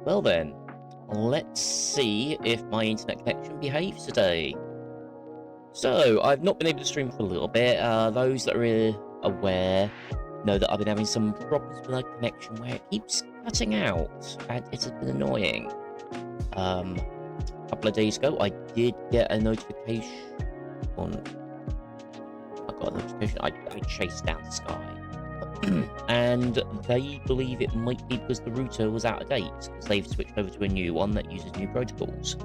Well then, let's see if my internet connection behaves today. So, I've not been able to stream for a little bit. Those that are aware know that I've been having some problems with my connection where it keeps cutting out, and it's been annoying. A couple of days ago, I did get a notification. I got a notification. I chased down Sky. And they believe it might be because the router was out of date, because they've switched over to a new one that uses new protocols.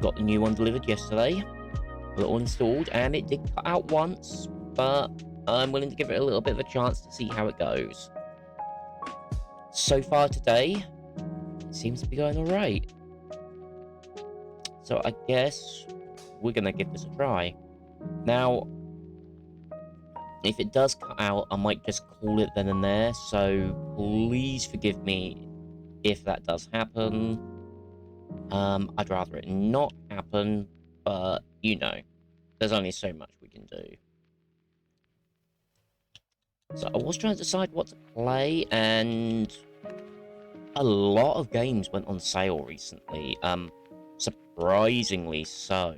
Got the new one delivered yesterday, got it all installed, and it did cut out once, but I'm willing to give it a little bit of a chance to see how it goes. So far today, it seems to be going alright. So I guess we're going to give this a try. Now, if it does cut out, I might just call it then and there, so please forgive me if that does happen. I'd rather it not happen, but, you know, there's only so much we can do. So I was trying to decide what to play, and a lot of games went on sale recently, surprisingly so.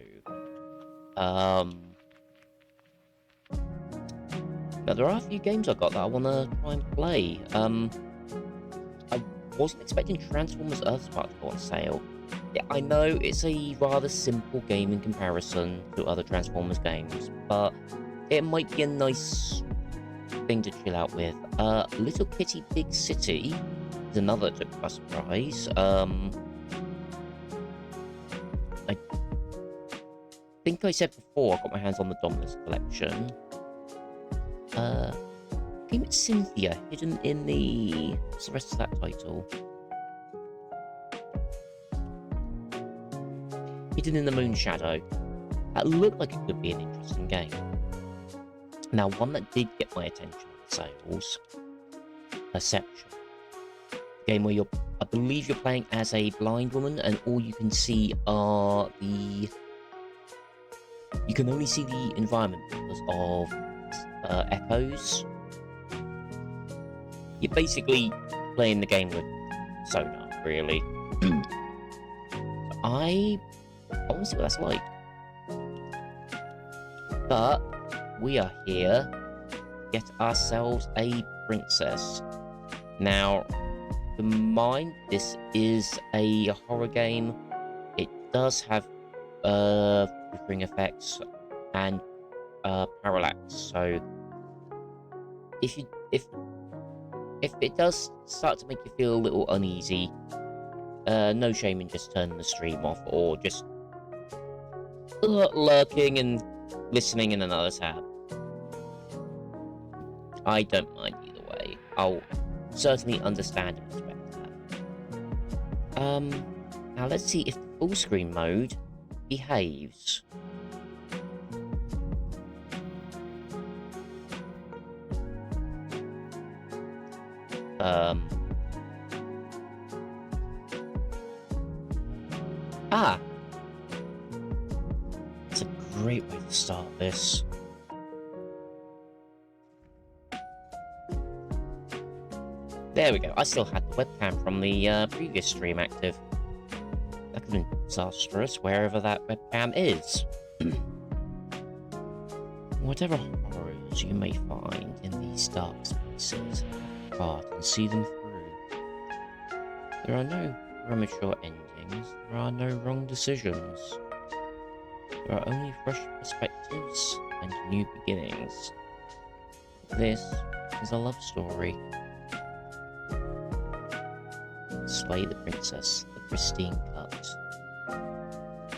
Now, there are a few games I got that I want to try and play. I wasn't expecting Transformers Earthspark to go on sale. Yeah, I know it's a rather simple game in comparison to other Transformers games, but it might be a nice thing to chill out with. Little Kitty Big City is another that took by surprise. I think I said before I got my hands on the Dominus collection. Game it's Cynthia, hidden in the... What's the rest of that title? Hidden in the Moon Shadow. That looked like it could be an interesting game. Now, one that did get my attention on sales, Perception. A game where I believe you're playing as a blind woman, and all you can see are the... You can only see the environment because of echoes. You're basically playing the game with sonar, really. I want to see what that's like. But we are here to get ourselves a princess. Now, to mind, this is a horror game. It does have flickering effects and parallax, so if it does start to make you feel a little uneasy, no shame in just turning the stream off or just lurking and listening in another tab. I don't mind either way. I'll certainly understand and respect that. Now let's see if the full screen mode behaves. It's a great way to start this. There we go. I still had the webcam from the previous stream active. That could have been disastrous, wherever that webcam is. Whatever horrors you may find in these dark spaces, apart and see them through. There are no premature endings, there are no wrong decisions. There are only fresh perspectives and new beginnings. This is a love story. Slay the Princess, the Pristine Cut.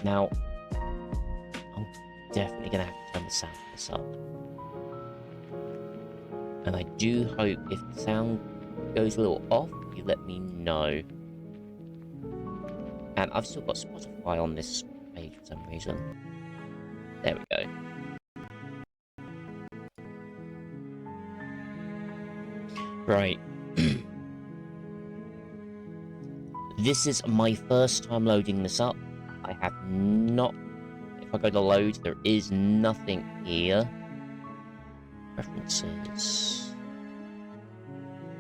Now, I'm definitely going to have to turn the sound of this up. And I do hope if the sound goes a little off, you let me know. And I've still got Spotify on this page for some reason. There we go. Right. This is my first time loading this up. I have not... If I go to load, there is nothing here. Preferences.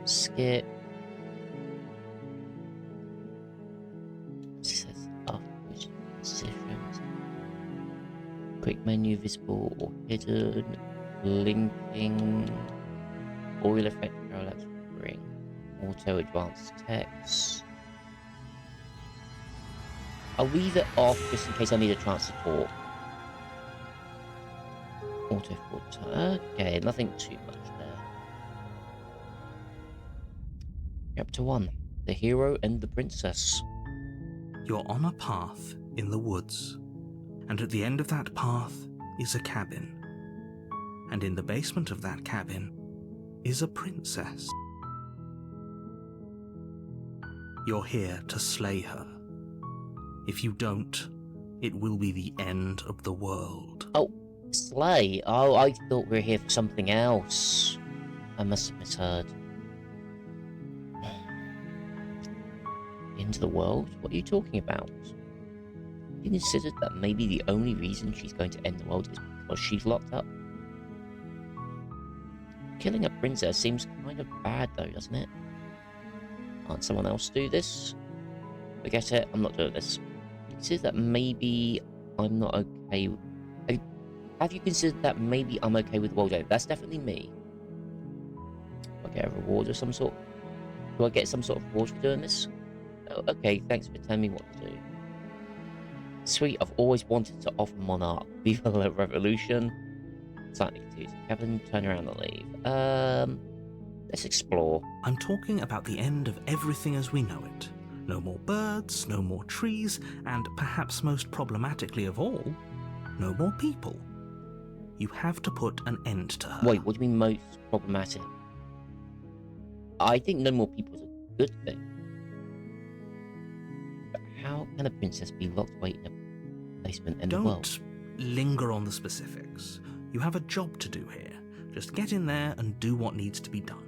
Skip. Quick menu visible or hidden. Linking. Oil effect parallax ring. Auto advanced text. I'll leave it off just in case I need a chance to talk. Auto filter. Okay, nothing too much there. Chapter 1. The Hero and the Princess. You're on a path in the woods, and at the end of that path is a cabin. And in the basement of that cabin is a princess. You're here to slay her. If you don't, it will be the end of the world. Oh, slay? Oh, I thought we were here for something else. I must have misheard. Into the world? What are you talking about? Have you considered that maybe the only reason she's going to end the world is because she's locked up? Killing a princess seems kind of bad though, doesn't it? Can't someone else do this? Forget it, I'm not doing this. Consider that maybe I'm not okay. Have you considered that maybe I'm okay with world over? That's definitely me. Do I get a reward of some sort? Do I get some sort of reward for doing this? Oh, okay, thanks for telling me what to do. Sweet, I've always wanted to offer Monarch. Viva la Revolution. Slightly confused. Kevin, turn around and leave. Let's explore. I'm talking about the end of everything as we know it. No more birds, no more trees, and perhaps most problematically of all, no more people. You have to put an end to her. Wait, what do you mean most problematic? I think no more people is a good thing. But how can a princess be locked away in a basement in the world? Don't linger on the specifics. You have a job to do here. Just get in there and do what needs to be done.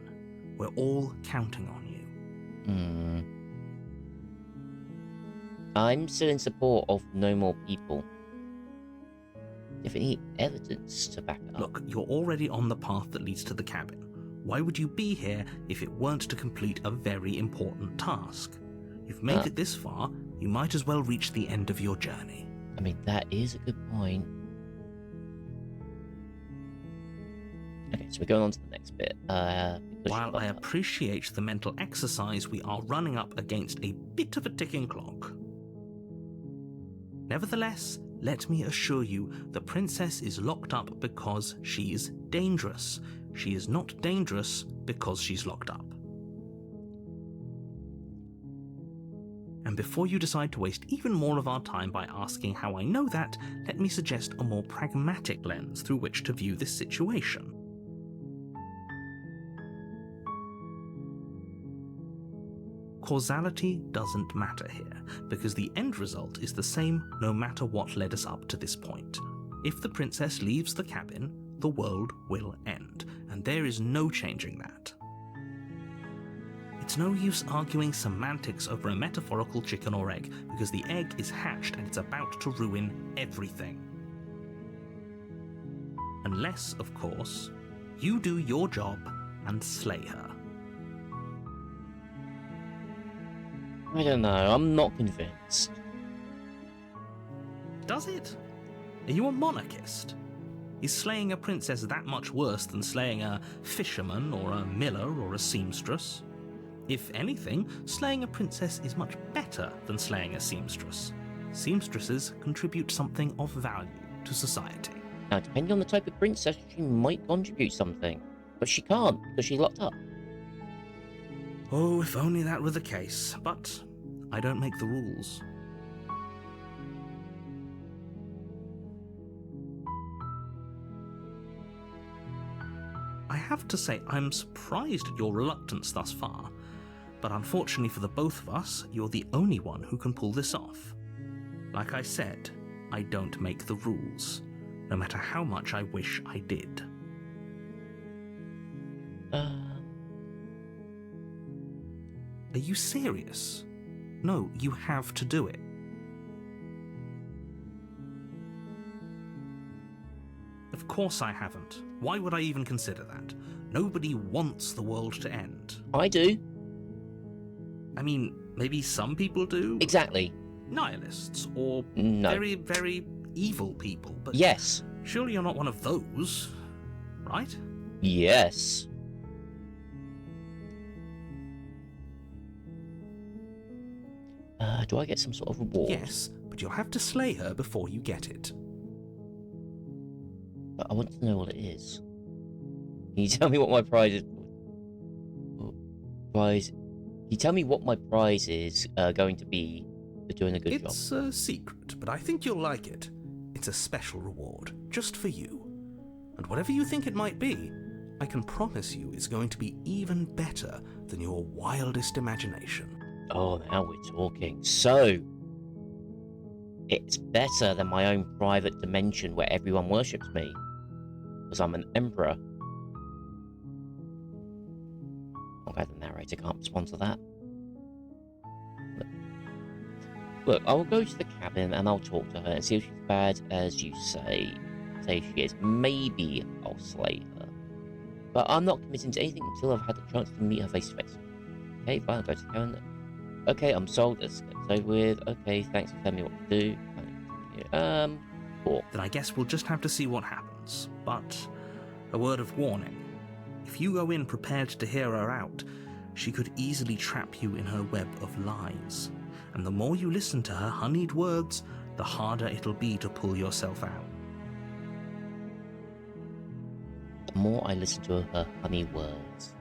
We're all counting on you. I'm still in support of no more people. If any evidence to back it up. Look, you're already on the path that leads to the cabin. Why would you be here if it weren't to complete a very important task? You've made it this far, you might as well reach the end of your journey. I mean, that is a good point. Okay, so we're going on to the next bit. While I appreciate the mental exercise, we are running up against a bit of a ticking clock. Nevertheless, let me assure you, the princess is locked up because she's dangerous. She is not dangerous because she's locked up. And before you decide to waste even more of our time by asking how I know that, let me suggest a more pragmatic lens through which to view this situation. Causality doesn't matter here, because the end result is the same no matter what led us up to this point. If the princess leaves the cabin, the world will end, and there is no changing that. It's no use arguing semantics over a metaphorical chicken or egg, because the egg is hatched and it's about to ruin everything. Unless, of course, you do your job and slay her. I don't know, I'm not convinced. Does it? Are you a monarchist? Is slaying a princess that much worse than slaying a fisherman or a miller or a seamstress? If anything, slaying a princess is much better than slaying a seamstress. Seamstresses contribute something of value to society. Now, depending on the type of princess, she might contribute something. But she can't, because she's locked up. Oh, if only that were the case, but I don't make the rules. I have to say, I'm surprised at your reluctance thus far, but unfortunately for the both of us, you're the only one who can pull this off. Like I said, I don't make the rules, no matter how much I wish I did. Are you serious? No, you have to do it. Of course I haven't. Why would I even consider that? Nobody wants the world to end. I do. I mean, maybe some people do? Exactly. Nihilists, or No. very, very evil people, but Yes. surely you're not one of those, right? Yes. Do I get some sort of reward? Yes, but you'll have to slay her before you get it. But I want to know what it is. Can you tell me what my prize is? Can you tell me what my prize is going to be for doing a good job? It's a secret, but I think you'll like it. It's a special reward, just for you. And whatever you think it might be, I can promise you it's going to be even better than your wildest imagination. Oh, now we're talking. So, it's better than my own private dimension where everyone worships me. Because I'm an emperor. Okay, the narrator can't respond to that. Look, I'll go to the cabin and I'll talk to her and see if she's bad as you say she is. Maybe I'll slay her. But I'm not committing to anything until I've had the chance to meet her face to face. Okay, fine, I'll go to the cabin. Okay, I'm sold. Let's get this over with. Okay, thanks for telling me what to do. Cool. Then I guess we'll just have to see what happens. But a word of warning. If you go in prepared to hear her out, she could easily trap you in her web of lies. And the more you listen to her honeyed words, the harder it'll be to pull yourself out. The more I listen to her honey words.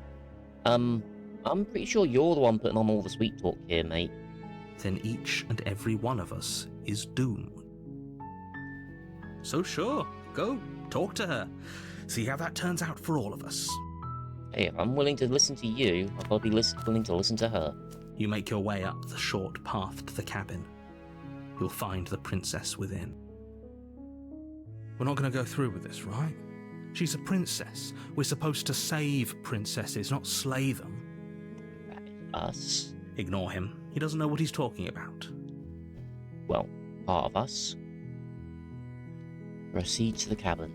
I'm pretty sure you're the one putting on all the sweet talk here, mate. Then each and every one of us is doomed. So sure, go, talk to her. See how that turns out for all of us. Hey, if I'm willing to listen to you, I've got to be willing to listen to her. You make your way up the short path to the cabin. You'll find the princess within. We're not going to go through with this, right? She's a princess. We're supposed to save princesses, not slay them. That is us. Ignore him. He doesn't know what he's talking about. Well, part of us. Proceed to the cabin.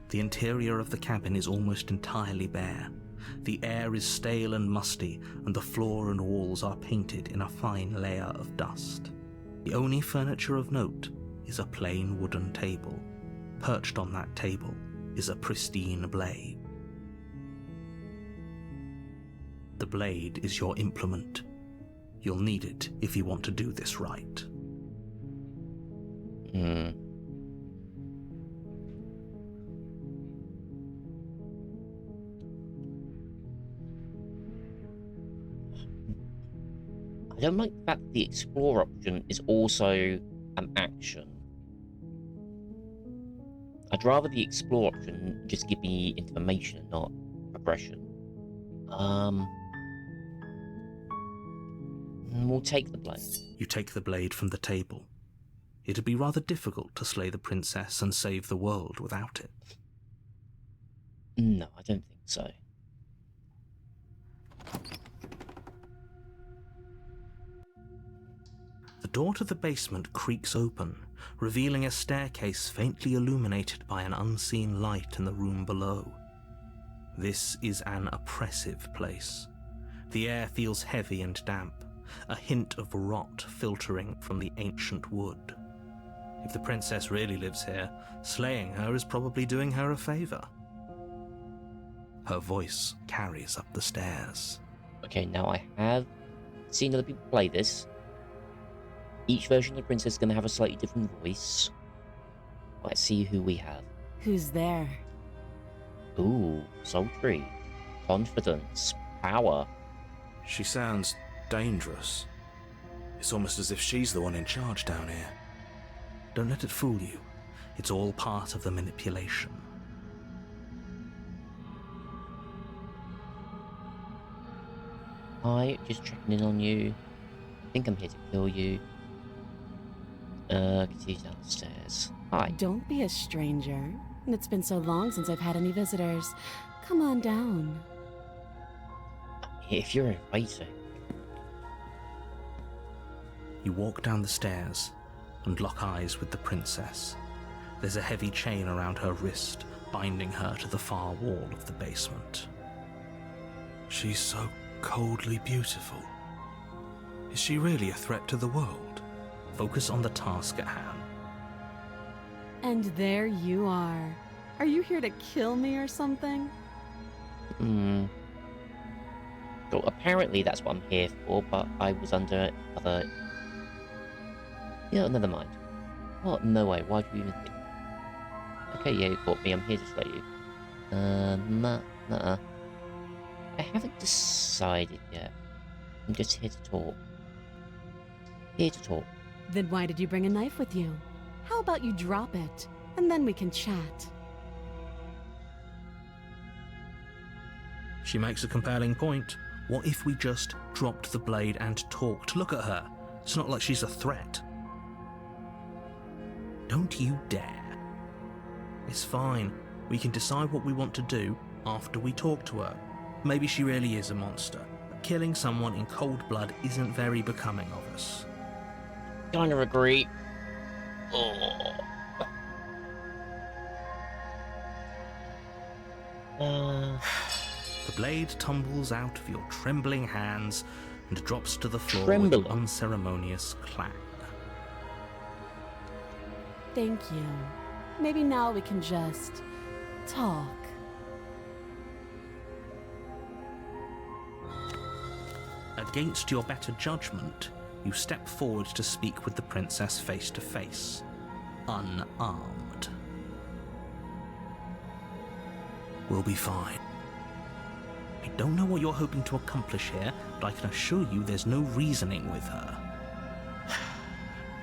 The interior of the cabin is almost entirely bare. The air is stale and musty, and the floor and walls are painted in a fine layer of dust. The only furniture of note is a plain wooden table. Perched on that table is a pristine blade. The blade is your implement. You'll need it if you want to do this right. I don't like the fact that the explore option is also an action. I'd rather the explore option just give me information and not progression. We'll take the blade. You take the blade from the table. It'd be rather difficult to slay the princess and save the world without it. No, I don't think so. The door to the basement creaks open, revealing a staircase faintly illuminated by an unseen light in the room below. This is an oppressive place. The air feels heavy and damp, a hint of rot filtering from the ancient wood. If the princess really lives here, slaying her is probably doing her a favor. Her voice carries up the stairs. Okay, now I have seen other people play this. Each version of the princess is going to have a slightly different voice. Let's see who we have. Who's there? Ooh, sultry, confidence, power. She sounds dangerous. It's almost as if she's the one in charge down here. Don't let it fool you. It's all part of the manipulation. Hi, just checking in on you. I think I'm here to kill you. Continue down the stairs. Hi. Don't be a stranger. It's been so long since I've had any visitors. Come on down. If you're inviting. You walk down the stairs and lock eyes with the princess. There's a heavy chain around her wrist, binding her to the far wall of the basement. She's so coldly beautiful. Is she really a threat to the world? Focus on the task at hand. And there you are. Are you here to kill me or something? So apparently that's what I'm here for, but I was under other... Yeah, never mind. What? No way, why'd you even think? Okay, yeah, you caught me, I'm here to slay you. Nuh-uh. I haven't decided yet. I'm just here to talk. Here to talk. Then why did you bring a knife with you? How about you drop it, and then we can chat. She makes a compelling point. What if we just dropped the blade and talked? Look at her. It's not like she's a threat. Don't you dare. It's fine. We can decide what we want to do after we talk to her. Maybe she really is a monster. But killing someone in cold blood isn't very becoming of us. Kind of agree. Oh. The blade tumbles out of your trembling hands and drops to the floor with Trembling. an unceremonious clang. Thank you. Maybe now we can just talk. Against your better judgment, you step forward to speak with the princess face to face, unarmed. We'll be fine. I don't know what you're hoping to accomplish here, but I can assure you there's no reasoning with her.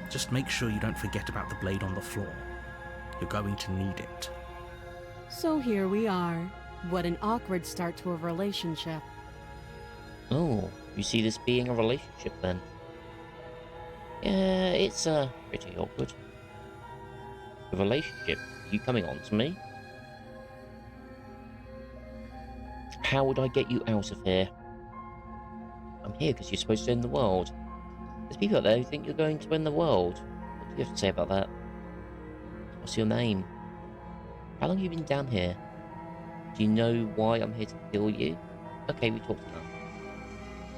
Just make sure you don't forget about the blade on the floor. You're going to need it. So here we are. What an awkward start to a relationship. Oh, you see this being a relationship then? Yeah, it's pretty awkward. A relationship? You coming on to me? How would I get you out of here? I'm here because you're supposed to end the world. There's people out there who think you're going to end the world. What do you have to say about that? What's your name? How long have you been down here? Do you know why I'm here to kill you? Okay, we talked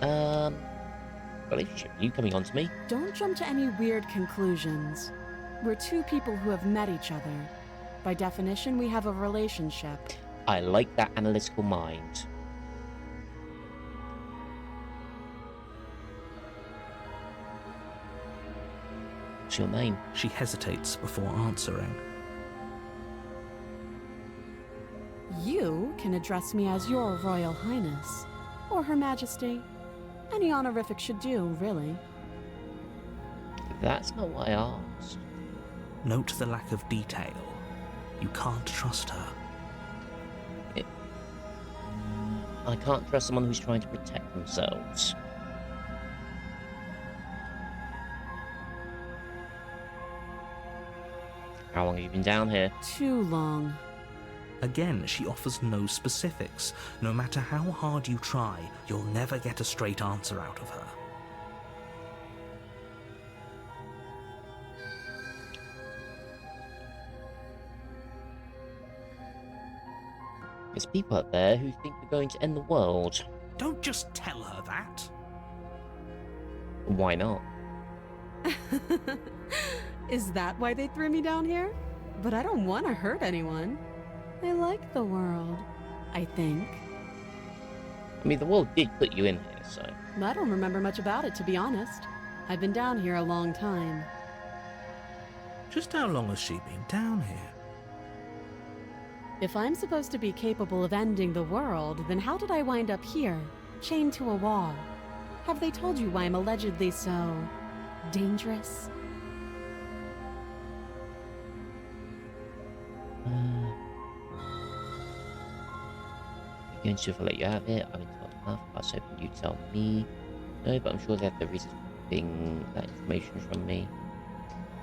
enough. Relationship, you coming on to me? Don't jump to any weird conclusions. We're two people who have met each other. By definition, we have a relationship. I like that analytical mind. What's your name? She hesitates before answering. You can address me as Your Royal Highness, or Her Majesty. Any honorific should do, really. That's not what I asked. Note the lack of detail. You can't trust her. I can't trust someone who's trying to protect themselves. How long have you been down here? Too long. Again, she offers no specifics. No matter how hard you try, you'll never get a straight answer out of her. There's people out there who think we're going to end the world. Don't just tell her that. Why not? Is that why they threw me down here? But I don't want to hurt anyone. I like the world, I think. I mean, the world did put you in here, so... I don't remember much about it, to be honest. I've been down here a long time. Just how long has she been down here? If I'm supposed to be capable of ending the world, then how did I wind up here, chained to a wall? Have they told you why I'm allegedly so... dangerous? I'm going to let you out of here. I've been told enough. I was hoping you'd tell me. No, but I'm sure they have the reasons for keeping that information from me.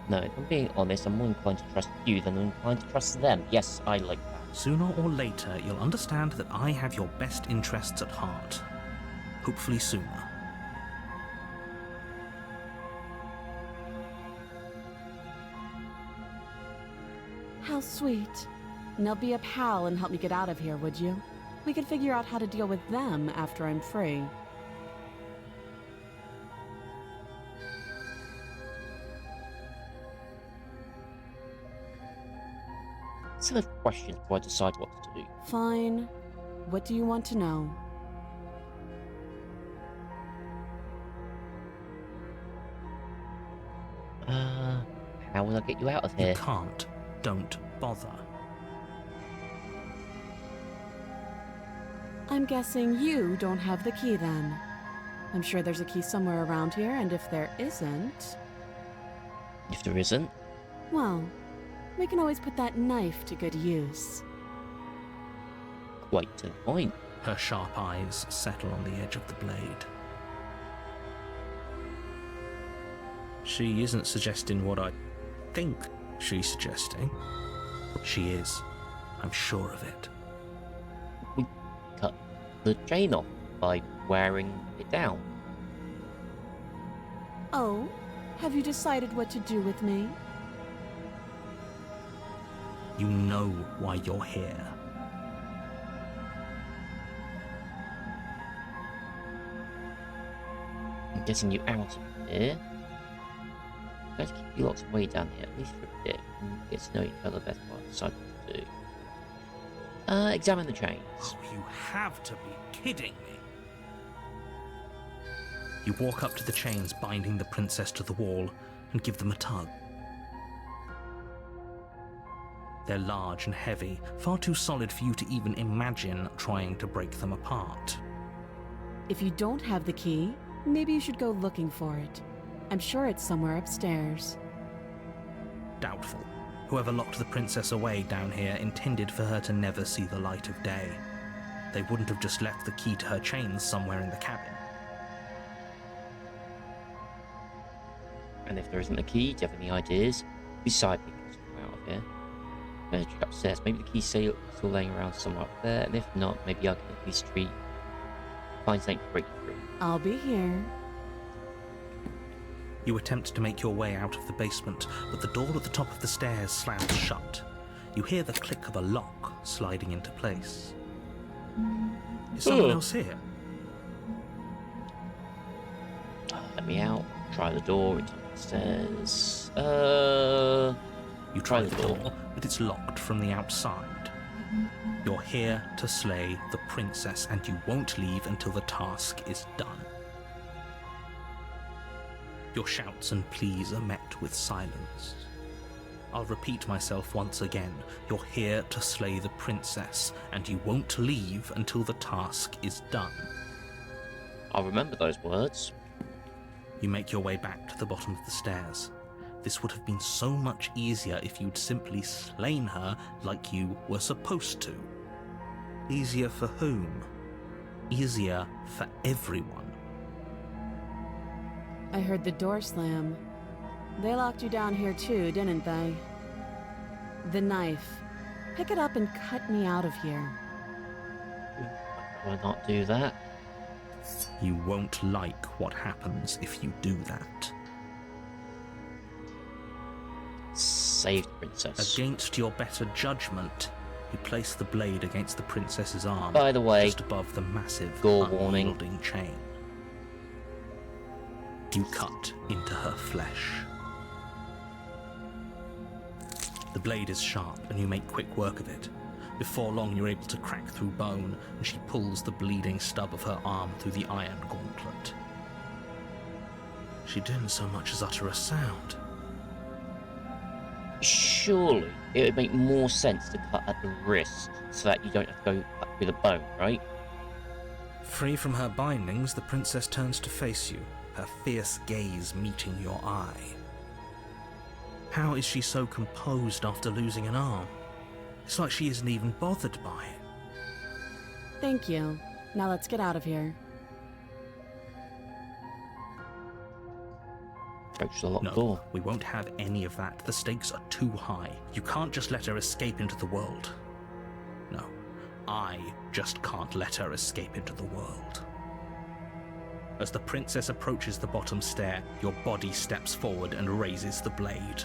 No, if I'm being honest, I'm more inclined to trust you than I'm inclined to trust them. Yes, I like that. Sooner or later, you'll understand that I have your best interests at heart. Hopefully sooner. How sweet. Now be a pal and help me get out of here, would you? We could figure out how to deal with them after I'm free. set of questions before I decide what to do. Fine. What do you want to know? How will I get you out of You here? can't. Don't bother. I'm guessing you don't have the key then. I'm sure there's a key somewhere around here, and if there isn't, If there isn't, well, we can always put that knife to good use. quite to the point. Her sharp eyes settle on the edge of the blade. She isn't suggesting what I think she's suggesting. She is. I'm sure of it. We cut the chain off by wearing it down. Oh, have you decided what to do with me? You know why you're here. I'm getting you out of here. Let's keep you lots way down here, at least for a bit, and get to know each other better while I decide what to do. Examine the chains. Oh, you have to be kidding me. You walk up to the chains binding the princess to the wall and give them a tug. They're large and heavy, far too solid for you to even imagine trying to break them apart. If you don't have the key, maybe you should go looking for it. I'm sure it's somewhere upstairs. Doubtful. Whoever locked the princess away down here intended for her to never see the light of day. They wouldn't have just left the key to her chains somewhere in the cabin. And if there isn't a key, do you have any ideas? Beside me, out of here. Better check upstairs. Maybe the key's still laying around somewhere up there, and if not, maybe I can at least find something to break through. I'll be here. You attempt to make your way out of the basement, but the door at the top of the stairs slams shut. You hear the click of a lock sliding into place. Is someone else here? Let me out. Try the door. It's on the stairs. You try the door, but it's locked from the outside. You're here to slay the princess, and you won't leave until the task is done. Your shouts and pleas are met with silence. I'll repeat myself once again. You're here to slay the princess, and you won't leave until the task is done. I'll remember those words. You make your way back to the bottom of the stairs. This would have been so much easier if you'd simply slain her like you were supposed to. Easier for whom? Easier for everyone. I heard the door slam. They locked you down here too, didn't they? The knife. Pick it up and cut me out of here. Why not do that? You won't like what happens if you do that. Save the princess. Against your better judgment, you place the blade against the princess's arm, By the way, just above the massive, gore warning. unyielding chain. You cut into her flesh. The blade is sharp, and you make quick work of it. Before long, you're able to crack through bone, and she pulls the bleeding stub of her arm through the iron gauntlet. She didn't so much as utter a sound. Surely it would make more sense to cut at the wrist so that you don't have to go cut through the bone, right? Free from her bindings, the princess turns to face you, her fierce gaze meeting your eye. How is she so composed after losing an arm? It's like she isn't even bothered by it. Thank you. Now let's get out of here. Approach the locked No, door. we won't have any of that. The stakes are too high. You can't just let her escape into the world. No, I just can't let her escape into the world. As the princess approaches the bottom stair, your body steps forward and raises the blade.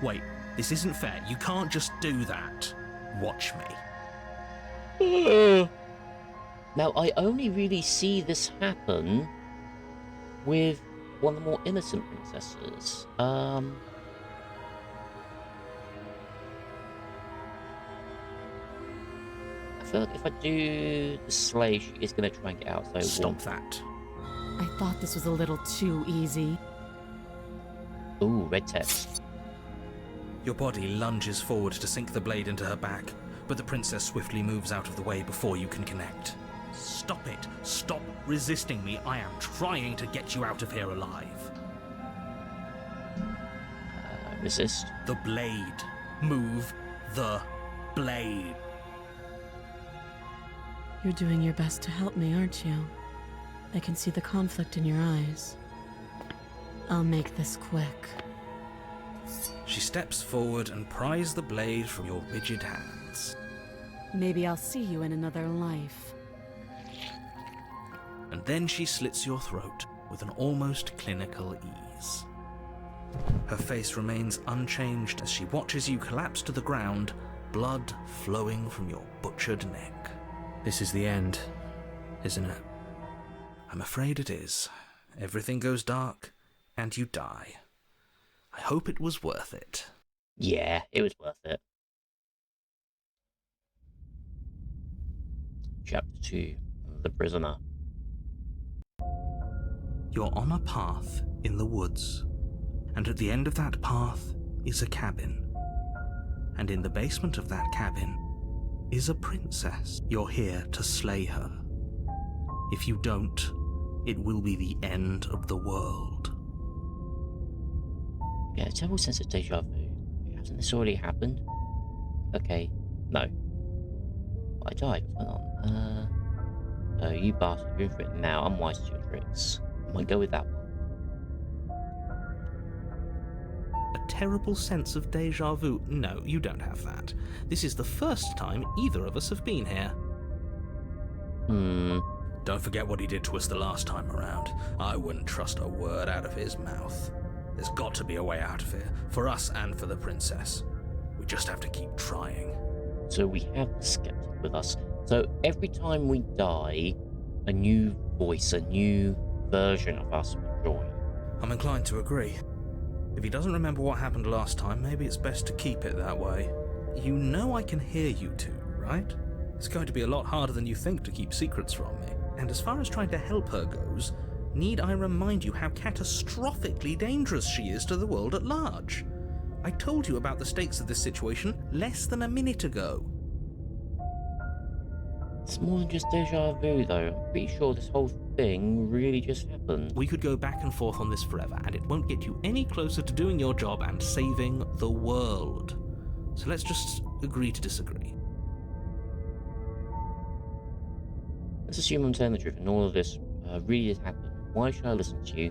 Wait, this isn't fair. You can't just do that. Watch me. Now, I only really see this happen with one of the more innocent princesses. feel like if I do the slay, she is going to try and get out. So Stop that. I thought this was a little too easy. Ooh, red text. Your body lunges forward to sink the blade into her back, but the princess swiftly moves out of the way before you can connect. Stop it! Stop resisting me! I am trying to get you out of here alive. Resist. The blade. Move the blade. You're doing your best to help me, aren't you? I can see the conflict in your eyes. I'll make this quick. She steps forward and pries the blade from your rigid hands. Maybe I'll see you in another life. And then she slits your throat with an almost clinical ease. Her face remains unchanged as she watches you collapse to the ground, blood flowing from your butchered neck. This is the end, isn't it? I'm afraid it is. Everything goes dark, and you die. I hope it was worth it. Yeah, it was worth it. Chapter 2, The Prisoner. You're on a path in the woods, and at the end of that path is a cabin. And in the basement of that cabin is a princess. You're here to slay her. If you don't, it will be the end of the world. Yeah, a terrible sense of deja vu. Hasn't this already happened? Okay, no. I died. What's going on? Oh, you bastard, you're in for it now. I'm wise to your tricks. I'm gonna go with that one. A terrible sense of deja vu? No, you don't have that. This is the first time either of us have been here. Don't forget what he did to us the last time around. I wouldn't trust a word out of his mouth. There's got to be a way out of here, for us and for the princess. We just have to keep trying. So we have the skeptic with us. So every time we die, a new voice, a new version of us will join. I'm inclined to agree. If he doesn't remember what happened last time, maybe it's best to keep it that way. You know I can hear you two, right? It's going to be a lot harder than you think to keep secrets from me. And as far as trying to help her goes, need I remind you how catastrophically dangerous she is to the world at large? I told you about the stakes of this situation less than a minute ago. It's more than just deja vu, though. I'm pretty sure this whole thing really just happened. We could go back and forth on this forever, and it won't get you any closer to doing your job and saving the world. So let's just agree to disagree. Let's assume I'm telling the truth and all of this really did happen. Why should I listen to you?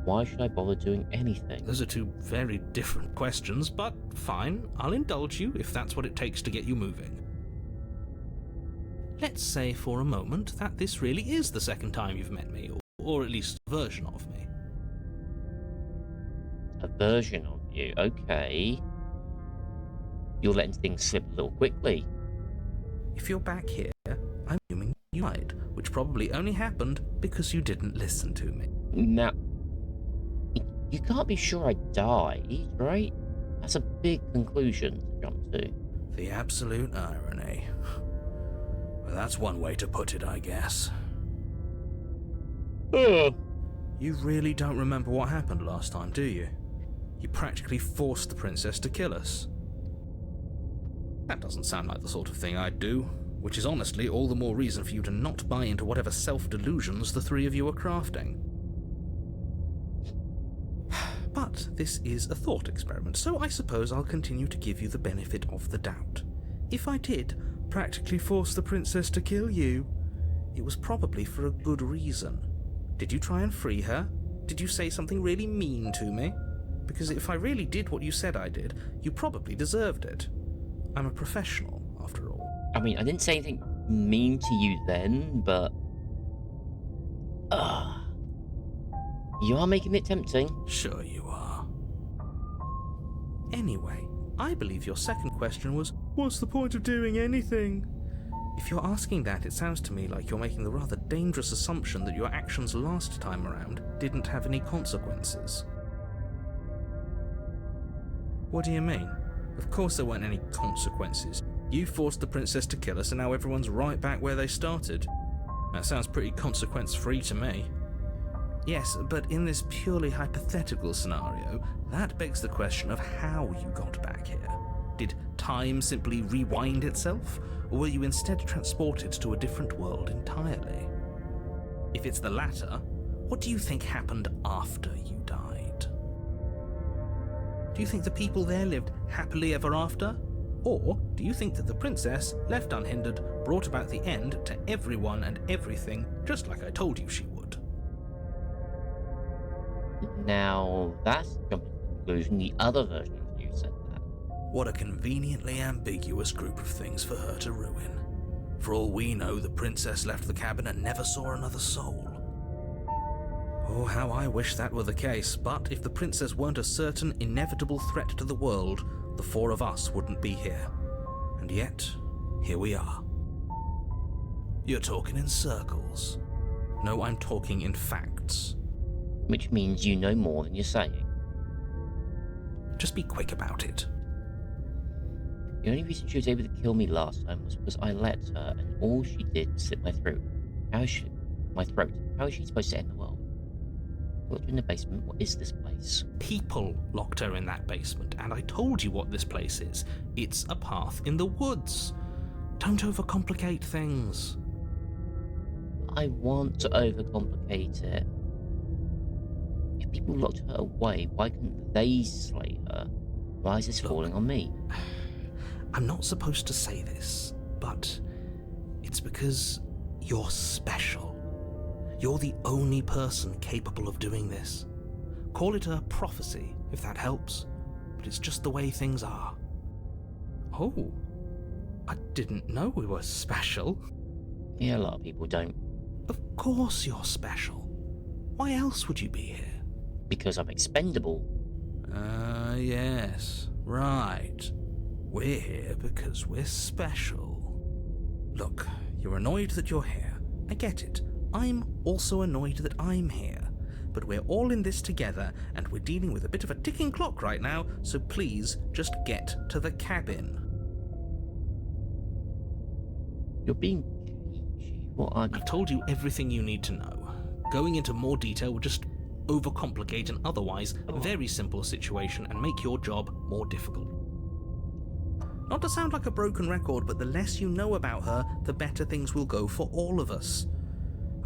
Why should I bother doing anything? Those are two very different questions, but fine, I'll indulge you if that's what it takes to get you moving. Let's say for a moment that this really is the second time you've met me, or at least a version of me. A version of you, okay. You're letting things slip a little quickly. If you're back here, I'm assuming you died, which probably only happened because you didn't listen to me. Now, you can't be sure I died, right? That's a big conclusion to jump to. The absolute irony. Well, that's one way to put it, I guess. You really don't remember what happened last time, do you? You practically forced the princess to kill us. That doesn't sound like the sort of thing I'd do, which is honestly all the more reason for you to not buy into whatever self-delusions the three of you are crafting. But this is a thought experiment, so I suppose I'll continue to give you the benefit of the doubt. If I did practically force the princess to kill you, it was probably for a good reason. Did you try and free her? Did you say something really mean to me? Because if I really did what you said I did, you probably deserved it. I'm a professional, after all. I mean, I didn't say anything mean to you then, but... you are making it tempting. Sure you are. Anyway, I believe your second question was, what's the point of doing anything? If you're asking that, it sounds to me like you're making the rather dangerous assumption that your actions last time around didn't have any consequences. What do you mean? Of course there weren't any consequences. You forced the princess to kill us, and now everyone's right back where they started. That sounds pretty consequence-free to me. Yes, but in this purely hypothetical scenario, that begs the question of how you got back here. Did time simply rewind itself, or were you instead transported to a different world entirely? If it's the latter, what do you think happened after you died? Do you think the people there lived happily ever after? Or do you think that the princess, left unhindered, brought about the end to everyone and everything, just like I told you she would? Now, that's jumping to the conclusion. The other version of you said that. What a conveniently ambiguous group of things for her to ruin. For all we know, the princess left the cabin and never saw another soul. Oh, how I wish that were the case, but if the princess weren't a certain, inevitable threat to the world, the four of us wouldn't be here. And yet, here we are. You're talking in circles. No, I'm talking in facts. Which means you know more than you're saying. Just be quick about it. The only reason she was able to kill me last time was because I let her, and all she did was slit my throat. How is she supposed to end the world? Locked her in the basement. What is this place? People locked her in that basement, and I told you what this place is. It's a path in the woods. Don't overcomplicate things. I want to overcomplicate it. If people locked her away, why couldn't they slay her? Why is this falling on me? I'm not supposed to say this, but it's because you're special. You're the only person capable of doing this. Call it a prophecy, if that helps, but it's just the way things are. Oh, I didn't know we were special. Yeah, a lot of people don't. Of course you're special. Why else would you be here? Because I'm expendable. Yes, right. We're here because we're special. Look, you're annoyed that you're here. I get it. I'm also annoyed that I'm here. But we're all in this together, and we're dealing with a bit of a ticking clock right now, so please just get to the cabin. You're being cagey. What are you? I've told you everything you need to know. Going into more detail would just overcomplicate an otherwise very simple situation and make your job more difficult. Not to sound like a broken record, but the less you know about her, the better things will go for all of us.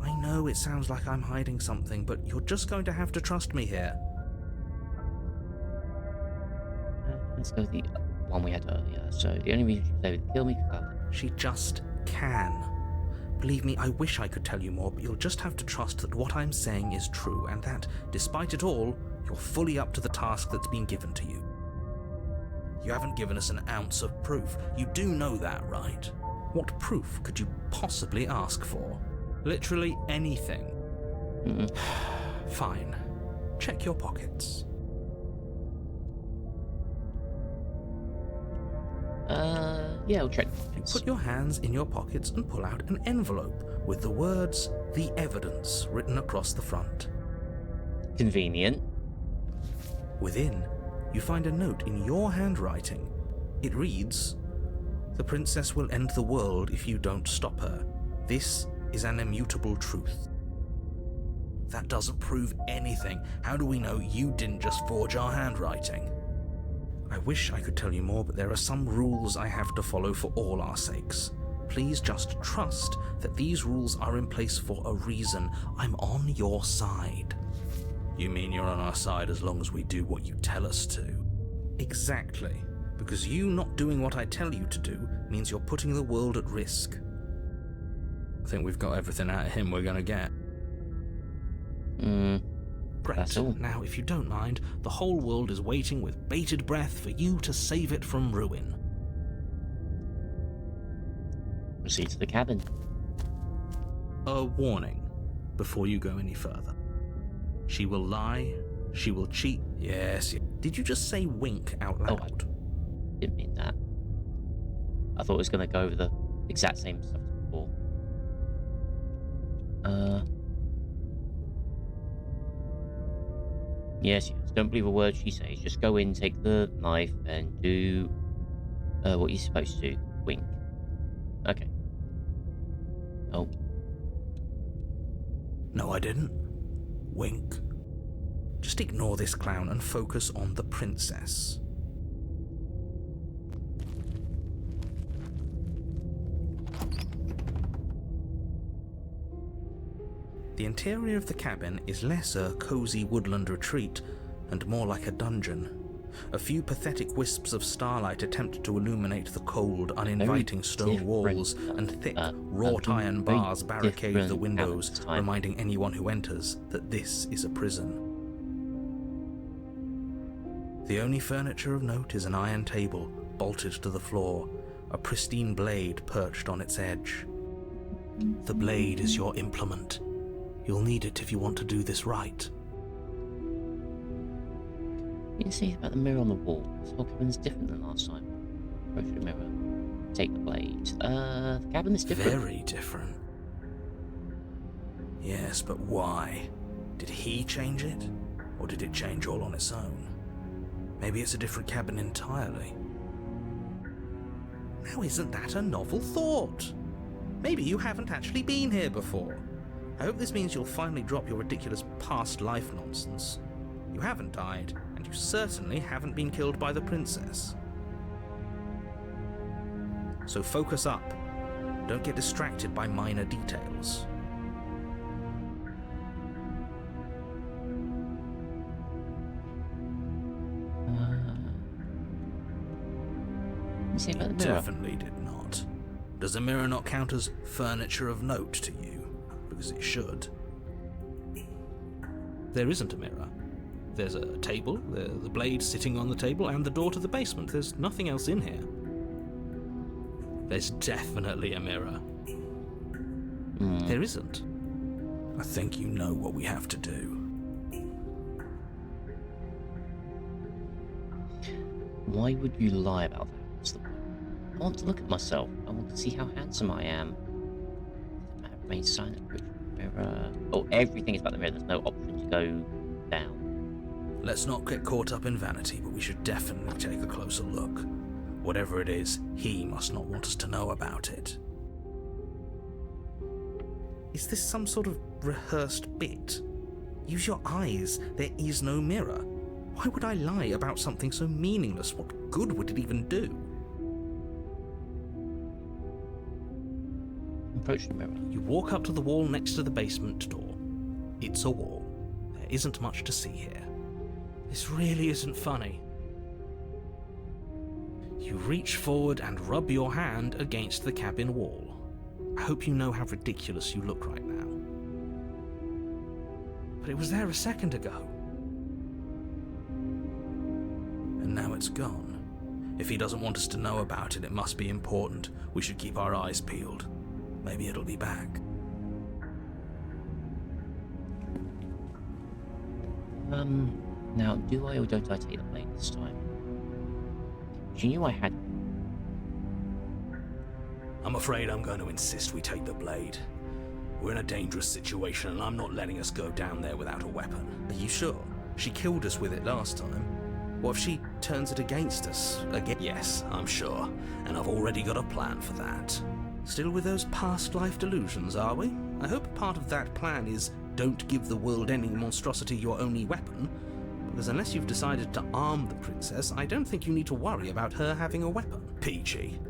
I know it sounds like I'm hiding something, but you're just going to have to trust me here. Let's go with the one we had earlier. So the only reason she was able to kill me was She just can. Believe me, I wish I could tell you more, but you'll just have to trust that what I'm saying is true, and that, despite it all, you're fully up to the task that's been given to you. You haven't given us an ounce of proof. You do know that, right? What proof could you possibly ask for? Literally anything. Fine. Check your pockets. Yeah, I'll check the pockets. Put your hands in your pockets and pull out an envelope with the words, "The Evidence," written across the front. Convenient. Within, you find a note in your handwriting. It reads, "The princess will end the world if you don't stop her. This is an immutable truth." That doesn't prove anything. How do we know you didn't just forge our handwriting? I wish I could tell you more, but there are some rules I have to follow for all our sakes. Please just trust that these rules are in place for a reason. I'm on your side. You mean you're on our side as long as we do what you tell us to? Exactly. Because you not doing what I tell you to do means you're putting the world at risk. I think we've got everything out of him we're gonna get. Brett, That's all. now if you don't mind, the whole world is waiting with bated breath for you to save it from ruin. Proceed to the cabin. A warning before you go any further. She will lie, she will cheat. Yes. Did you just say wink out Oh, loud? Didn't mean that. I thought it was going to go over the exact same stuff as before. Yes, don't believe a word she says. Just go in, take the knife, and do what you're supposed to. Wink. Okay. Oh. No, I didn't. Wink. Just ignore this clown and focus on the princess. The interior of the cabin is less a cozy woodland retreat and more like a dungeon. A few pathetic wisps of starlight attempt to illuminate the cold, uninviting stone walls, and thick, wrought iron bars barricade the windows, reminding anyone who enters that this is a prison. The only furniture of note is an iron table, bolted to the floor, a pristine blade perched on its edge. The blade is your implement. You'll need it if you want to do this right. You can see about the mirror on the wall. This whole cabin's different than last time. Approach the mirror. Take the blade. The cabin is different. Very different. Yes, but why? Did he change it? Or did it change all on its own? Maybe it's a different cabin entirely. Now isn't that a novel thought? Maybe you haven't actually been here before. I hope this means you'll finally drop your ridiculous past life nonsense. You haven't died, and you certainly haven't been killed by the princess. So focus up. Don't get distracted by minor details. You see about the mirror? Definitely did not. Does the mirror not count as furniture of note to you? Because it should. There isn't a mirror. There's a table, the blade sitting on the table, and the door to the basement. There's nothing else in here. There's definitely a mirror. There isn't. I think you know what we have to do. Why would you lie about that? What's the point? I want to look at myself. I want to see how handsome I am. I have remained silent. Mirror. Oh, everything is about the mirror. There's no option to go down. Let's not get caught up in vanity, but we should definitely take a closer look. Whatever it is, he must not want us to know about it. Is this some sort of rehearsed bit? Use your eyes. There is no mirror. Why would I lie about something so meaningless? What good would it even do? Approach the mirror. You walk up to the wall next to the basement door. It's a wall. There isn't much to see here. This really isn't funny. You reach forward and rub your hand against the cabin wall. I hope you know how ridiculous you look right now. But it was there a second ago. And now it's gone. If he doesn't want us to know about it, it must be important. We should keep our eyes peeled. Maybe it'll be back. Now, do I or don't I take the blade this time? You knew I had. I'm afraid I'm going to insist we take the blade. We're in a dangerous situation, and I'm not letting us go down there without a weapon. Are you sure? She killed us with it last time. What if she turns it against us again? Yes, I'm sure, and I've already got a plan for that. Still with those past life delusions, are we? I hope part of that plan is don't give the world any monstrosity your only weapon, because unless you've decided to arm the princess, I don't think you need to worry about her having a weapon. Peachy.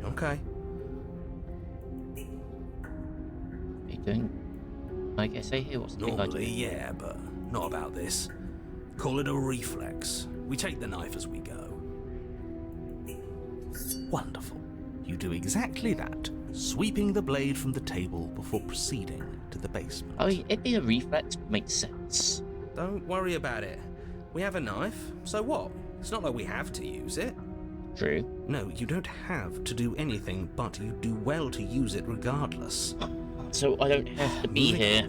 Okay. What are you doing? I guess I hear what's the thing I do. Normally, yeah, but not about this. Call it a reflex. We take the knife as we go. Wonderful. You do exactly that, sweeping the blade from the table before proceeding to the basement. Oh, it'd be a reflex. Makes sense. Don't worry about it. We have a knife, so what? It's not like we have to use it. True. No, you don't have to do anything, but you do well to use it regardless. So I don't have to be here.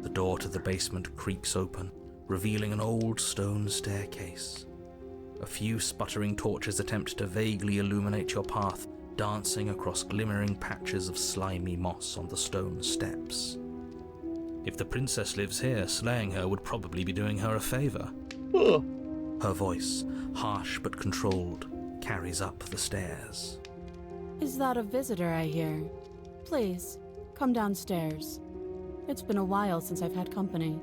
The door to the basement creaks open, revealing an old stone staircase. A few sputtering torches attempt to vaguely illuminate your path, dancing across glimmering patches of slimy moss on the stone steps. If the princess lives here, slaying her would probably be doing her a favor. Her voice, harsh but controlled, carries up the stairs. Is that a visitor I hear? Please, come downstairs. It's been a while since I've had company.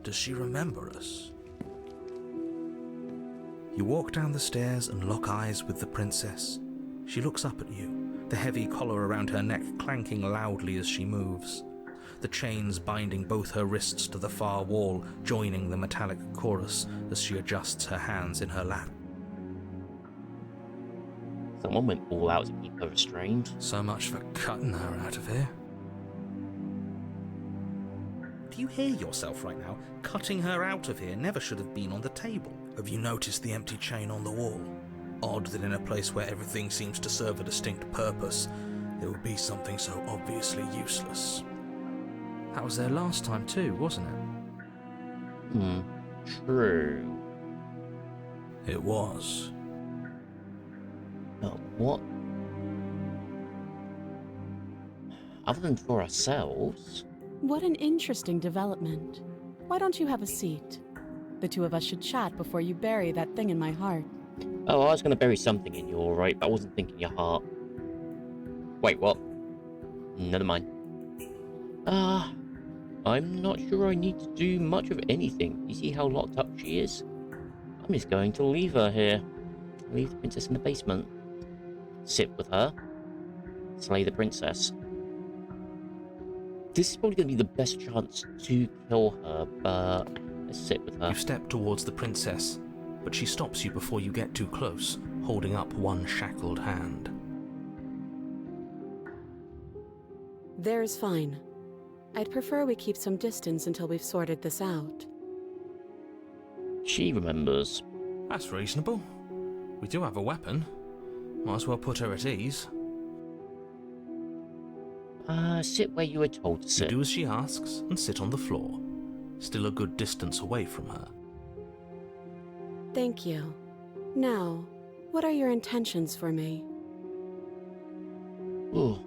Does she remember us? You walk down the stairs and lock eyes with the princess. She looks up at you, the heavy collar around her neck clanking loudly as she moves, the chains binding both her wrists to the far wall, joining the metallic chorus as she adjusts her hands in her lap. Someone went all out to keep her restrained. So much for cutting her out of here. Do you hear yourself right now? Cutting her out of here never should have been on the table. Have you noticed the empty chain on the wall? Odd that in a place where everything seems to serve a distinct purpose, there would be something so obviously useless. That was there last time too, wasn't it? True. It was. But what? Other than for ourselves? What an interesting development. Why don't you have a seat? The two of us should chat before you bury that thing in my heart. Oh, I was going to bury something in you, alright, but I wasn't thinking your heart. Wait, what? Never mind. I'm not sure I need to do much of anything. You see how locked up she is? I'm just going to leave her here. Leave the princess in the basement. Sit with her. Slay the princess. This is probably going to be the best chance to kill her, but let's sit with her. You step towards the princess, but she stops you before you get too close, holding up one shackled hand. There's fine. I'd prefer we keep some distance until we've sorted this out. She remembers. That's reasonable. We do have a weapon. Might as well put her at ease. Sit where you were told to You sit. do as she asks and sit on the floor, still a good distance away from her. Thank you. Now, what are your intentions for me? Ooh.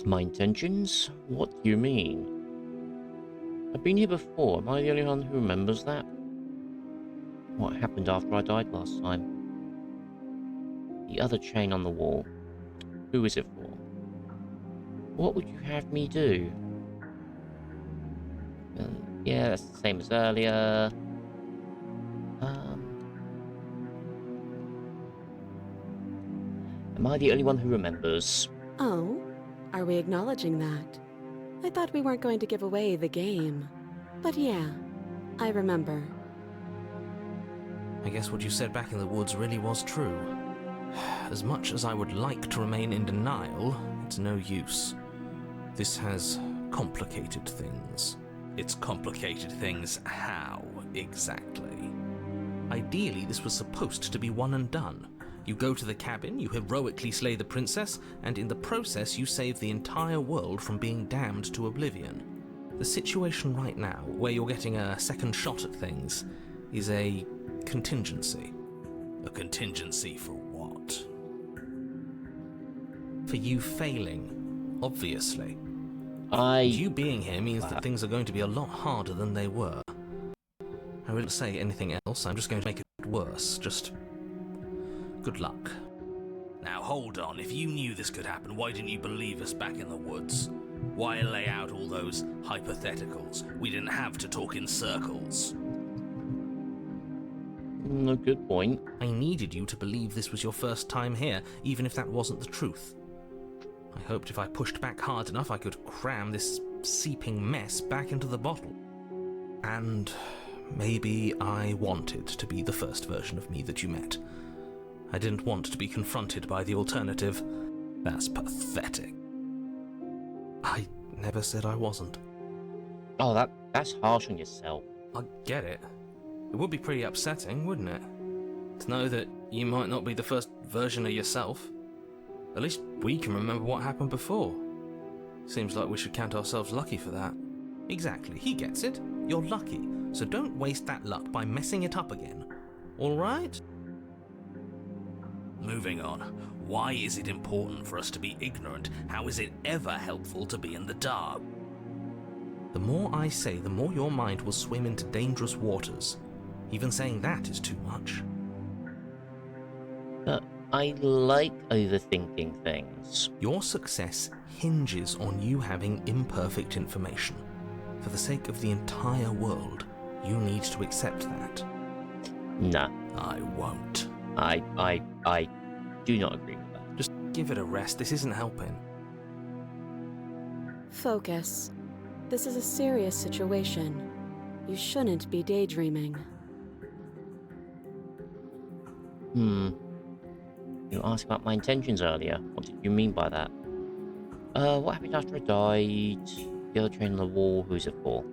My intentions? What do you mean? I've been here before. Am I the only one who remembers that? What happened after I died last time? The other chain on the wall. Who is it for? What would you have me do? Yeah, that's the same as earlier. Am I the only one who remembers? Oh, are we acknowledging that? I thought we weren't going to give away the game. But yeah, I remember. I guess what you said back in the woods really was true. As much as I would like to remain in denial, it's no use. This has complicated things. It's complicated things how, exactly? Ideally, this was supposed to be one and done. You go to the cabin, you heroically slay the princess, and in the process you save the entire world from being damned to oblivion. The situation right now, where you're getting a second shot at things, is a contingency. A contingency for what? For you failing, obviously. You being here means that things are going to be a lot harder than they were. I wouldn't say anything else, I'm just going to make it worse. Just good luck. Now hold on, if you knew this could happen, why didn't you believe us back in the woods? Why lay out all those hypotheticals? We didn't have to talk in circles. No, good point. I needed you to believe this was your first time here, even if that wasn't the truth. I hoped if I pushed back hard enough I could cram this seeping mess back into the bottle. And maybe I wanted to be the first version of me that you met. I didn't want to be confronted by the alternative. That's pathetic. I never said I wasn't. Oh, that's harsh on yourself. I get it. It would be pretty upsetting, wouldn't it? To know that you might not be the first version of yourself. At least we can remember what happened before. Seems like we should count ourselves lucky for that. Exactly, he gets it. You're lucky, so don't waste that luck by messing it up again. Alright? Moving on. Why is it important for us to be ignorant? How is it ever helpful to be in the dark? The more I say, the more your mind will swim into dangerous waters. Even saying that is too much. But I like overthinking things. Your success hinges on you having imperfect information. For the sake of the entire world, you need to accept that. Nah, I won't. I do not agree with that. Just give it a rest, this isn't helping. Focus. This is a serious situation. You shouldn't be daydreaming. You asked about my intentions earlier. What did you mean by that? What happened after I died? The other train on the wall, who's it for?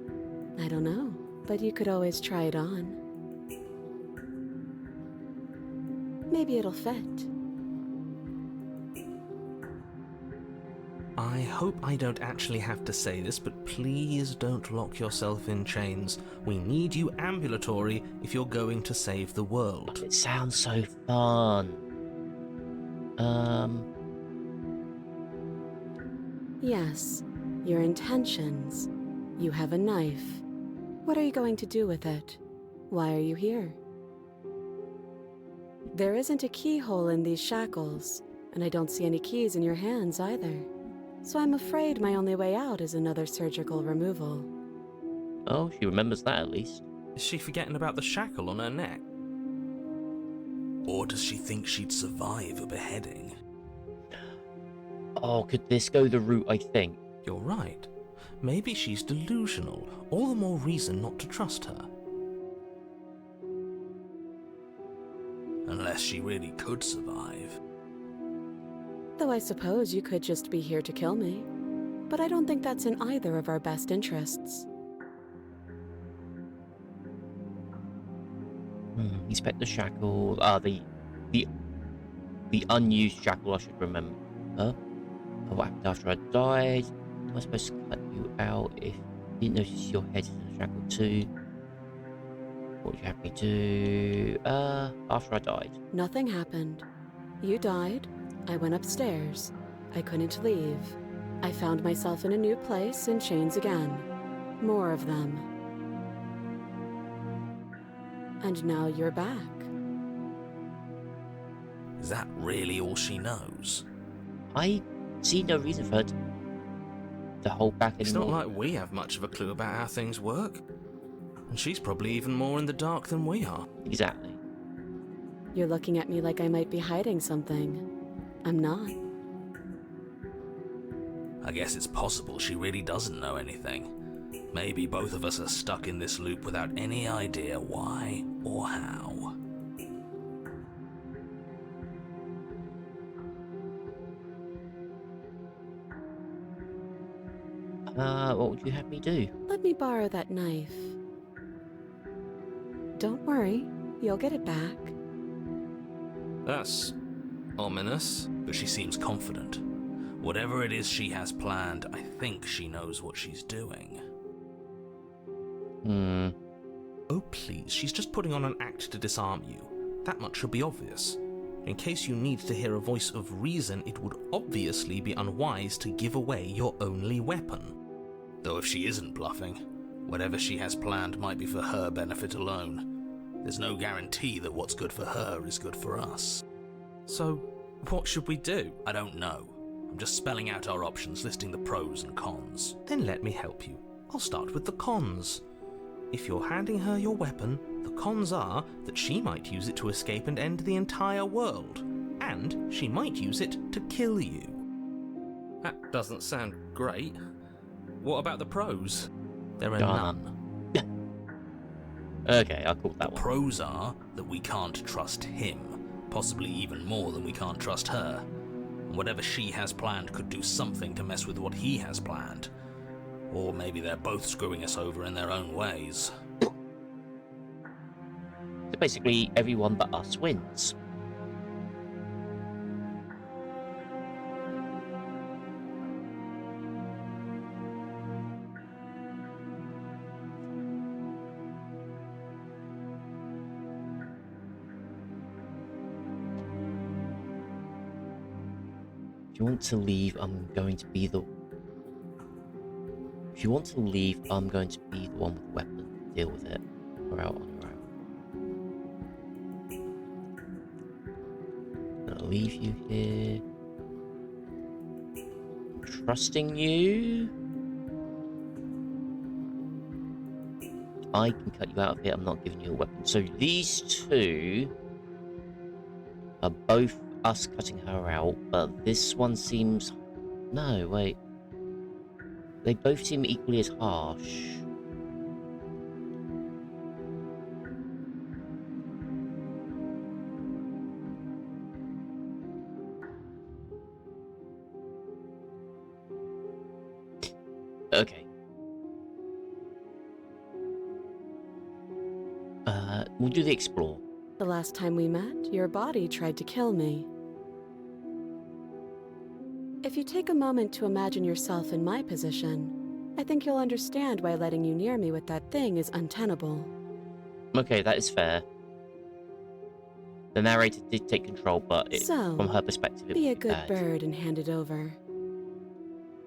I don't know, but you could always try it on. Maybe it'll fit. I hope I don't actually have to say this, but please don't lock yourself in chains. We need you ambulatory if you're going to save the world. It sounds so fun. Yes, your intentions. You have a knife. What are you going to do with it? Why are you here? There isn't a keyhole in these shackles, and I don't see any keys in your hands either. So I'm afraid my only way out is another surgical removal. Oh, she remembers that at least. Is she forgetting about the shackle on her neck? Or does she think she'd survive a beheading? Oh, could this go the route I think? You're right. Maybe she's delusional. All the more reason not to trust her. Unless she really could survive. Though I suppose you could just be here to kill me. But I don't think that's in either of our best interests. Inspect the shackle. The unused shackle, I should remember. What happened after I died? Am I supposed to cut you out if you didn't notice your head in the shackle too? What would you have me do? After I died. Nothing happened. You died. I went upstairs. I couldn't leave. I found myself in a new place in chains again. More of them. And now you're back. Is that really all she knows? I see no reason for her to hold back It's anymore. not like we have much of a clue about how things work. And she's probably even more in the dark than we are. Exactly. You're looking at me like I might be hiding something. I'm not. I guess it's possible she really doesn't know anything. Maybe both of us are stuck in this loop without any idea why or how. What would you have me do? Let me borrow that knife. Don't worry, you'll get it back. That's ominous. But she seems confident. Whatever it is she has planned, I think she knows what she's doing. Oh please, she's just putting on an act to disarm you. That much should be obvious. In case you need to hear a voice of reason, it would obviously be unwise to give away your only weapon. Though if she isn't bluffing, whatever she has planned might be for her benefit alone. There's no guarantee that what's good for her is good for us. So, what should we do? I don't know. I'm just spelling out our options, listing the pros and cons. Then let me help you. I'll start with the cons. If you're handing her your weapon, the cons are that she might use it to escape and end the entire world. And she might use it to kill you. That doesn't sound great. What about the pros? There are Darn. none. Okay, I'll call that one. Pros are that we can't trust him, possibly even more than we can't trust her. And whatever she has planned could do something to mess with what he has planned. Or maybe they're both screwing us over in their own ways. So basically, everyone but us wins. If you want to leave, I'm going to be the... If you want to leave, I'm going to be the one with the weapon. Deal with it. Or out on your own. Gonna leave you here. Trusting you. I can cut you out of here. I'm not giving you a weapon. So these two are both us cutting her out, but this one seems... No, wait. They both seem equally as harsh. Okay. We'll do the explore. The last time we met, your body tried to kill me. If you take a moment to imagine yourself in my position, I think you'll understand why letting you near me with that thing is untenable. Okay, that is fair. The narrator did take control, but So, from her perspective, it be a would be good bad. bird and hand it over.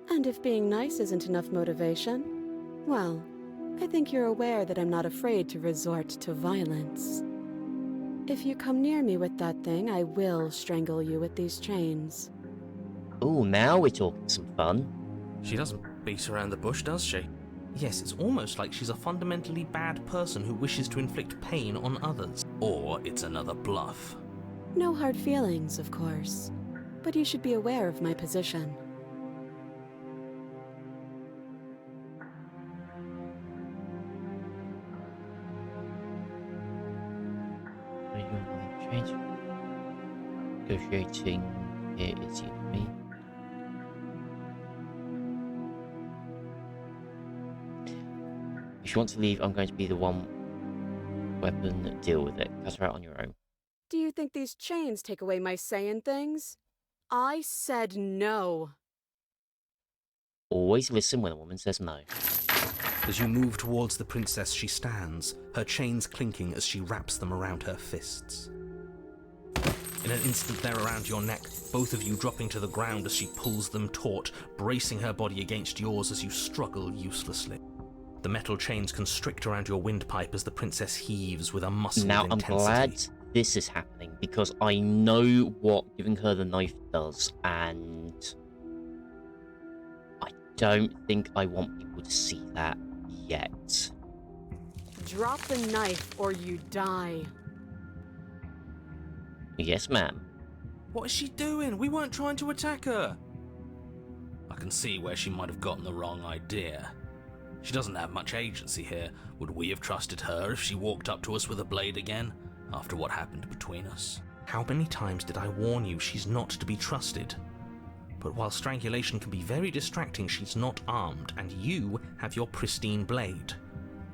And if being nice isn't enough motivation, well, I think you're aware that I'm not afraid to resort to violence. If you come near me with that thing, I will strangle you with these chains. Ooh, now we're talking some fun. She doesn't beat around the bush, does she? Yes, it's almost like she's a fundamentally bad person who wishes to inflict pain on others. Or it's another bluff. No hard feelings, of course, but you should be aware of my position. Negotiating here is you and me. If you want to leave, I'm going to be the one weapon. Deal with it. Cut her out on your own. Do you think these chains take away my saying things? I said no. Always listen when a woman says no. As you move towards the princess, she stands, her chains clinking as she wraps them around her fists. In an instant, they're around your neck, both of you dropping to the ground as she pulls them taut, bracing her body against yours as you struggle uselessly. The metal chains constrict around your windpipe as the princess heaves with a muscled Now, I'm intensity. glad this is happening because I know what giving her the knife does, and I don't think I want people to see that yet. Drop the knife or you die. Yes, ma'am. What is she doing? We weren't trying to attack her. I can see where she might have gotten the wrong idea. She doesn't have much agency here. Would we have trusted her if she walked up to us with a blade again, after what happened between us? How many times did I warn you she's not to be trusted? But while strangulation can be very distracting, she's not armed, and you have your pristine blade.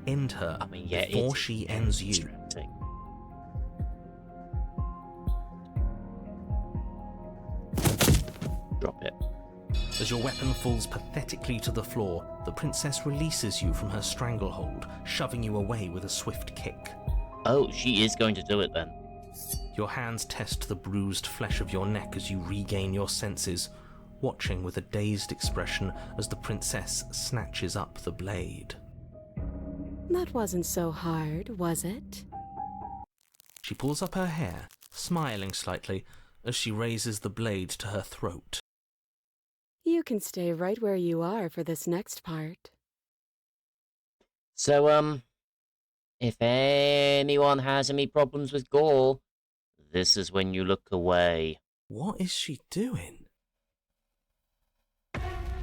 End her I mean, yeah, before it's she ends you. distracting. Drop it. As your weapon falls pathetically to the floor, the princess releases you from her stranglehold, shoving you away with a swift kick. Oh, she is going to do it then. Your hands test the bruised flesh of your neck as you regain your senses, watching with a dazed expression as the princess snatches up the blade. That wasn't so hard, was it? She pulls up her hair, smiling slightly, as she raises the blade to her throat. You can stay right where you are for this next part. So, if anyone has any problems with gore, this is when you look away. What is she doing?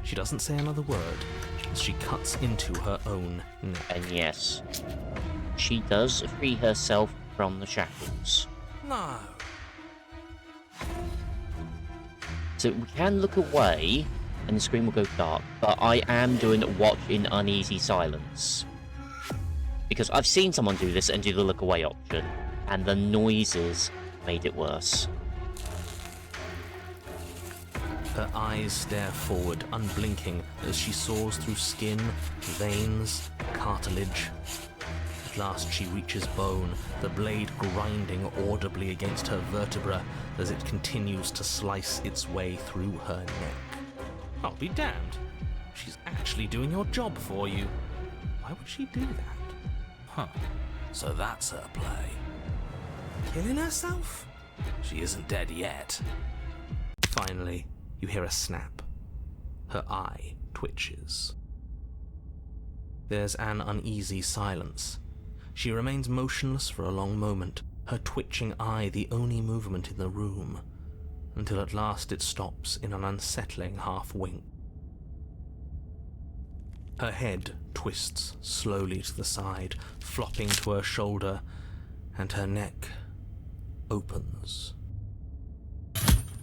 She doesn't say another word as she cuts into her own neck. And yes, she does free herself from the shackles. No. So we can look away, and the screen will go dark, but I am doing watch in uneasy silence. Because I've seen someone do this and do the look away option, and the noises made it worse. Her eyes stare forward, unblinking, as she saws through skin, veins, cartilage. At last she reaches bone, the blade grinding audibly against her vertebra as it continues to slice its way through her neck. I'll be damned. She's actually doing your job for you. Why would she do that? Huh. So that's her play. Killing herself? She isn't dead yet. Finally, you hear a snap. Her eye twitches. There's an uneasy silence. She remains motionless for a long moment, her twitching eye the only movement in the room, until at last it stops in an unsettling half-wink. Her head twists slowly to the side, flopping to her shoulder, and her neck opens.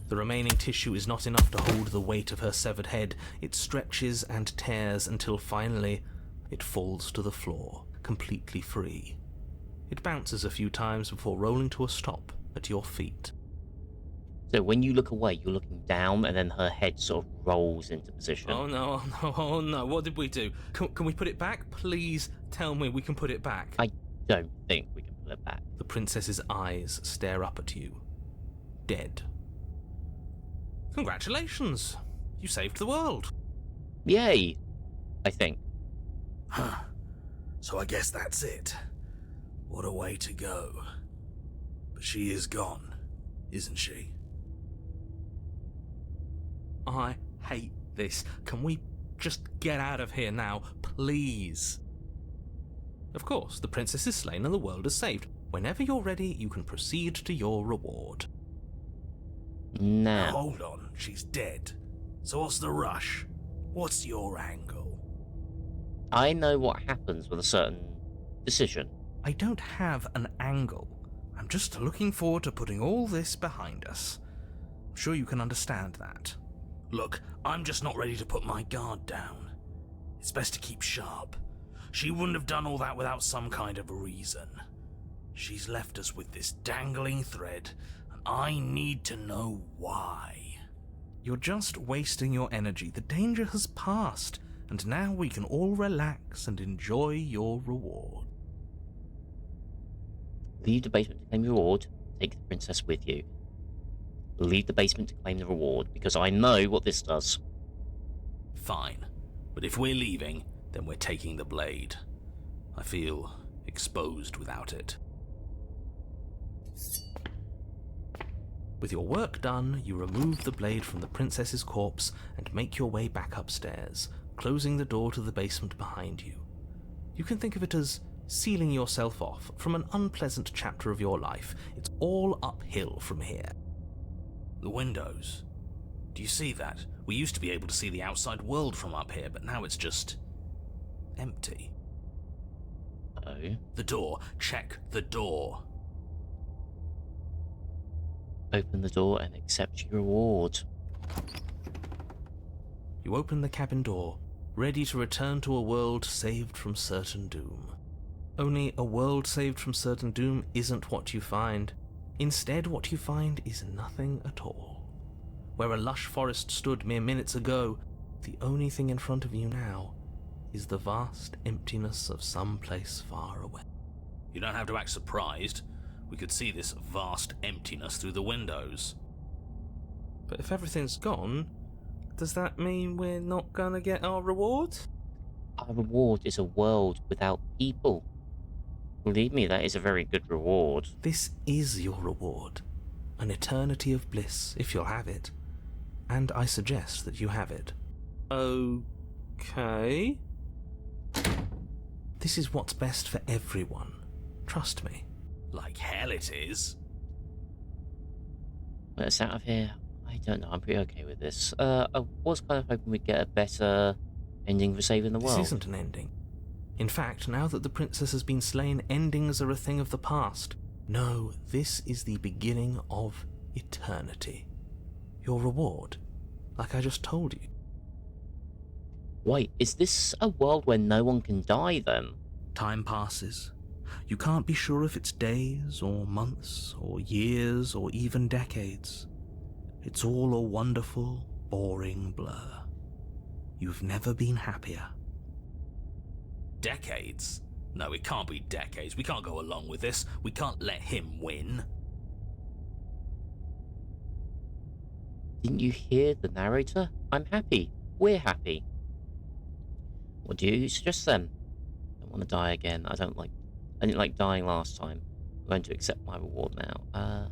The remaining tissue is not enough to hold the weight of her severed head. It stretches and tears until finally it falls to the floor, completely free. It bounces a few times before rolling to a stop at your feet. So when you look away, you're looking down, and then her head sort of rolls into position. Oh no, oh no, oh no, what did we do? Can we put it back? Please tell me we can put it back. I don't think we can put it back. The princess's eyes stare up at you. Dead. Congratulations! You saved the world. Yay! I think. Huh. So I guess that's it. What a way to go. But she is gone, isn't she? I hate this. Can we just get out of here now, please? Of course, the princess is slain and the world is saved. Whenever you're ready, you can proceed to your reward. Now, Hold on, she's dead. So what's the rush? What's your angle? I know what happens with a certain decision. I don't have an angle. I'm just looking forward to putting all this behind us. I'm sure you can understand that. Look, I'm just not ready to put my guard down. It's best to keep sharp. She wouldn't have done all that without some kind of a reason. She's left us with this dangling thread, and I need to know why. You're just wasting your energy. The danger has passed, and now we can all relax and enjoy your reward. Leave the basement to claim your reward. Take the princess with you. Leave the basement to claim the reward, because I know what this does. Fine, but if we're leaving, then we're taking the blade. I feel exposed without it. With your work done, you remove the blade from the princess's corpse and make your way back upstairs, closing the door to the basement behind you. You can think of it as sealing yourself off from an unpleasant chapter of your life. It's all uphill from here. The windows. Do you see that? We used to be able to see the outside world from up here, but now it's just empty. Oh. The door. Check the door. Open the door and accept your reward. You open the cabin door, ready to return to a world saved from certain doom. Only a world saved from certain doom isn't what you find. Instead, what you find is nothing at all. Where a lush forest stood mere minutes ago, the only thing in front of you now is the vast emptiness of some place far away. You don't have to act surprised. We could see this vast emptiness through the windows. But if everything's gone, does that mean we're not gonna get our reward? Our reward is a world without people. Believe me, that is a very good reward. This is your reward. An eternity of bliss, if you'll have it. And I suggest that you have it. Okay. This is what's best for everyone. Trust me. Like hell it is. Let's out of here. I don't know, I'm pretty okay with this. I was kind of hoping we'd get a better ending for saving the world. This isn't an ending. In fact, now that the princess has been slain, endings are a thing of the past. No, this is the beginning of eternity. Your reward, like I just told you. Wait, is this a world where no one can die then? Time passes. You can't be sure if it's days or months or years or even decades. It's all a wonderful, boring blur. You've never been happier. Decades? No, it can't be decades. We can't go along with this. We can't let him win. Didn't you hear the narrator? I'm happy. We're happy. What do you suggest then? I don't want to die again. I didn't like dying last time. I'm going to accept my reward now. I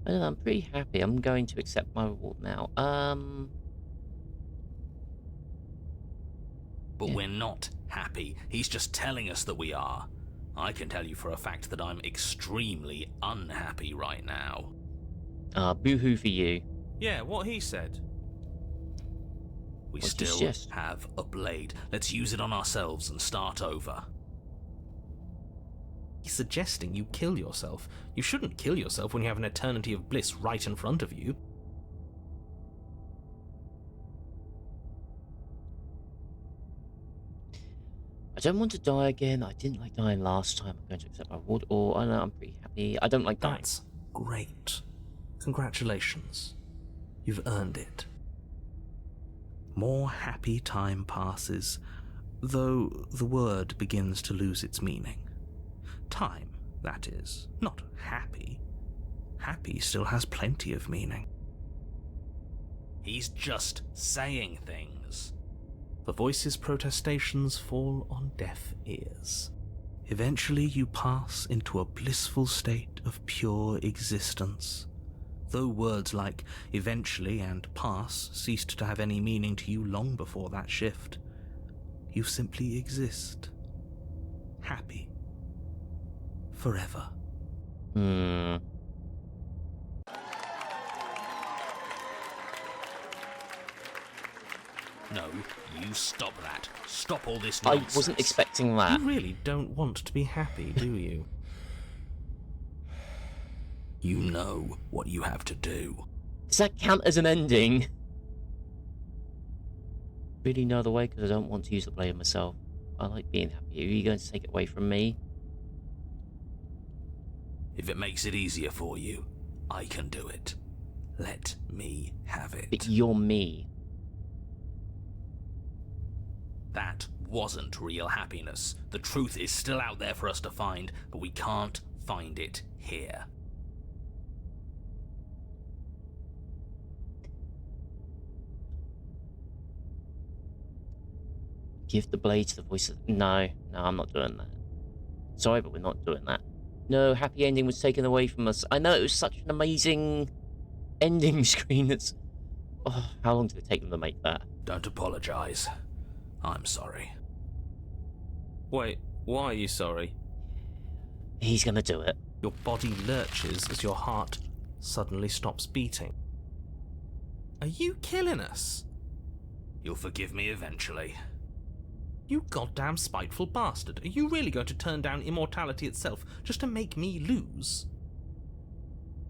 don't know, I'm pretty happy. I'm going to accept my reward now. But Yeah. we're not happy. He's just telling us that we are. I can tell you for a fact that I'm extremely unhappy right now. Boo-hoo for you. Yeah, what he said. We What'd you still suggest? have a blade. Let's use it on ourselves and start over. He's suggesting you kill yourself. You shouldn't kill yourself when you have an eternity of bliss right in front of you. I don't want to die again. I didn't like dying last time. I'm going to accept my reward. Or, I don't know, I'm pretty happy. I don't like dying. That's great. Congratulations. You've earned it. More happy time passes, though the word begins to lose its meaning. Time, that is, not happy. Happy still has plenty of meaning. He's just saying things. The voice's protestations fall on deaf ears. Eventually you pass into a blissful state of pure existence. Though words like eventually and pass ceased to have any meaning to you long before that shift, you simply exist. Happy. Forever. Hmm. No, you stop that. Stop all this I nonsense. wasn't expecting that. You really don't want to be happy, do you? You know what you have to do. Does that count as an ending? Really no other way, because I don't want to use the blade myself. I like being happy. Are you going to take it away from me? If it makes it easier for you, I can do it. Let me have it. But you're me. That wasn't real happiness. The truth is still out there for us to find, but we can't find it here. Give the blade to the voice of... No, I'm not doing that. Sorry, but we're not doing that. No, happy ending was taken away from us. I know it was such an amazing ending screen that's... Oh, how long did it take them to make that? Don't apologize. I'm sorry. Wait, why are you sorry? He's gonna do it. Your body lurches as your heart suddenly stops beating. Are you killing us? You'll forgive me eventually. You goddamn spiteful bastard. Are you really going to turn down immortality itself just to make me lose?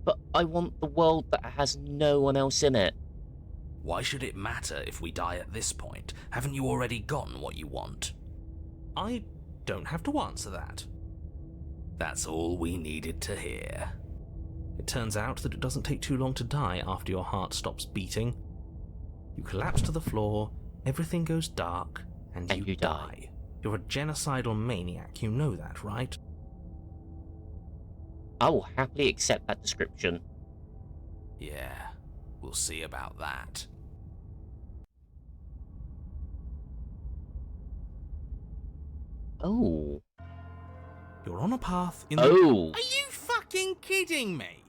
But I want the world that has no one else in it. Why should it matter if we die at this point? Haven't you already gotten what you want? I don't have to answer that. That's all we needed to hear. It turns out that it doesn't take too long to die after your heart stops beating. You collapse to the floor, everything goes dark, and you die. You're a genocidal maniac, you know that, right? I will happily accept that description. Yeah, we'll see about that. Oh. You're on a path in the... Oh. Are you fucking kidding me?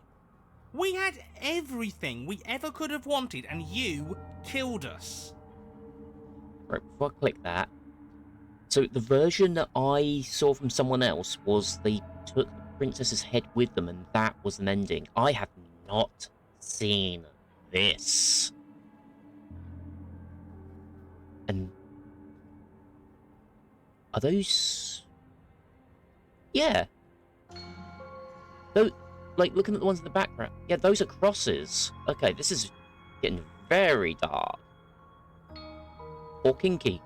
We had everything we ever could have wanted and you killed us. Right, before I click that. So the version that I saw from someone else was they took the princess's head with them and that was an ending. I have not seen this. And are those... Yeah. Though, like, looking at the ones in the background. Yeah, those are crosses. Okay, this is getting very dark. Or kinky.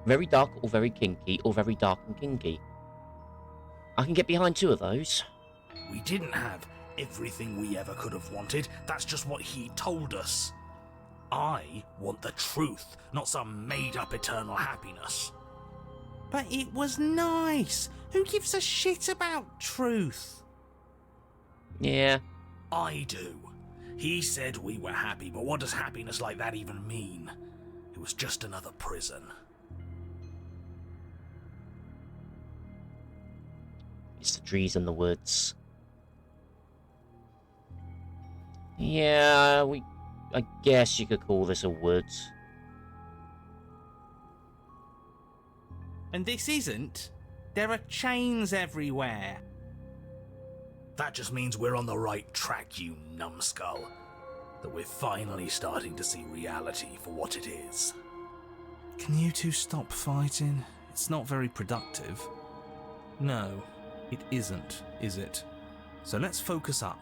Very dark or very kinky, or very dark and kinky. I can get behind two of those. We didn't have everything we ever could have wanted. That's just what he told us. I want the truth, not some made-up eternal happiness. But it was nice. Who gives a shit about truth? Yeah. I do. He said we were happy, but what does happiness like that even mean? It was just another prison. It's the trees and the woods. Yeah, I guess you could call this a woods. And this isn't. There are chains everywhere. That just means we're on the right track, you numbskull. That we're finally starting to see reality for what it is. Can you two stop fighting? It's not very productive. No, it isn't, is it? So let's focus up.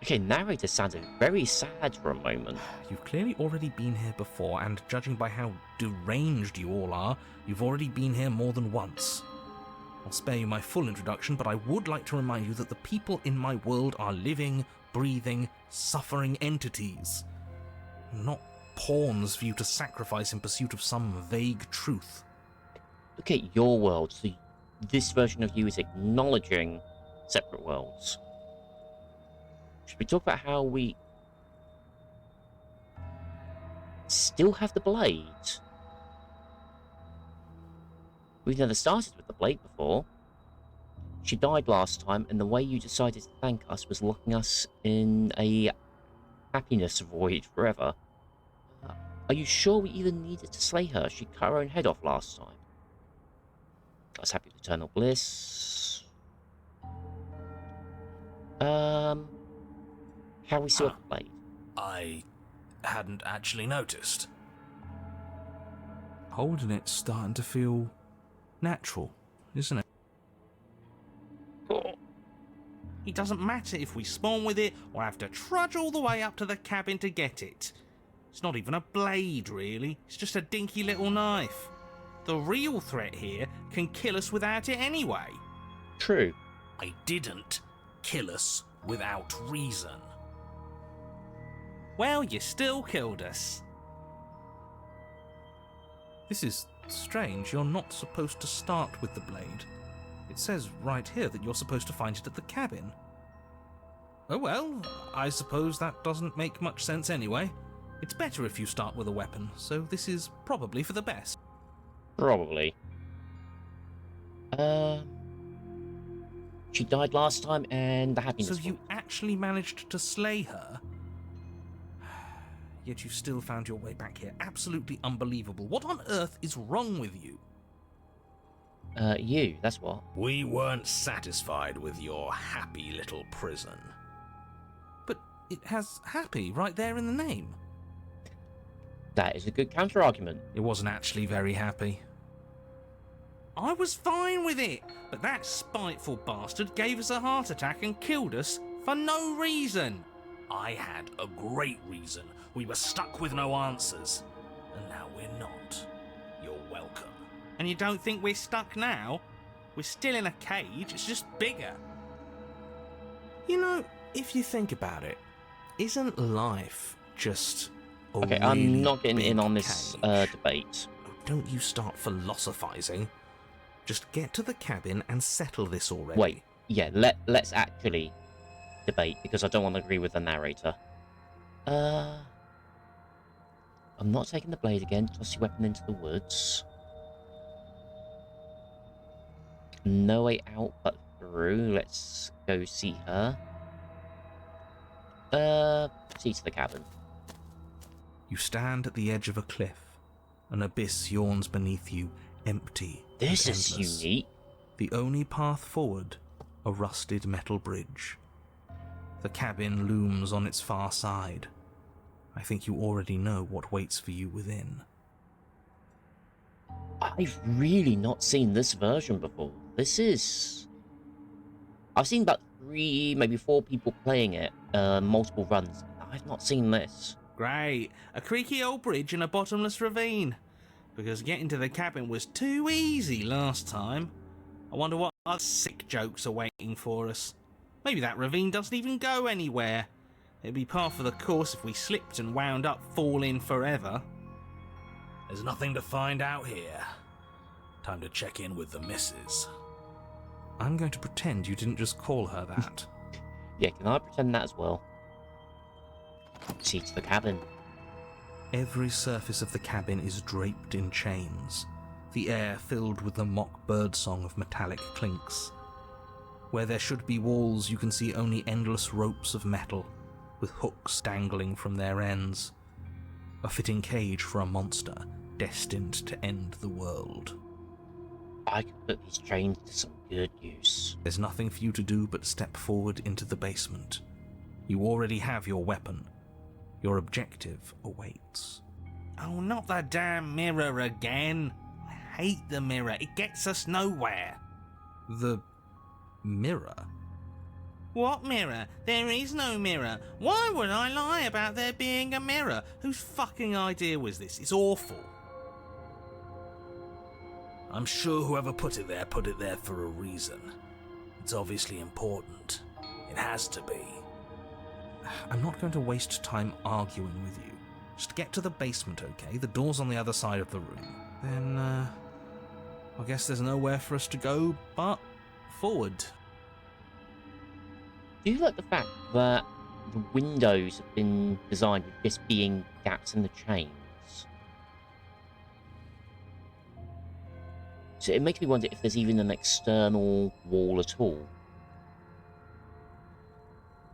Okay, narrator sounded very sad for a moment. You've clearly already been here before, and judging by how deranged you all are, you've already been here more than once. I'll spare you my full introduction, but I would like to remind you that the people in my world are living, breathing, suffering entities. Not pawns for you to sacrifice in pursuit of some vague truth. Look at your world, so this version of you is acknowledging separate worlds. Should we talk about how we still have the blade? We've never started with the blade before. She died last time, and the way you decided to thank us was locking us in a happiness void forever. Are you sure we even needed to slay her? She cut her own head off last time. I was happy with eternal bliss. How we still have the blade? I hadn't actually noticed. Holding it's starting to feel natural, isn't it? It doesn't matter if we spawn with it or have to trudge all the way up to the cabin to get it. It's not even a blade, really. It's just a dinky little knife. The real threat here can kill us without it anyway. True. I didn't kill us without reason. Well, you still killed us. This is strange. You're not supposed to start with the blade. It says right here that you're supposed to find it at the cabin. Oh well, I suppose that doesn't make much sense anyway. It's better if you start with a weapon, so this is probably for the best. Probably. She died last time, and the happiness. So you actually managed to slay her? Yet you still found your way back here. Absolutely unbelievable. What on earth is wrong with you? You, that's what. We weren't satisfied with your happy little prison. But it has happy right there in the name. That is a good counter-argument. It wasn't actually very happy. I was fine with it, but that spiteful bastard gave us a heart attack and killed us for no reason. I had a great reason. We were stuck with no answers. And now we're not. You're welcome. And you don't think we're stuck now? We're still in a cage, it's just bigger. You know, if you think about it, isn't life just a Okay, really I'm not getting big in on this cage? debate. Don't you start philosophizing. Just get to the cabin and settle this already. Wait, yeah, let's actually debate, because I don't want to agree with the narrator. I'm not taking the blade again. Toss your weapon into the woods. No way out but through. Let's go see her. See to the cabin. You stand at the edge of a cliff. An abyss yawns beneath you, empty This and is endless. unique. The only path forward, a rusted metal bridge. The cabin looms on its far side. I think you already know what waits for you within. I've really not seen this version before. This is... I've seen about 3, maybe 4 people playing it, multiple runs. I've not seen this. Great, a creaky old bridge in a bottomless ravine. Because getting to the cabin was too easy last time. I wonder what other sick jokes are waiting for us. Maybe that ravine doesn't even go anywhere. It'd be par for the course if we slipped and wound up falling forever. There's nothing to find out here. Time to check in with the missus. I'm going to pretend you didn't just call her that. Yeah, can I pretend that as well? See to the cabin. Every surface of the cabin is draped in chains. the air filled with the mock birdsong of metallic clinks. Where there should be walls, you can see only endless ropes of metal, with hooks dangling from their ends. A fitting cage for a monster destined to end the world. I could put these chains to some good use. There's nothing for you to do but step forward into the basement. You already have your weapon. Your objective awaits. Oh, not the damn mirror again. I hate the mirror. It gets us nowhere. The mirror? What mirror? There is no mirror. Why would I lie about there being a mirror? Whose fucking idea was this? It's awful. I'm sure whoever put it there for a reason. It's obviously important. It has to be. I'm not going to waste time arguing with you. Just get to the basement, okay? The door's on the other side of the room. Then, I guess there's nowhere for us to go but forward. Do you like the fact that the windows have been designed with just being gaps in the chains? So it makes me wonder if there's even an external wall at all.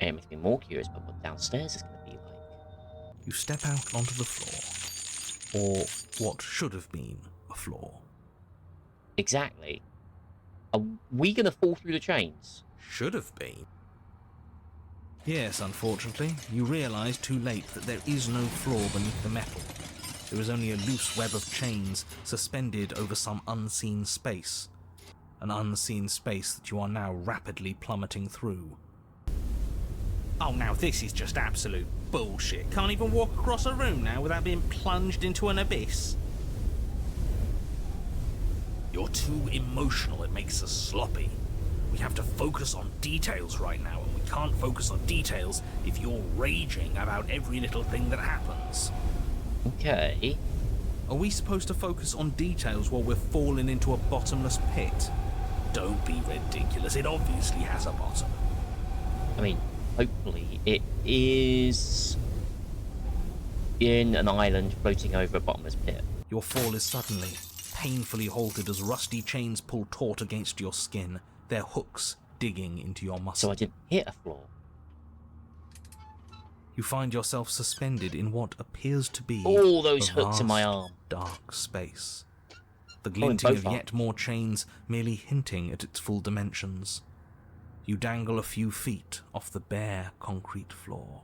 And it makes me more curious about what downstairs is going to be like. You step out onto the floor, or what should have been a floor. Exactly. Are we going to fall through the chains? Should have been. Yes, unfortunately, you realise too late that there is no floor beneath the metal. There is only a loose web of chains suspended over some unseen space. An unseen space that you are now rapidly plummeting through. Oh, now this is just absolute bullshit. Can't even walk across a room now without being plunged into an abyss. You're too emotional, it makes us sloppy. We have to focus on details right now, and we can't focus on details if you're raging about every little thing that happens. Okay. Are we supposed to focus on details while we're falling into a bottomless pit? Don't be ridiculous, it obviously has a bottom. I mean, hopefully it is in an island floating over a bottomless pit. Your fall is suddenly, painfully halted as rusty chains pull taut against your skin, their hooks digging into your muscle. So I didn't hit a floor. You find yourself suspended in what appears to be All those a hooks in my vast, arm. dark space. The in glinting both of yet more chains merely hinting at its full dimensions. You dangle a few feet off the bare concrete floor.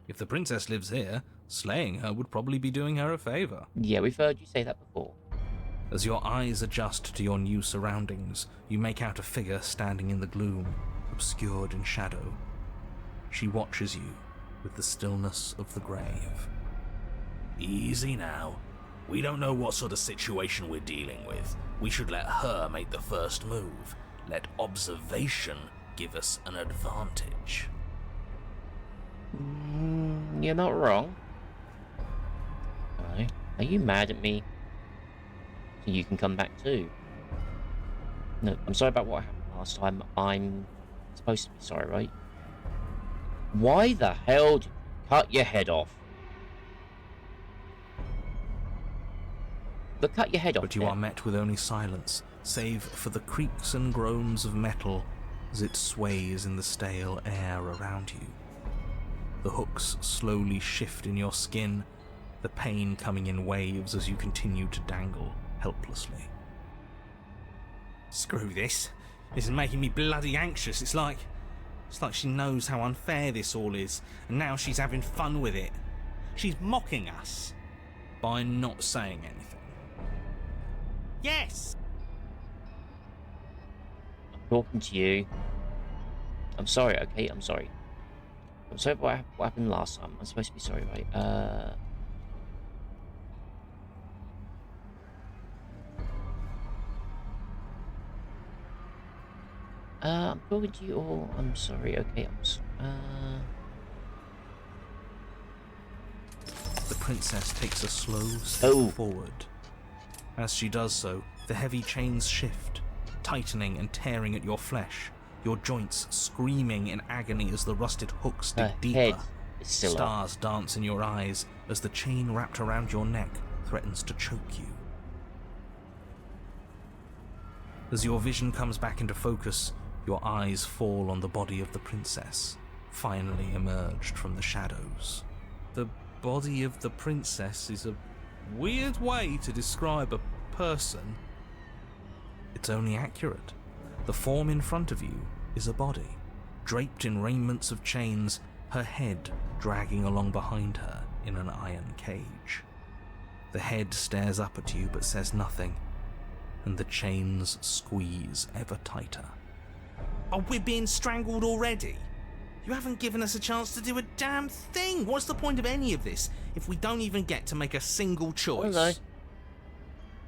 If the princess lives here, slaying her would probably be doing her a favour. Yeah, we've heard you say that before. As your eyes adjust to your new surroundings, you make out a figure standing in the gloom, obscured in shadow. She watches you with the stillness of the grave. Easy now. We don't know what sort of situation we're dealing with. We should let her make the first move. Let observation give us an advantage. You're not wrong. Alright. Are you mad at me? So you can come back too. No, I'm sorry about what happened last time. I'm supposed to be sorry, right? Why the hell did you cut your head off? But cut your head off. But you there. are met with only silence, save for the creaks and groans of metal as it sways in the stale air around you. The hooks slowly shift in your skin, the pain coming in waves as you continue to dangle helplessly. Screw this. This is making me bloody anxious. It's like she knows how unfair this all is, and now she's having fun with it. She's mocking us. By not saying anything. Yes! I'm talking to you. I'm sorry, okay? I'm sorry. I'm sorry about what happened last time. I'm supposed to be sorry, right? I'm talking to you all. I'm sorry, okay? The princess takes a slow step Oh. forward. As she does so, the heavy chains shift, tightening and tearing at your flesh, your joints screaming in agony as the rusted hooks dig Her deeper. head is still up. Stars dance in your eyes as the chain wrapped around your neck threatens to choke you. As your vision comes back into focus, your eyes fall on the body of the princess, finally emerged from the shadows. The body of the princess is a weird way to describe a person. It's only accurate. The form in front of you is a body, draped in raiments of chains, her head dragging along behind her in an iron cage. The head stares up at you but says nothing, and the chains squeeze ever tighter. Oh, we're being strangled already? You haven't given us a chance to do a damn thing. What's the point of any of this if we don't even get to make a single choice? I don't know.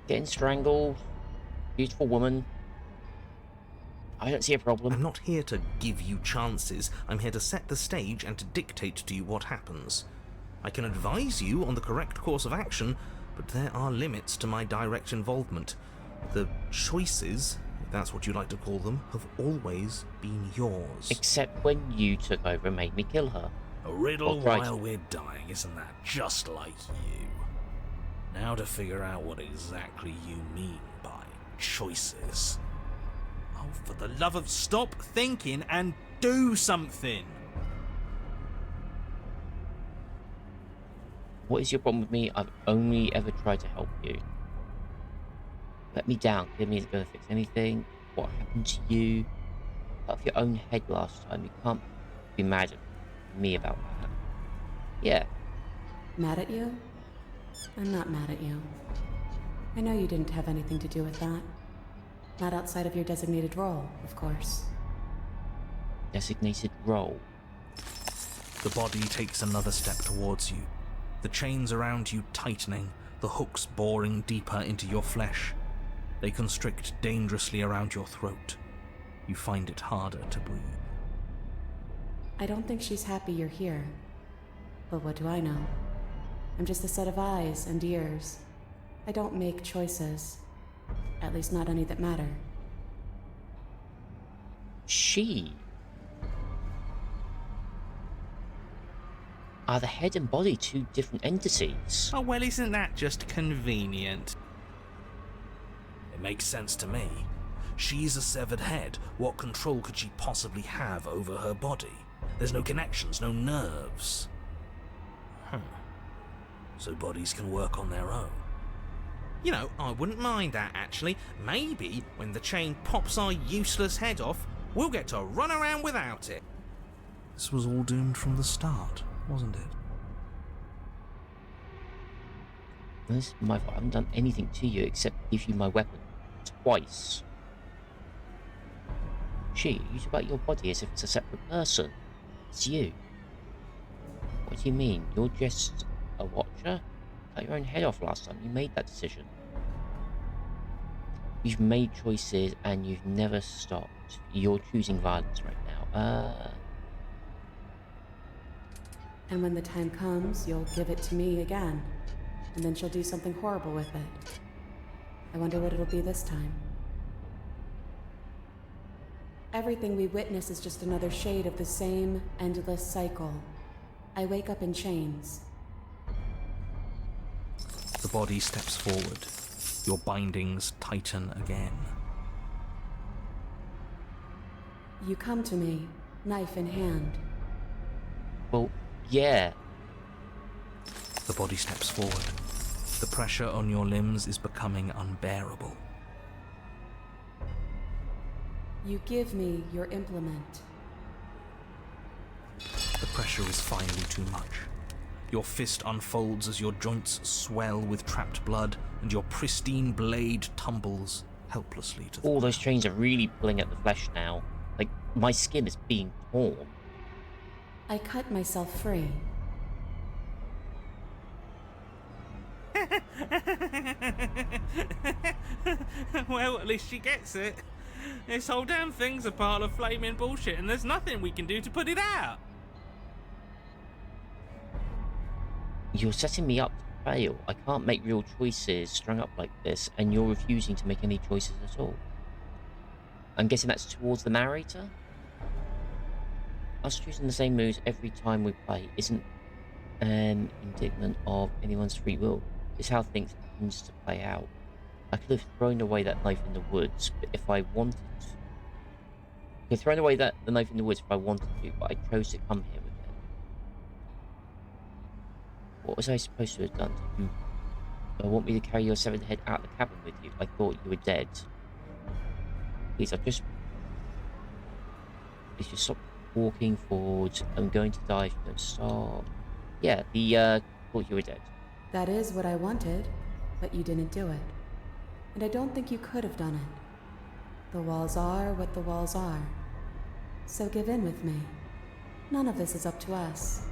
Getting strangled. Beautiful woman. I don't see a problem. I'm not here to give you chances. I'm here to set the stage and to dictate to you what happens. I can advise you on the correct course of action, but there are limits to my direct involvement. The choices, if that's what you like to call them, have always been yours. Except when you took over and made me kill her. A riddle Oh, right. while we're dying, isn't that just like you? Now to figure out what exactly you mean by choices. Oh, for the love of stop thinking and do something. What is your problem with me? I've only ever tried to help you. Let me down. Give me going to fix anything. What happened to you? Cut off your own head last time. You can't be mad at me about that. Yeah. Mad at you? I'm not mad at you. I know you didn't have anything to do with that. Not outside of your designated role, of course. Designated role. The body takes another step towards you, the chains around you tightening, the hooks boring deeper into your flesh. They constrict dangerously around your throat. You find it harder to breathe. I don't think she's happy you're here. But what do I know? I'm just a set of eyes and ears. I don't make choices. At least not any that matter. She. Are the head and body two different entities? Oh, well, isn't that just convenient? It makes sense to me. She's a severed head. What control could she possibly have over her body? There's no connections, no nerves. So bodies can work on their own. You know, I wouldn't mind that, actually. Maybe when the chain pops our useless head off, we'll get to run around without it. This was all doomed from the start, wasn't it? This is my fault. I haven't done anything to you except give you my weapon. Twice. She, you talk about your body as if it's a separate person. It's you. What do you mean? You're just a watcher? Cut your own head off last time. You made that decision. You've made choices and you've never stopped. You're choosing violence right now. And when the time comes, you'll give it to me again. And then she'll do something horrible with it. I wonder what it'll be this time. Everything we witness is just another shade of the same endless cycle. I wake up in chains. The body steps forward. Your bindings tighten again. You come to me, knife in hand. Well, yeah. The body steps forward. The pressure on your limbs is becoming unbearable. You give me your implement. The pressure is finally too much. Your fist unfolds as your joints swell with trapped blood, and your pristine blade tumbles helplessly to the All ground. those chains are really pulling at the flesh now. Like, my skin is being torn. I cut myself free. Well, at least she gets it. This whole damn thing's a pile of flaming bullshit, and there's nothing we can do to put it out. You're setting me up to fail. I can't make real choices strung up like this, and you're refusing to make any choices at all. I'm guessing that's towards the narrator? Us choosing the same moves every time we play isn't an indictment of anyone's free will. It's how things tend to play out. I could have thrown away that knife in the woods, but if I wanted to... I could have thrown away the knife in the woods if I wanted to, but I chose to come here with it. What was I supposed to have done? Did you want me to carry your severed head out of the cabin with you? I thought you were dead. Please, Please just stop walking forwards. I'm going to die if you don't stop. Yeah, thought you were dead. That is what I wanted, but you didn't do it. And I don't think you could have done it. The walls are what the walls are. So give in with me. None of this is up to us.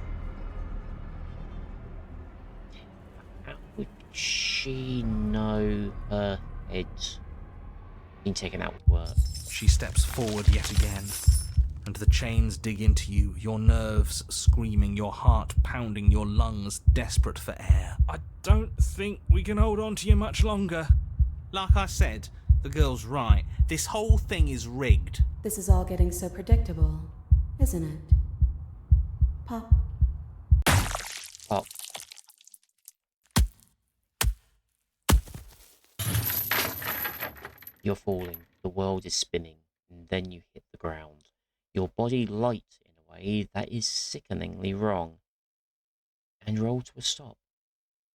How would she know her head being taken out with work? She steps forward yet again, and the chains dig into you, your nerves screaming, your heart pounding, your lungs desperate for air. I don't think we can hold on to you much longer. Like I said, the girl's right. This whole thing is rigged. This is all getting so predictable, isn't it? Pop. Pop. You're falling, the world is spinning, and then you hit the ground. Your body light in a way that is sickeningly wrong. And roll to a stop.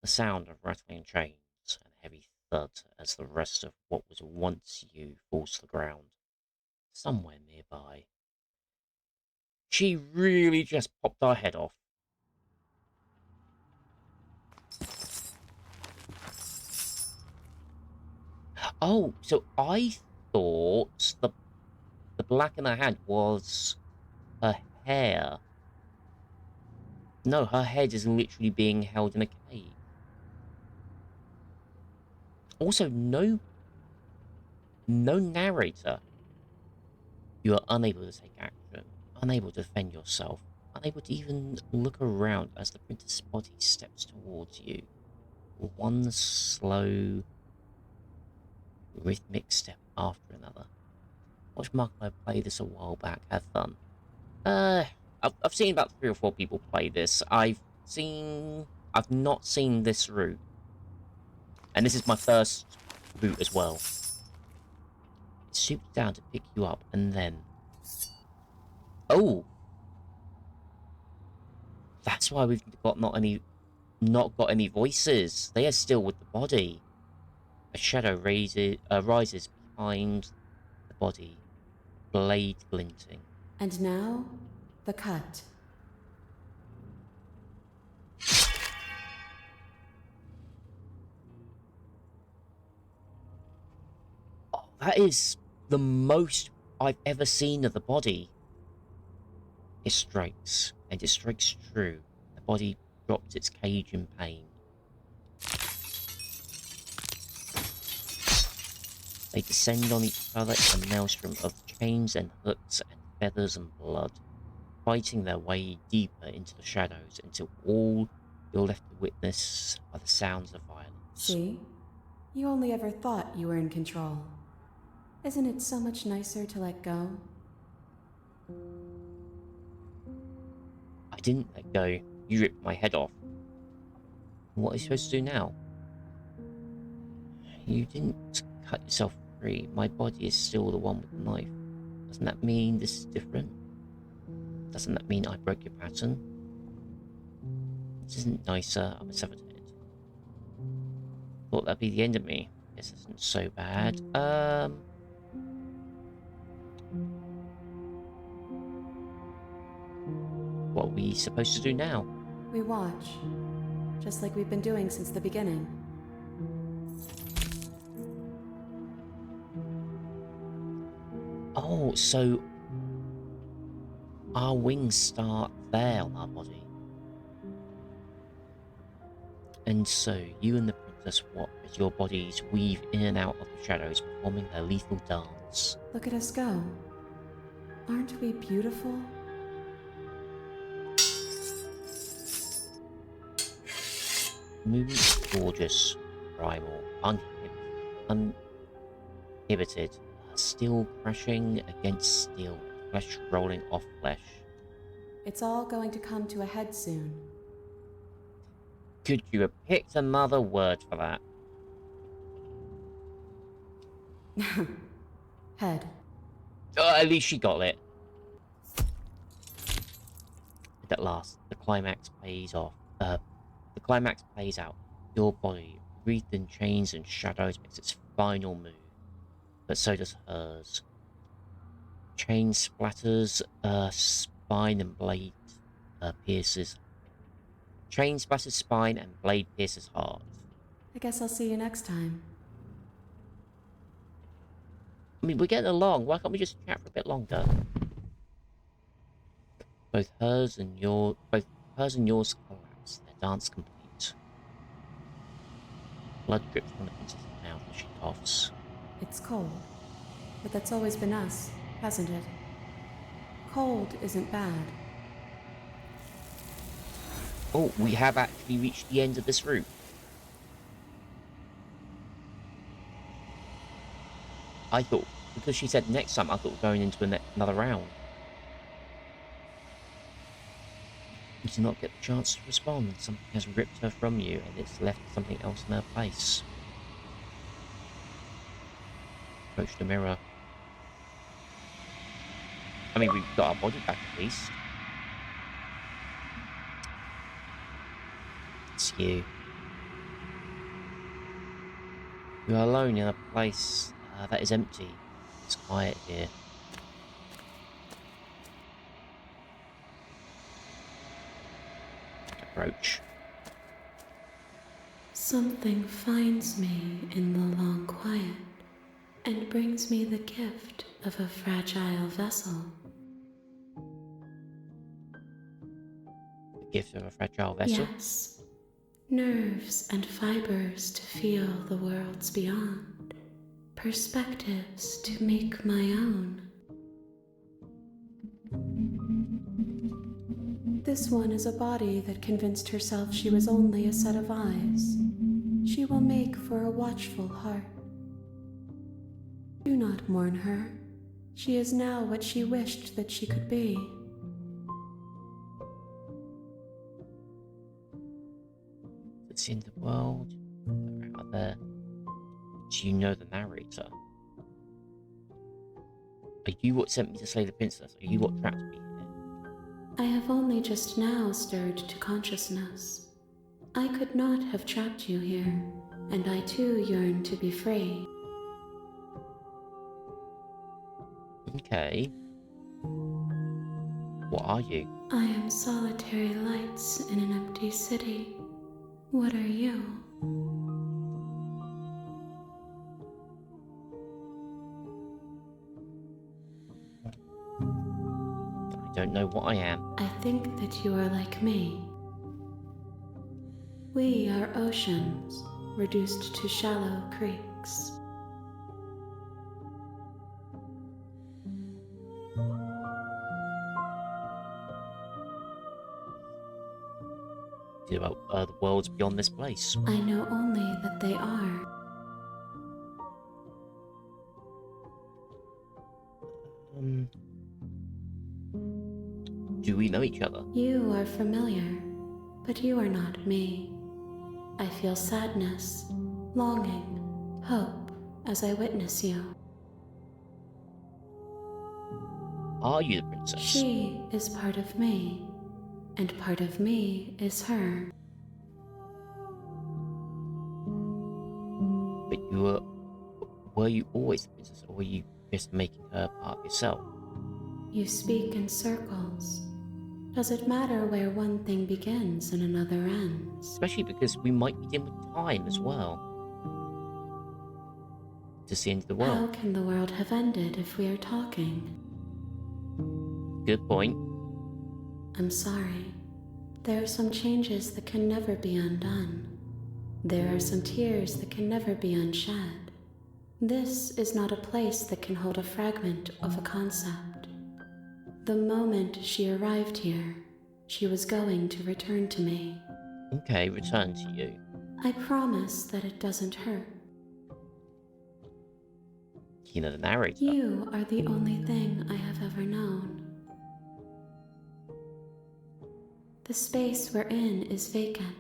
The sound of rattling chains and heavy thud as the rest of what was once you falls to the ground. Somewhere nearby. She really just popped our head off. Oh, so I thought the black in her hand was her hair. No, her head is literally being held in a cage. Also, no narrator. You are unable to take action, unable to defend yourself, unable to even look around as the princess' body steps towards you. One slow, rhythmic step after another. Watched Mark and I play this a while back. Have fun. I've seen about 3 or 4 people play this. I've not seen this route. And this is my first route as well. It swoops down to pick you up, and then... Oh! That's why we've not got any voices. They are still with the body. A shadow rises behind the body, blade glinting. And now, the cut. Oh, that is the most I've ever seen of the body. It strikes, and it strikes true. The body drops its cage in pain. They descend on each other in a maelstrom of chains and hooks and feathers and blood, fighting their way deeper into the shadows until all you're left to witness are the sounds of violence. See? You only ever thought you were in control. Isn't it so much nicer to let go? I didn't let go. You ripped my head off. What are you supposed to do now? You didn't cut yourself free. My body is still the one with the knife. Doesn't that mean this is different? Doesn't that mean I broke your pattern? This isn't nicer. I'm a severed head. Thought that'd be the end of me. Guess this isn't so bad. What are we supposed to do now? We watch. Just like we've been doing since the beginning. Oh, so our wings start there on our body. And so you and the princess watch as your bodies weave in and out of the shadows, performing their lethal dance. Look at us go. Aren't we beautiful? Movement is gorgeous, primal, uninhibited, steel crashing against steel, flesh rolling off flesh. It's all going to come to a head soon. Could you have picked another word for that? Head. At least she got it. And at last, the climax pays off. The climax plays out. Your body, wreathed in chains and shadows, makes its final move. But so does hers. Chain splatters, spine and blade pierces. Chain splatters spine and blade pierces heart. I guess I'll see you next time. I mean, we're getting along. Why can't we just chat for a bit longer? Both hers and yours collapse. Their dance complete. Blood drips from the princess's mouth as she coughs. It's cold. But that's always been us, hasn't it? Cold isn't bad. Oh, we have actually reached the end of this route. I thought, because she said next time, I thought we were going into another round. You do not get the chance to respond. Something has ripped her from you, and it's left something else in her place. Approach the mirror. I mean, we've got our body back at least. It's you. You are alone in a place that is empty. It's quiet here. Approach. Something finds me in the long quiet and brings me the gift of a fragile vessel. The gift of a fragile vessel? Yes. Nerves and fibers to feel the worlds beyond. Perspectives to make my own. This one is a body that convinced herself she was only a set of eyes. She will make for a watchful heart. Do not mourn her. She is now what she wished that she could be. It's in the world. Out there. Do you know the narrator? Are you what sent me to slay the princess? Are you what trapped me here? I have only just now stirred to consciousness. I could not have trapped you here, and I too yearn to be free. Okay. What are you? I am solitary lights in an empty city. What are you? I don't know what I am. I think that you are like me. We are oceans, reduced to shallow creeks. About the worlds beyond this place. I know only that they are. Do we know each other? You are familiar, but you are not me. I feel sadness, longing, hope as I witness you. Are you the princess? She is part of me, and part of me is her. But were you always the princess, or were you just making her part of yourself? You speak in circles. Does it matter where one thing begins and another ends? Especially because we might be dealing with time as well. Just the end of the How world. can the world have ended if we are talking? Good point. I'm sorry. There are some changes that can never be undone. There are some tears that can never be unshed. This is not a place that can hold a fragment of a concept. The moment she arrived here, she was going to return to me. Okay, return to you. I promise that it doesn't hurt. You know the narrator. You are the only thing I have ever known. The space we're in is vacant.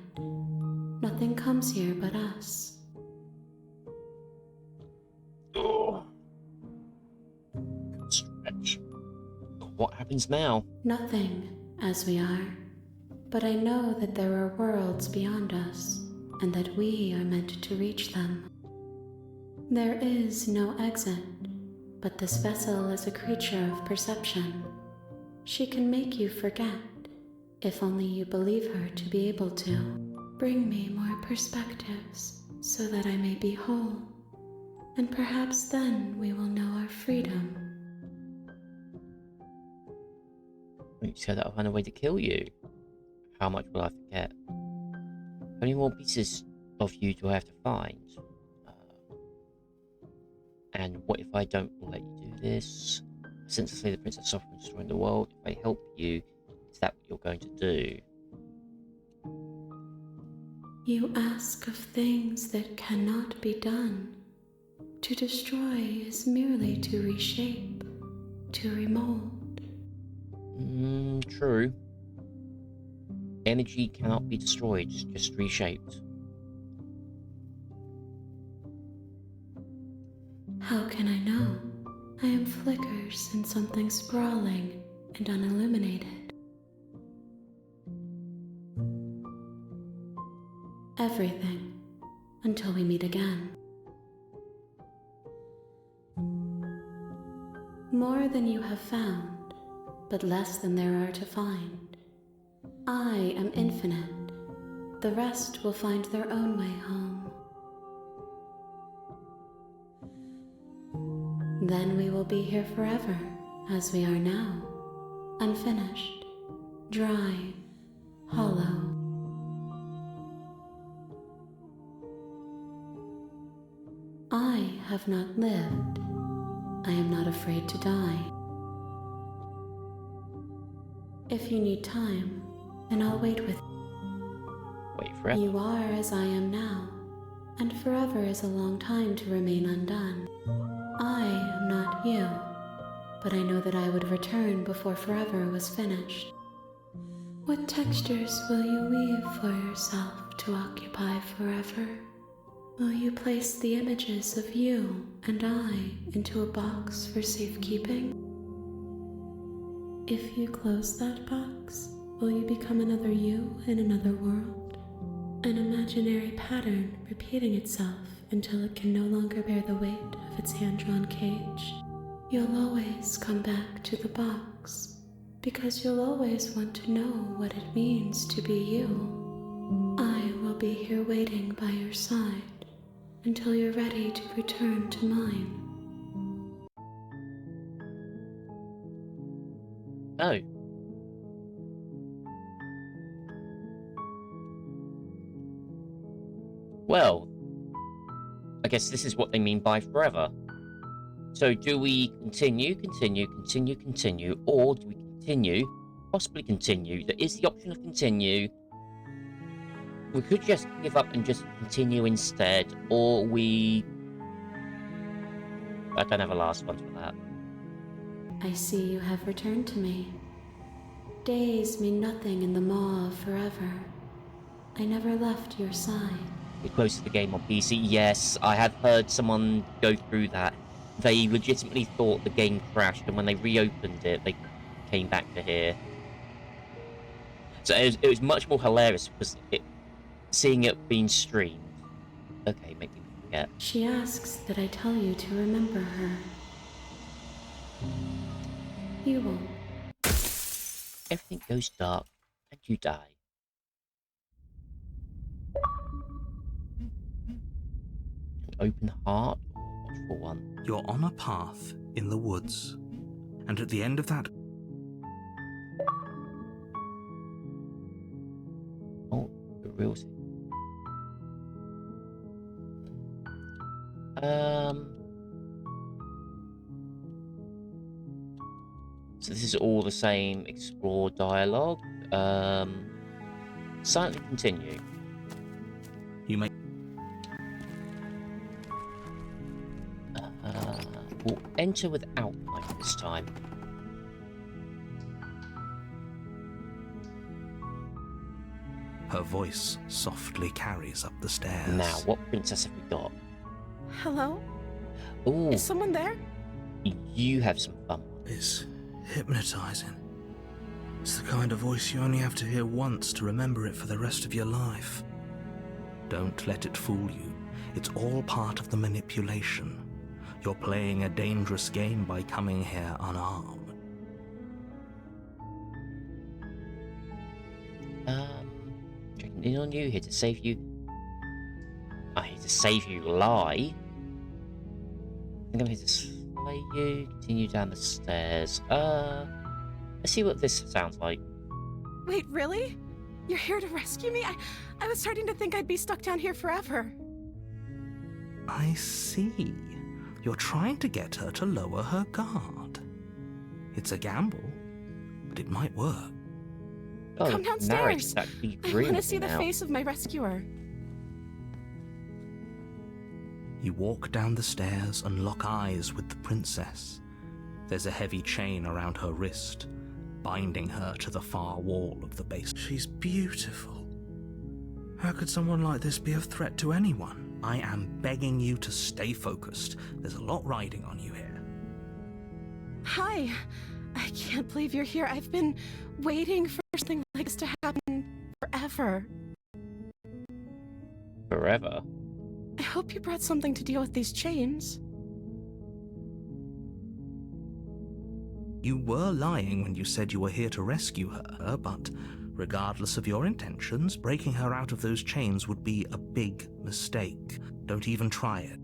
Nothing comes here but us. Oh. happens now? Nothing, as we are. But I know that there are worlds beyond us, and that we are meant to reach them. There is no exit, but this vessel is a creature of perception. She can make you forget, if only you believe her to be able to. Bring me more perspectives, so that I may be whole, and perhaps then we will know our freedom. You said that I'll find a way to kill you. How much will I forget? How many more pieces of you do I have to find? And what if I don't let you do this? Since I say the Princess Sovereign is destroying the world, if I help you, is that what you're going to do? You ask of things that cannot be done. To destroy is merely to reshape, to remold. True. Energy cannot be destroyed, just reshaped. How can I know? I am flickers in something sprawling and unilluminated. Everything, until we meet again. More than you have found, but less than there are to find. I am infinite. The rest will find their own way home. Then we will be here forever, as we are now, unfinished, dry, hollow. I have not lived. I am not afraid to die. If you need time, then I'll wait with you. Wait forever. You are as I am now, and forever is a long time to remain undone. I am not you, but I know that I would return before forever was finished. What textures will you weave for yourself to occupy forever? Will you place the images of you and I into a box for safekeeping? If you close that box, will you become another you in another world? An imaginary pattern repeating itself until it can no longer bear the weight of its hand-drawn cage. You'll always come back to the box, because you'll always want to know what it means to be you. I will be here waiting by your side until you're ready to return to mine. Oh. Well, I guess this is what they mean by forever. So do we continue, or do we continue, possibly continue? There is the option of continue. We could just give up and just continue instead, or I don't have a last one for that. I see you have returned to me. Days mean nothing in the maw of forever. I never left your side. It closes the game on PC. Yes, I have heard someone go through that. They legitimately thought the game crashed, and when they reopened it, they came back to here. So it was much more hilarious because seeing it being streamed. Okay, make me forget. She asks that I tell you to remember her. You won't. Everything goes dark, and you die. An open heart, or a watchful one? You're on a path in the woods, and at the end of that... Oh, the real thing. So this is all the same explore dialogue. Silently continue. You may... We'll enter without light this time. Her voice softly carries up the stairs. Now, what princess have we got? Hello? Ooh, Is someone there? you have some fun. Is Hypnotizing. It's the kind of voice you only have to hear once to remember it for the rest of your life. Don't let it fool you. It's all part of the manipulation. You're playing a dangerous game by coming here unarmed. Checking in on you, here to save you. I'm here to save you, lie. I think I'm here to slay you. Continue down the stairs. Let's see what this sounds like. Wait, really? You're here to rescue me? I was starting to think I'd be stuck down here forever. I see. You're trying to get her to lower her guard. It's a gamble, but it might work. Oh, Come downstairs. That could be I green want to see the now. face of my rescuer. You walk down the stairs and lock eyes with the princess. There's a heavy chain around her wrist, binding her to the far wall of the base. She's beautiful. How could someone like this be a threat to anyone? I am begging you to stay focused. There's a lot riding on you here. Hi. I can't believe you're here. I've been waiting for something like this to happen forever. Forever? I hope you brought something to deal with these chains. You were lying when you said you were here to rescue her, but regardless of your intentions, breaking her out of those chains would be a big mistake. Don't even try it.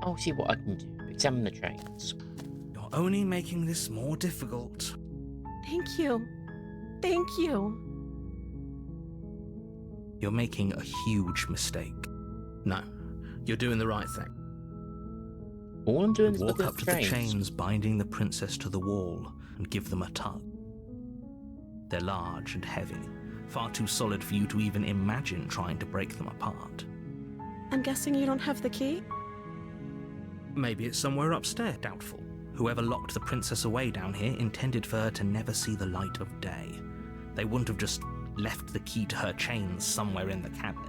I'll see what I can do. Examine the chains. You're only making this more difficult. Thank you. Thank you. You're making a huge mistake. No, you're doing the right thing. All I'm doing is Walk look up at to the the chains. chains binding the princess to the wall and give them a tug. They're large and heavy, far too solid for you to even imagine trying to break them apart. I'm guessing you don't have the key? Maybe it's somewhere upstairs. Doubtful. Whoever locked the princess away down here intended for her to never see the light of day. They wouldn't have just left the key to her chains somewhere in the cabin.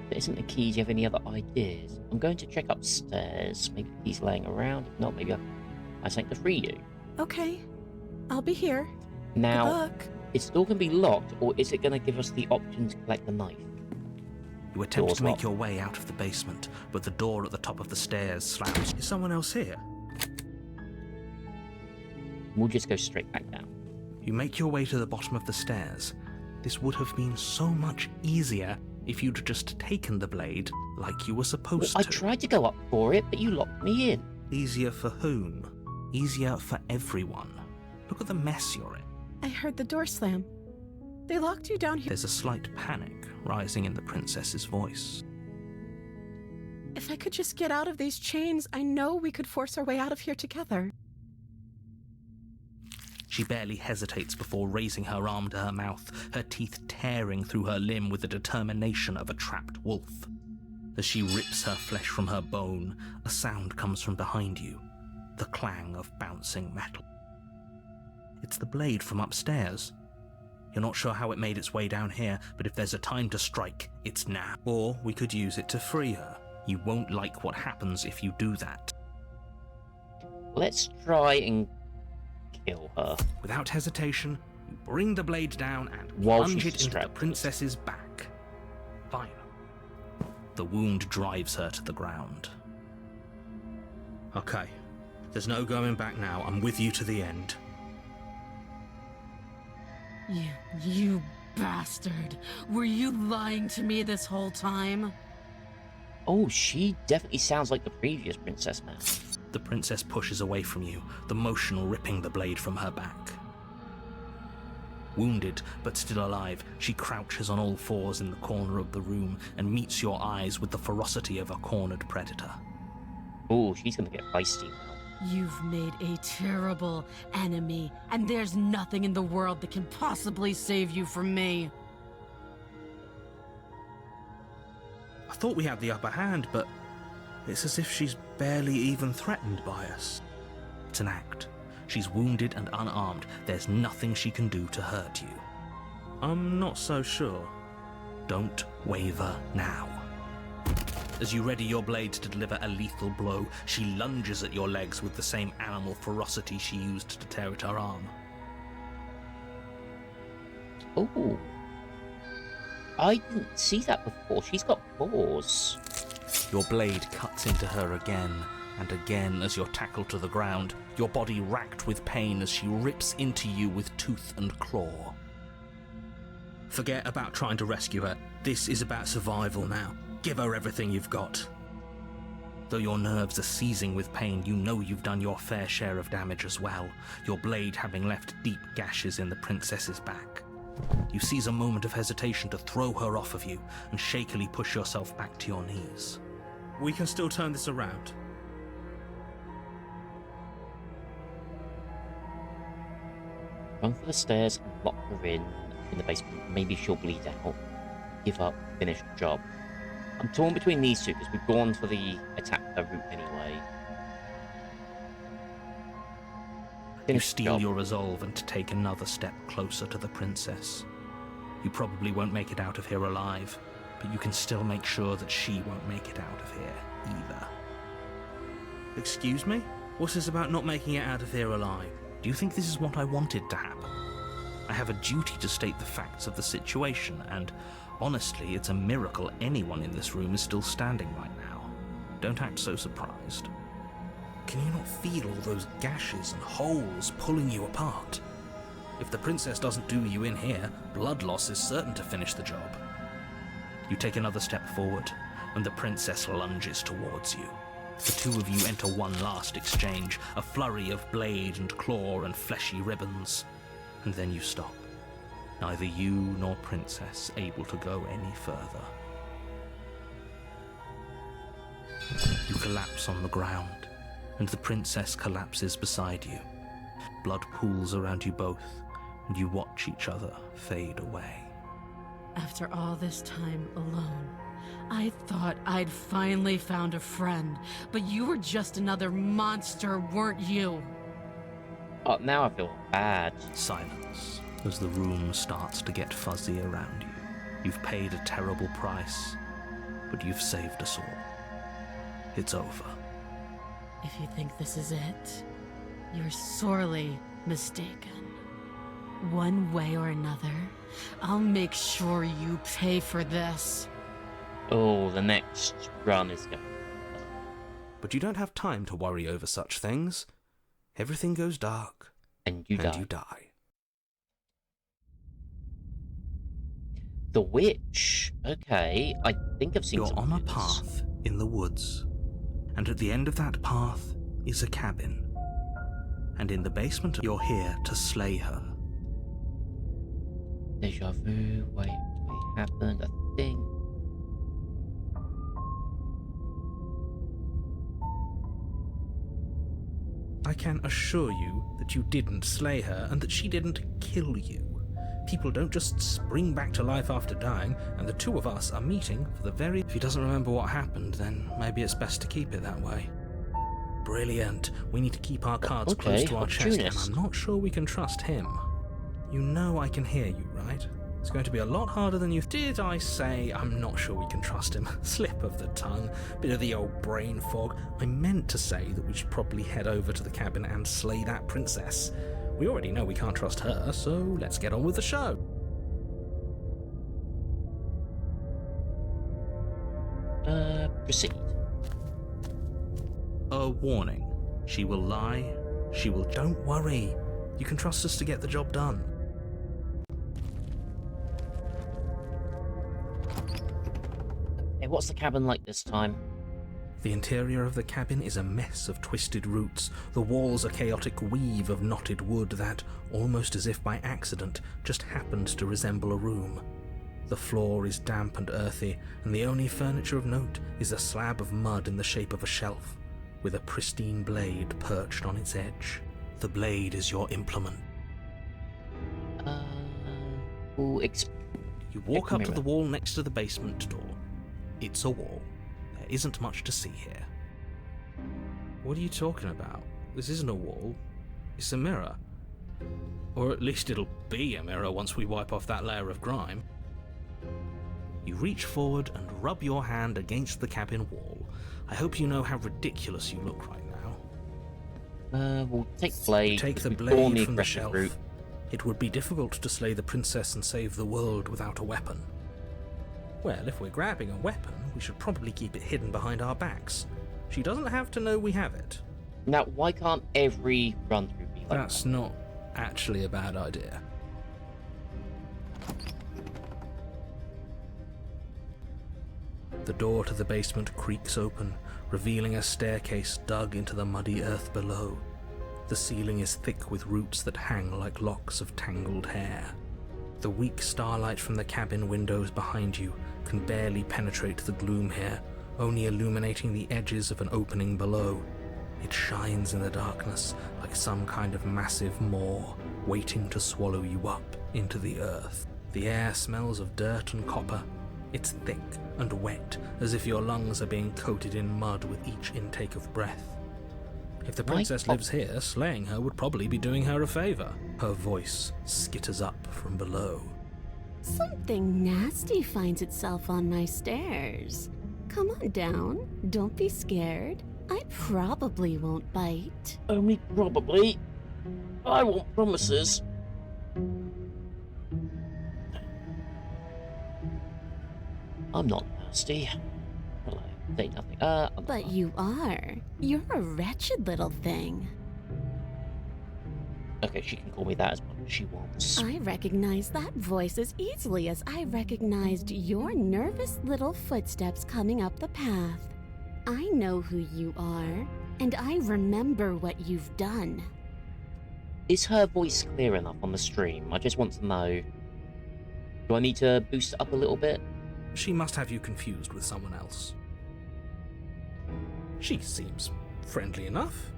There isn't a key. Do you have any other ideas? I'm going to check upstairs. Maybe the key's laying around. If not, maybe I think to free you. Okay. I'll be here. Good Now, luck. it's still going to be locked, or is it going to give us the option to collect the knife? You attempt Door's to make locked. your way out of the basement, but the door at the top of the stairs slams. Is someone else here? We'll just go straight back down. You make your way to the bottom of the stairs. This would have been so much easier if you'd just taken the blade like you were Well, supposed I to. tried to go up for it, but you locked me in. Easier for whom? Easier for everyone. Look at the mess you're in. I heard the door slam. They locked you down here. There's a slight panic rising in the princess's voice. If I could just get out of these chains, I know we could force our way out of here together. She barely hesitates before raising her arm to her mouth, her teeth tearing through her limb with the determination of a trapped wolf. As she rips her flesh from her bone, a sound comes from behind you, the clang of bouncing metal. It's the blade from upstairs. You're not sure how it made its way down here, but if there's a time to strike, it's now. Or we could use it to free her. You won't like what happens if you do that. Let's try and kill her. Without hesitation, you bring the blade down and While plunge she's it into the distracted. princess's back. Fine. The wound drives her to the ground. Okay. There's no going back now. I'm with you to the end. You bastard. Were you lying to me this whole time? Oh, she definitely sounds like the previous princess now. The princess pushes away from you, the motion ripping the blade from her back. Wounded, but still alive, she crouches on all fours in the corner of the room and meets your eyes with the ferocity of a cornered predator. Oh, she's gonna get feisty now. You've made a terrible enemy, and there's nothing in the world that can possibly save you from me. I thought we had the upper hand, but it's as if she's barely even threatened by us. It's an act. She's wounded and unarmed. There's nothing she can do to hurt you. I'm not so sure. Don't waver now. As you ready your blade to deliver a lethal blow, she lunges at your legs with the same animal ferocity she used to tear at her arm. Oh. I didn't see that before. She's got claws. Your blade cuts into her again and again as you're tackled to the ground, your body racked with pain as she rips into you with tooth and claw. Forget about trying to rescue her. This is about survival now. Give her everything you've got. Though your nerves are seizing with pain, you know you've done your fair share of damage as well, your blade having left deep gashes in the princess's back. You seize a moment of hesitation to throw her off of you and shakily push yourself back to your knees. We can still turn this around. Run for the stairs and lock her in the basement. Maybe she'll bleed out. Give up, finish the job. I'm torn between these two because we've gone for the attack her route anyway. You steel your resolve and take another step closer to the princess. You probably won't make it out of here alive, but you can still make sure that she won't make it out of here either. Excuse me? What's this about not making it out of here alive? Do you think this is what I wanted to happen? I have a duty to state the facts of the situation, and honestly, it's a miracle anyone in this room is still standing right now. Don't act so surprised. Can you not feel all those gashes and holes pulling you apart? If the princess doesn't do you in here, blood loss is certain to finish the job. You take another step forward, and the princess lunges towards you. The two of you enter one last exchange, a flurry of blade and claw and fleshy ribbons. And then you stop. Neither you nor princess able to go any further. You collapse on the ground, and the princess collapses beside you. Blood pools around you both, and you watch each other fade away. After all this time alone, I thought I'd finally found a friend, but you were just another monster, weren't you? Oh, now I feel bad. Silence as the room starts to get fuzzy around you. You've paid a terrible price, but you've saved us all. It's over. If you think this is it, you're sorely mistaken. One way or another, I'll make sure you pay for this. Oh, the next run is going. But you don't have time to worry over such things. Everything goes dark, And you die. you die. The witch. Okay, I think I've seen You're some on a videos. path in the woods, and at the end of that path is a cabin. And in the basement, you're here to slay her. Deja vu. Wait, happened. I think. I can assure you that you didn't slay her and that she didn't kill you. People don't just spring back to life after dying, and the two of us are meeting for the very... If he doesn't remember what happened, then maybe it's best to keep it that way. Brilliant. We need to keep our cards close to our chest, and opportunist. I'm not sure we can trust him. You know I can hear you, right? It's going to be a lot harder than you... Did I say I'm not sure we can trust him? Slip of the tongue, bit of the old brain fog. I meant to say that we should probably head over to the cabin and slay that princess. We already know we can't trust her, so let's get on with the show. Proceed. A warning. She will lie. She will... Don't worry. You can trust us to get the job done. Hey, what's the cabin like this time? The interior of the cabin is a mess of twisted roots. The walls a chaotic weave of knotted wood that, almost as if by accident, just happened to resemble a room. The floor is damp and earthy, and the only furniture of note is a slab of mud in the shape of a shelf, with a pristine blade perched on its edge. The blade is your implement. Ooh, You walk up to the wall next to the basement door. It's a wall. There isn't much to see here. What are you talking about? This isn't a wall. It's a mirror. Or at least it'll be a mirror once we wipe off that layer of grime. You reach forward and rub your hand against the cabin wall. I hope you know how ridiculous you look right now. We'll take blade. Take the Before blade the from the aggressive shelf. route. It would be difficult to slay the princess and save the world without a weapon. Well, if we're grabbing a weapon, we should probably keep it hidden behind our backs. She doesn't have to know we have it. Now, why can't every run through be like That's that? not actually a bad idea. The door to the basement creaks open, revealing a staircase dug into the muddy earth below. The ceiling is thick with roots that hang like locks of tangled hair. The weak starlight from the cabin windows behind you can barely penetrate the gloom here, only illuminating the edges of an opening below. It shines in the darkness like some kind of massive maw, waiting to swallow you up into the earth. The air smells of dirt and copper. It's thick and wet, as if your lungs are being coated in mud with each intake of breath. If the princess lives here, slaying her would probably be doing her a favor. Her voice skitters up from below. Something nasty finds itself on my stairs. Come on down. Don't be scared. I probably won't bite. Only probably. I want promises. I'm not thirsty. Well, I say nothing. But you are. You're a wretched little thing. Okay, she can call me that as much as she wants. I recognize that voice as easily as I recognized your nervous little footsteps coming up the path. I know who you are, and I remember what you've done. Is her voice clear enough on the stream? I just want to know. Do I need to boost it up a little bit? She must have you confused with someone else. She seems friendly enough.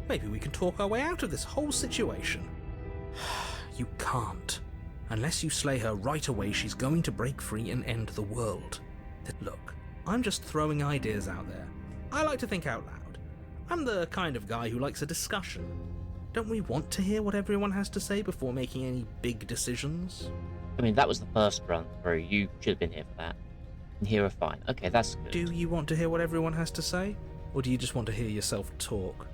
Maybe we can talk our way out of this whole situation. You can't. Unless you slay her right away, she's going to break free and end the world. Look, I'm just throwing ideas out there. I like to think out loud. I'm the kind of guy who likes a discussion. Don't we want to hear what everyone has to say before making any big decisions? I mean, that was the first run through. You should have been here for that. And here are fine. Okay, that's good. Do you want to hear what everyone has to say? Or do you just want to hear yourself talk?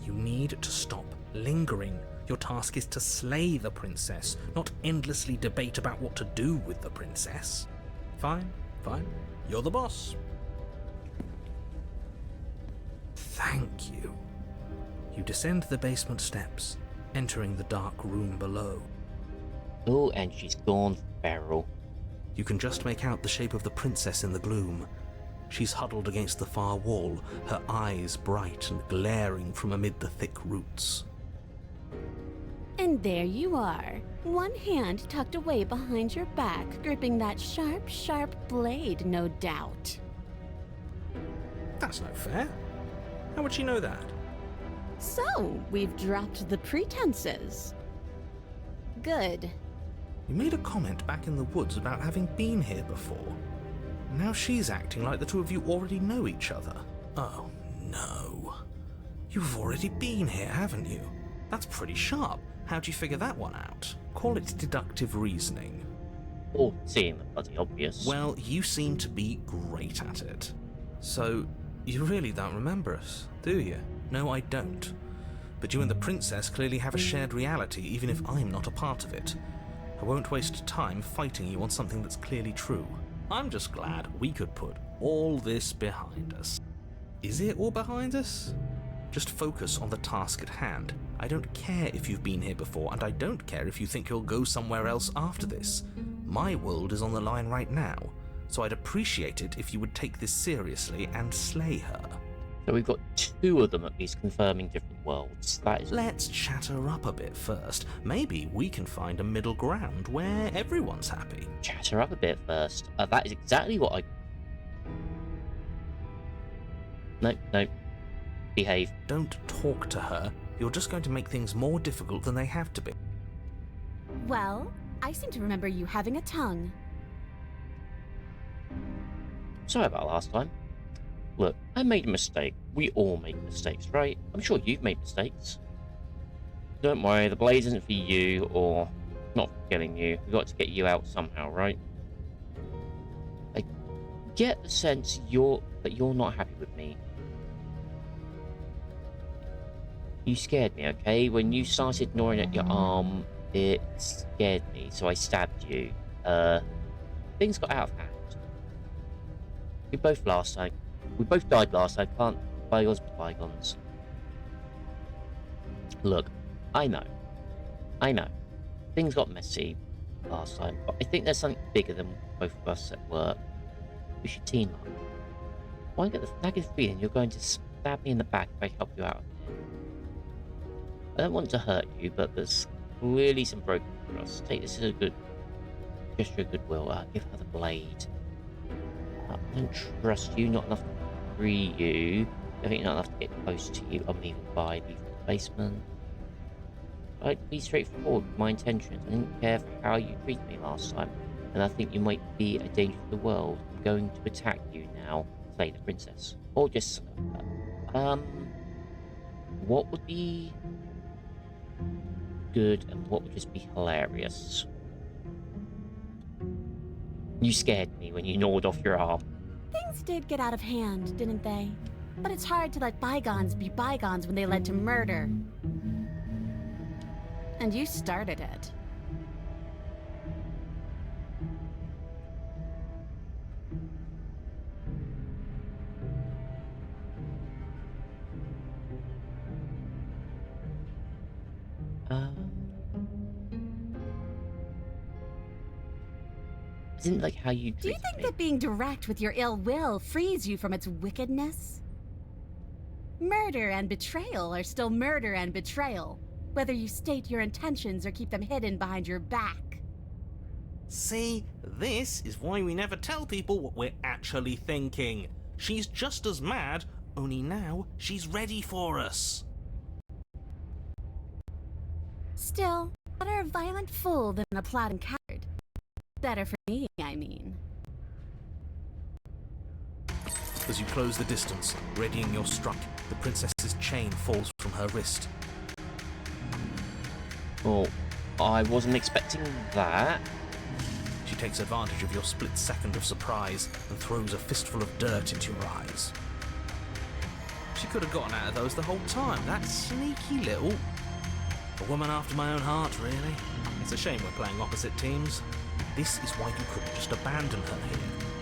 You need to stop lingering. Your task is to slay the princess, not endlessly debate about what to do with the princess. Fine, fine. You're the boss. Thank you. You descend the basement steps, entering the dark room below. Oh, and she's gone feral. You can just make out the shape of the princess in the gloom. She's huddled against the far wall, her eyes bright and glaring from amid the thick roots. And there you are, one hand tucked away behind your back, gripping that sharp, sharp blade, no doubt. That's no fair. How would she know that? So, we've dropped the pretenses. Good. You made a comment back in the woods about having been here before. Now she's acting like the two of you already know each other. Oh, no. You've already been here, haven't you? That's pretty sharp. How'd you figure that one out? Call it deductive reasoning. Or seeing the bloody obvious. Well, you seem to be great at it. So, you really don't remember us, do you? No, I don't. But you and the princess clearly have a shared reality, even if I'm not a part of it. I won't waste time fighting you on something that's clearly true. I'm just glad we could put all this behind us. Is it all behind us? Just focus on the task at hand. I don't care if you've been here before, and I don't care if you think you'll go somewhere else after this. My world is on the line right now, so I'd appreciate it if you would take this seriously and slay her. So we've got two of them at least confirming different worlds. That is... Let's chat her up a bit first. Maybe we can find a middle ground where everyone's happy. Chat her up a bit first. That is exactly what I... No. Behave. Don't talk to her. You're just going to make things more difficult than they have to be. Well, I seem to remember you having a tongue. Sorry about last time. Look, I made a mistake. We all make mistakes, right? I'm sure you've made mistakes. Don't worry, the blaze isn't for you, or not for killing you. We've got to get you out somehow, right? I get the sense that you're not happy with me. You scared me, okay? When you started gnawing at your arm, it scared me, so I stabbed you. Things got out of hand. We both died last time. Can't bygones be bygones. Look, I know. Things got messy last time, but I think there's something bigger than both of us at work. We should team up. Why get the nagging feeling you're going to stab me in the back if I help you out of here? I don't want to hurt you, but there's clearly some broken trust. Take this as a good gesture of goodwill. Give her the blade. I don't trust you, not enough to free you. Definitely not enough to get close to you. I'm leaving by the basement. I'd be straightforward with my intentions. I didn't care for how you treated me last time, and I think you might be a danger to the world. I'm going to attack you now, slay the princess. Or just what would be good and what would just be hilarious? You scared me when you gnawed off your arm. Things did get out of hand, didn't they? But it's hard to let bygones be bygones when they led to murder. And you started it. Isn't like how you Do you treated think me. that being direct with your ill will frees you from its wickedness? Murder and betrayal are still murder and betrayal, whether you state your intentions or keep them hidden behind your back. See, this is why we never tell people what we're actually thinking. She's just as mad, only now she's ready for us. Still, better a violent fool than a plotting coward. Better for me, I mean. As you close the distance, readying your strike, the princess's chain falls from her wrist. Well, I wasn't expecting that. She takes advantage of your split second of surprise and throws a fistful of dirt into your eyes. She could have gotten out of those the whole time. That sneaky little... A woman after my own heart, really. It's a shame we're playing opposite teams. This is why you couldn't just abandon her here.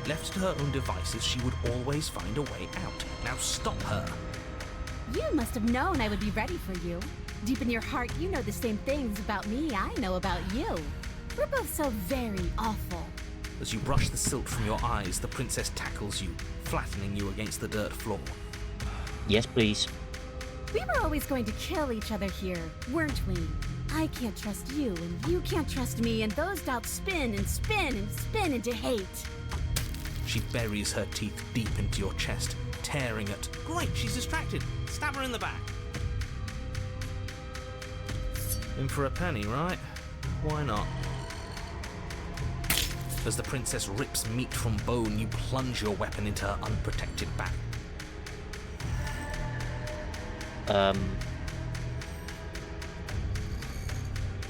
Left to her own devices, she would always find a way out. Now stop her. You must have known I would be ready for you. Deep in your heart, you know the same things about me I know about you. We're both so very awful. As you brush the silt from your eyes, the princess tackles you, flattening you against the dirt floor. Yes, please. We were always going to kill each other here, weren't we? I can't trust you, and you can't trust me, and those doubts spin and spin and spin into hate. She buries her teeth deep into your chest, tearing at... Great, she's distracted. Stab her in the back. In for a penny, right? Why not? As the princess rips meat from bone, you plunge your weapon into her unprotected back.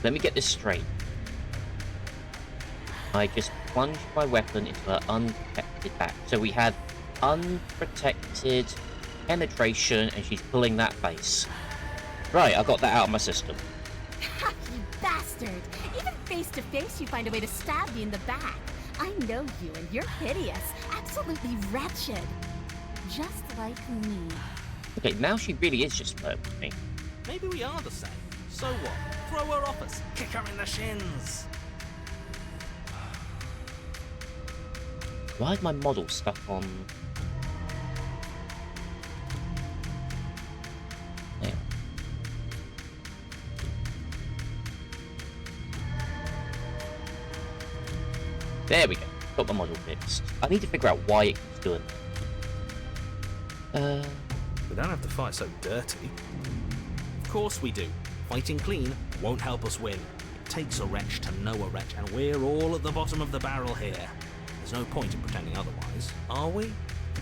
Let me get this straight. I just plunged my weapon into her unprotected back. So we had unprotected penetration, and she's pulling that face. Right, I got that out of my system. Ha, you bastard! Even face to face, you find a way to stab me in the back. I know you, and you're hideous, absolutely wretched. Just like me. Okay, now she really is just flirting with me. Maybe we are the same. So what? Throw her off us. Kick her in the shins. Why is my model stuck on... There. There we go. Got my model fixed. I need to figure out why it keeps doing that. We don't have to fight so dirty. Of course we do. Fighting clean won't help us win. It takes a wretch to know a wretch, and we're all at the bottom of the barrel here. There's no point in pretending otherwise, are we?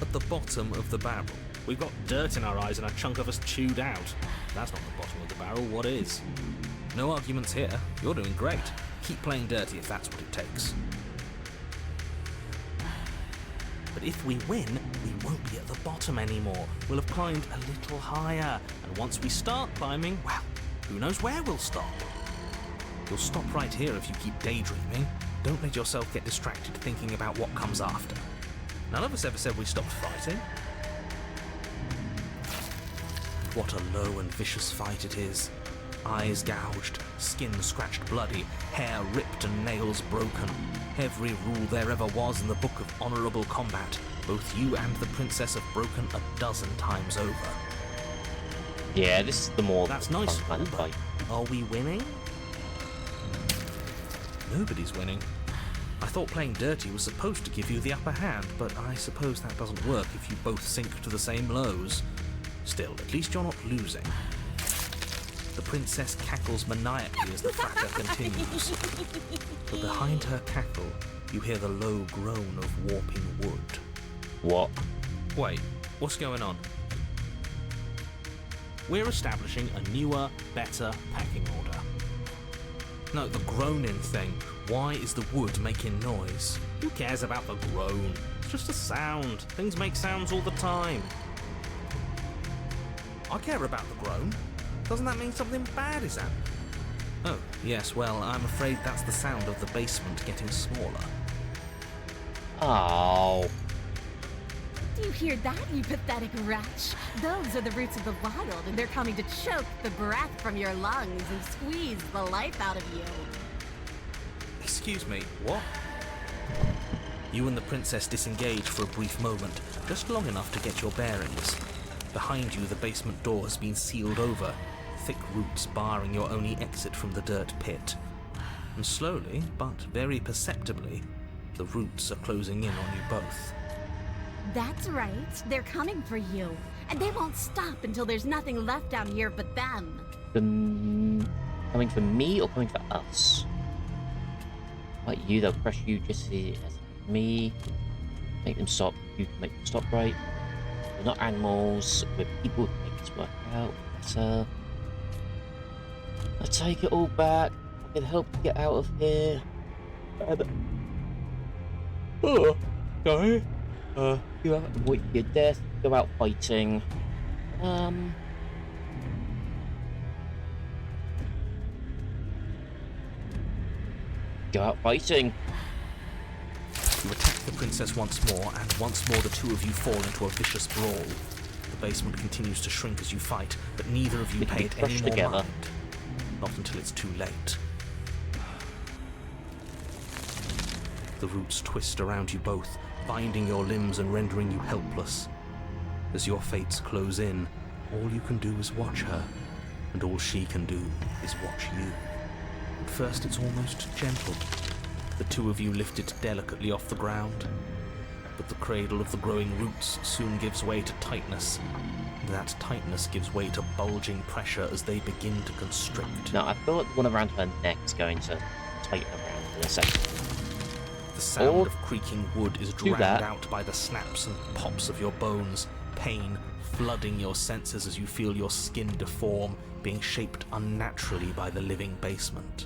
At the bottom of the barrel. We've got dirt in our eyes and a chunk of us chewed out. If that's not the bottom of the barrel, what is? No arguments here. You're doing great. Keep playing dirty if that's what it takes. But But if we win, we won't be at the bottom anymore. We'll have climbed a little higher. And once we start climbing, well, who knows where we'll stop? You'll stop right here if you keep daydreaming. Don't let yourself get distracted thinking about what comes after. None of us ever said we stopped fighting. What a low and vicious fight it is. Eyes gouged, skin scratched bloody, hair ripped and nails broken. Every rule there ever was in the Book of Honourable Combat. Both you and the princess have broken a dozen times over. Yeah, this is the more That's fun nice, kind of but fight. are we winning? Nobody's winning. I thought playing dirty was supposed to give you the upper hand, but I suppose that doesn't work if you both sink to the same lows. Still, at least you're not losing. The princess cackles maniacally as the fracas continues. But behind her cackle, you hear the low groan of warping wood. What? Wait, what's going on? We're establishing a newer, better packing order. No, the groaning thing. Why is the wood making noise? Who cares about the groan? It's just a sound. Things make sounds all the time. I care about the groan. Doesn't that mean something bad is happening? Oh, yes, well, I'm afraid that's the sound of the basement getting smaller. Oh. Do you hear that, you pathetic wretch? Those are the roots of the wild, and they're coming to choke the breath from your lungs and squeeze the life out of you. Excuse me, what? You and the princess disengage for a brief moment, just long enough to get your bearings. Behind you, the basement door has been sealed over, thick roots barring your only exit from the dirt pit. And slowly, but very perceptibly, the roots are closing in on you both. That's right. They're coming for you. And they won't stop until there's nothing left down here but them. Coming for me or coming for us? Like you, they'll crush you just as me. Make them stop. You can make them stop, right? We're not animals. We're people who make this work out. So I take it all back. I can help you get out of here. Oh, sorry. You have to wait for your death. Go out fighting. Go out fighting. You attack the princess once more, and once more the two of you fall into a vicious brawl. The basement continues to shrink as you fight, but neither of you We can pay be it any crushed more together. mind. Not until it's too late. The roots twist around you both, binding your limbs and rendering you helpless. As your fates close in, all you can do is watch her, and all she can do is watch you. At first it's almost gentle. The two of you lift it delicately off the ground, but the cradle of the growing roots soon gives way to tightness, and that tightness gives way to bulging pressure as they begin to constrict. Now, I feel like the one around her neck's going to tighten around in a second. The sound Or of creaking wood is do drowned that. out by the snaps and pops of your bones, pain flooding your senses as you feel your skin deform, being shaped unnaturally by the living basement.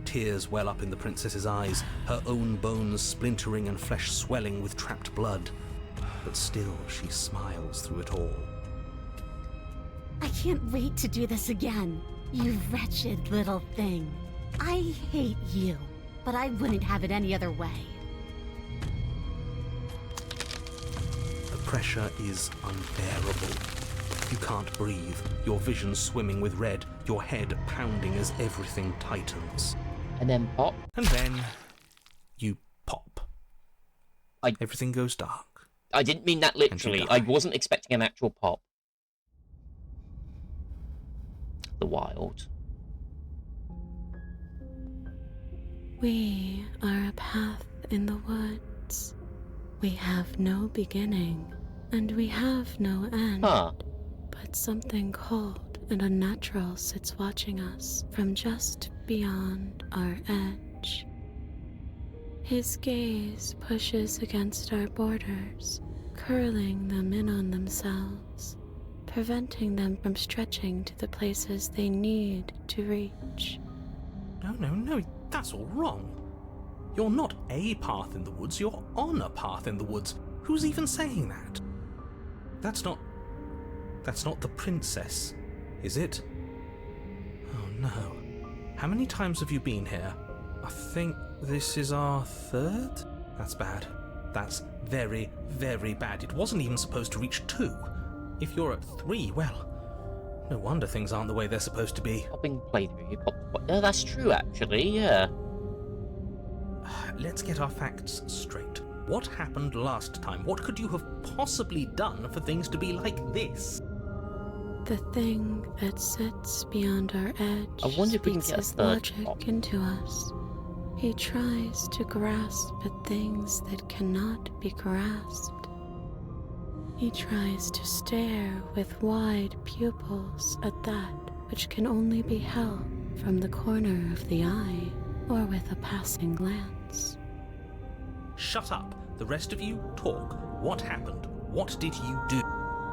Tears well up in the princess's eyes, her own bones splintering and flesh swelling with trapped blood. But still she smiles through it all. I can't wait to do this again. You wretched little thing. I hate you, but I wouldn't have it any other way. The pressure is unbearable. You can't breathe, your vision swimming with red, your head pounding as everything tightens. And then pop. And then you pop. I- Everything goes dark. I didn't mean that literally. I die. wasn't expecting an actual pop. The wild. We are a path in the woods. We have no beginning, and we have no end. Huh. But something cold and unnatural sits watching us from just beyond our edge. His gaze pushes against our borders, curling them in on themselves, preventing them from stretching to the places they need to reach. No, that's all wrong. You're not a path in the woods, you're on a path in the woods. Who's even saying that? That's not the princess, is it? Oh no. How many times have you been here? I think this is our third? That's bad. That's very, very bad. It wasn't even supposed to reach 2. If you're at 3, well, no wonder things aren't the way they're supposed to be. Popping playthrough. You popped. Oh, that's true, actually. Yeah. Let's get our facts straight. What happened last time? What could you have possibly done for things to be like this? The thing that sits beyond our edge I wonder if we can speaks get a his third logic pop. into us. He tries to grasp at things that cannot be grasped. He tries to stare with wide pupils at that which can only be held from the corner of the eye or with a passing glance. Shut up. The rest of you talk. What happened? What did you do?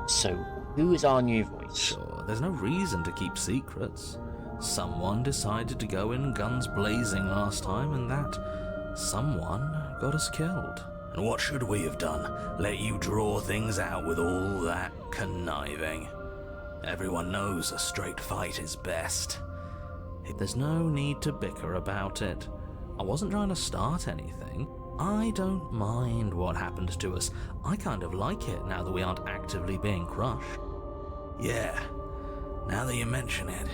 So, who is our new voice? Sure, there's no reason to keep secrets. Someone decided to go in guns blazing last time, and that someone got us killed. And what should we have done? Let you draw things out with all that conniving? Everyone knows a straight fight is best. There's no need to bicker about it. I wasn't trying to start anything. I don't mind what happened to us. I kind of like it now that we aren't actively being crushed. Yeah, now that you mention it,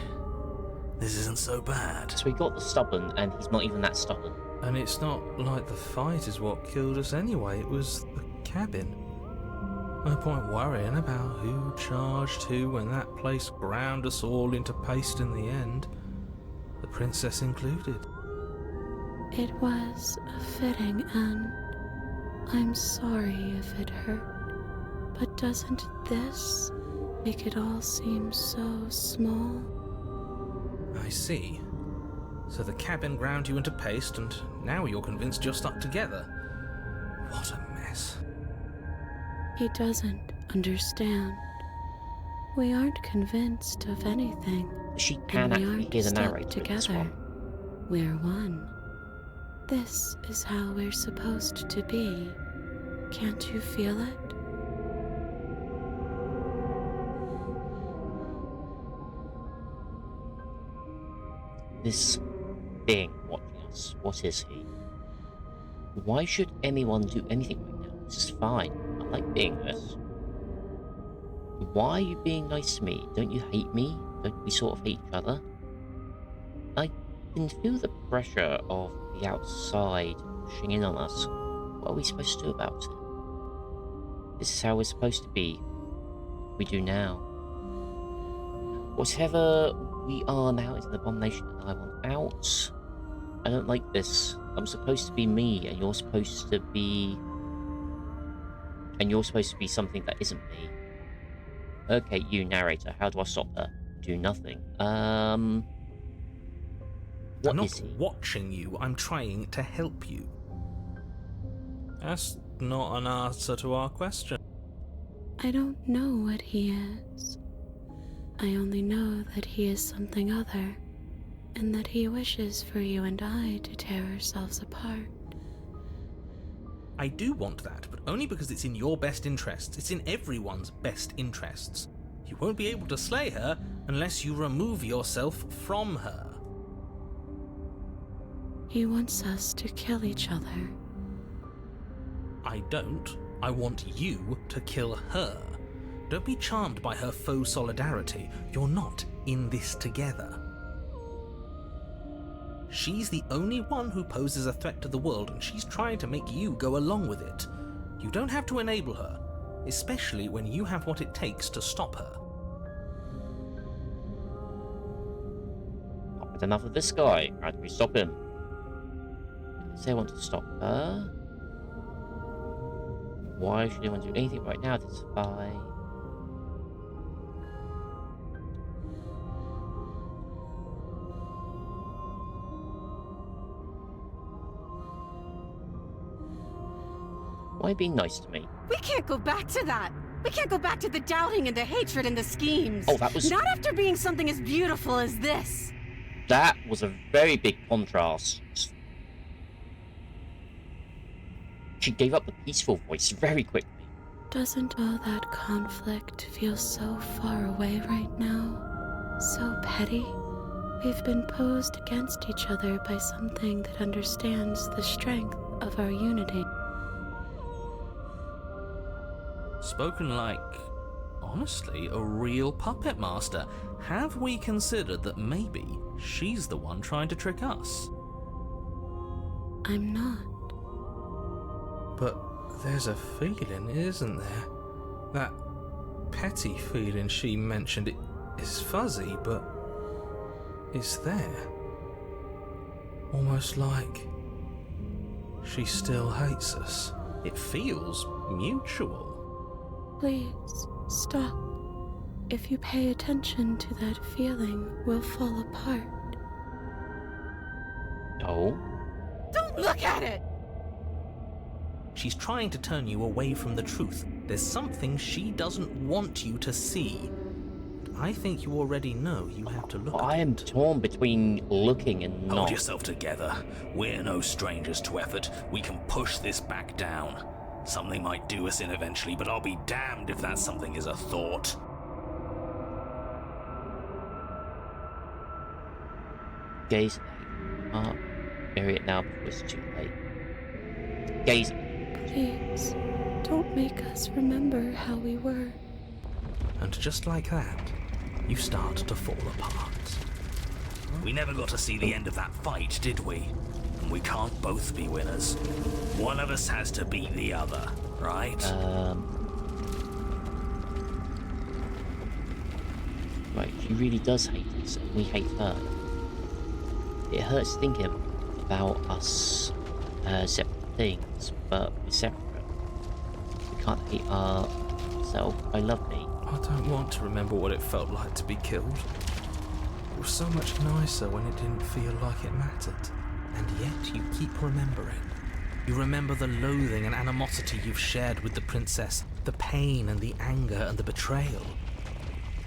this isn't so bad. So we got the stubborn, and he's not even that stubborn. And it's not like the fight is what killed us anyway, it was the cabin. No point worrying about who charged who when that place ground us all into paste in the end, the princess included. It was a fitting end. I'm sorry if it hurt, but doesn't this make it all seem so small? I see. So the cabin ground you into paste, and now you're convinced you're stuck together. What a mess. He doesn't understand. We aren't convinced of anything, She can and we actually aren't hear the stuck narrator in this together. one. We're one. This is how we're supposed to be. Can't you feel it? This being watching us, what is he? Why should anyone do anything right now? This is fine. I like being this. Why are you being nice to me? Don't you hate me? Don't we sort of hate each other? I can feel the pressure of the outside pushing in on us. What are we supposed to do about it? This is how we're supposed to be. We do now. Whatever we are now is an abomination, and I want out. I don't like this. I'm supposed to be me, and you're supposed to be... And you're supposed to be something that isn't me. Okay, you narrator, how do I stop her? Do nothing. What I'm not is he? watching you, I'm trying to help you. That's not an answer to our question. I don't know what he is. I only know that he is something other, and that he wishes for you and I to tear ourselves apart. I do want that, but only because it's in your best interests. It's in everyone's best interests. You won't be able to slay her unless you remove yourself from her. He wants us to kill each other. I don't. I want you to kill her. Don't be charmed by her faux solidarity. You're not in this together. She's the only one who poses a threat to the world, and she's trying to make you go along with it. You don't have to enable her, especially when you have what it takes to stop her. Not with enough of this guy. How do we stop him? Say I want to stop her. Why should anyone do anything right now to survive? Why being nice to me? We can't go back to that. We can't go back to the doubting and the hatred and the schemes. Oh, that was... Not after being something as beautiful as this. That was a very big contrast. She gave up the peaceful voice very quickly. Doesn't all that conflict feel so far away right now? So petty? We've been posed against each other by something that understands the strength of our unity. Spoken like, honestly, a real puppet master. Have we considered that maybe she's the one trying to trick us? I'm not. But there's a feeling, isn't there? That petty feeling she mentioned, it is fuzzy, but it's there. Almost like she still hates us. It feels mutual. Please, stop. If you pay attention to that feeling, we'll fall apart. Oh? Don't look at it! She's trying to turn you away from the truth. There's something she doesn't want you to see. I think you already know you have to look I at am it. torn between looking and Hold not. yourself together. We're no strangers to effort. We can push this back down. Something might do us in eventually, but I'll be damned if that something is a thought. Gaze. Bury it now before it's too late. Gaze. Please, don't make us remember how we were. And just like that, you start to fall apart. We never got to see the end of that fight, did we? And we can't both be winners. One of us has to beat the other, right? Right, she really does hate us, and we hate her. It hurts thinking about us separate things, but we're separate. We can't hate ourselves. I love me. I don't want to remember what it felt like to be killed. It was so much nicer when it didn't feel like it mattered. And yet you keep remembering. You remember the loathing and animosity you've shared with the princess, the pain and the anger and the betrayal.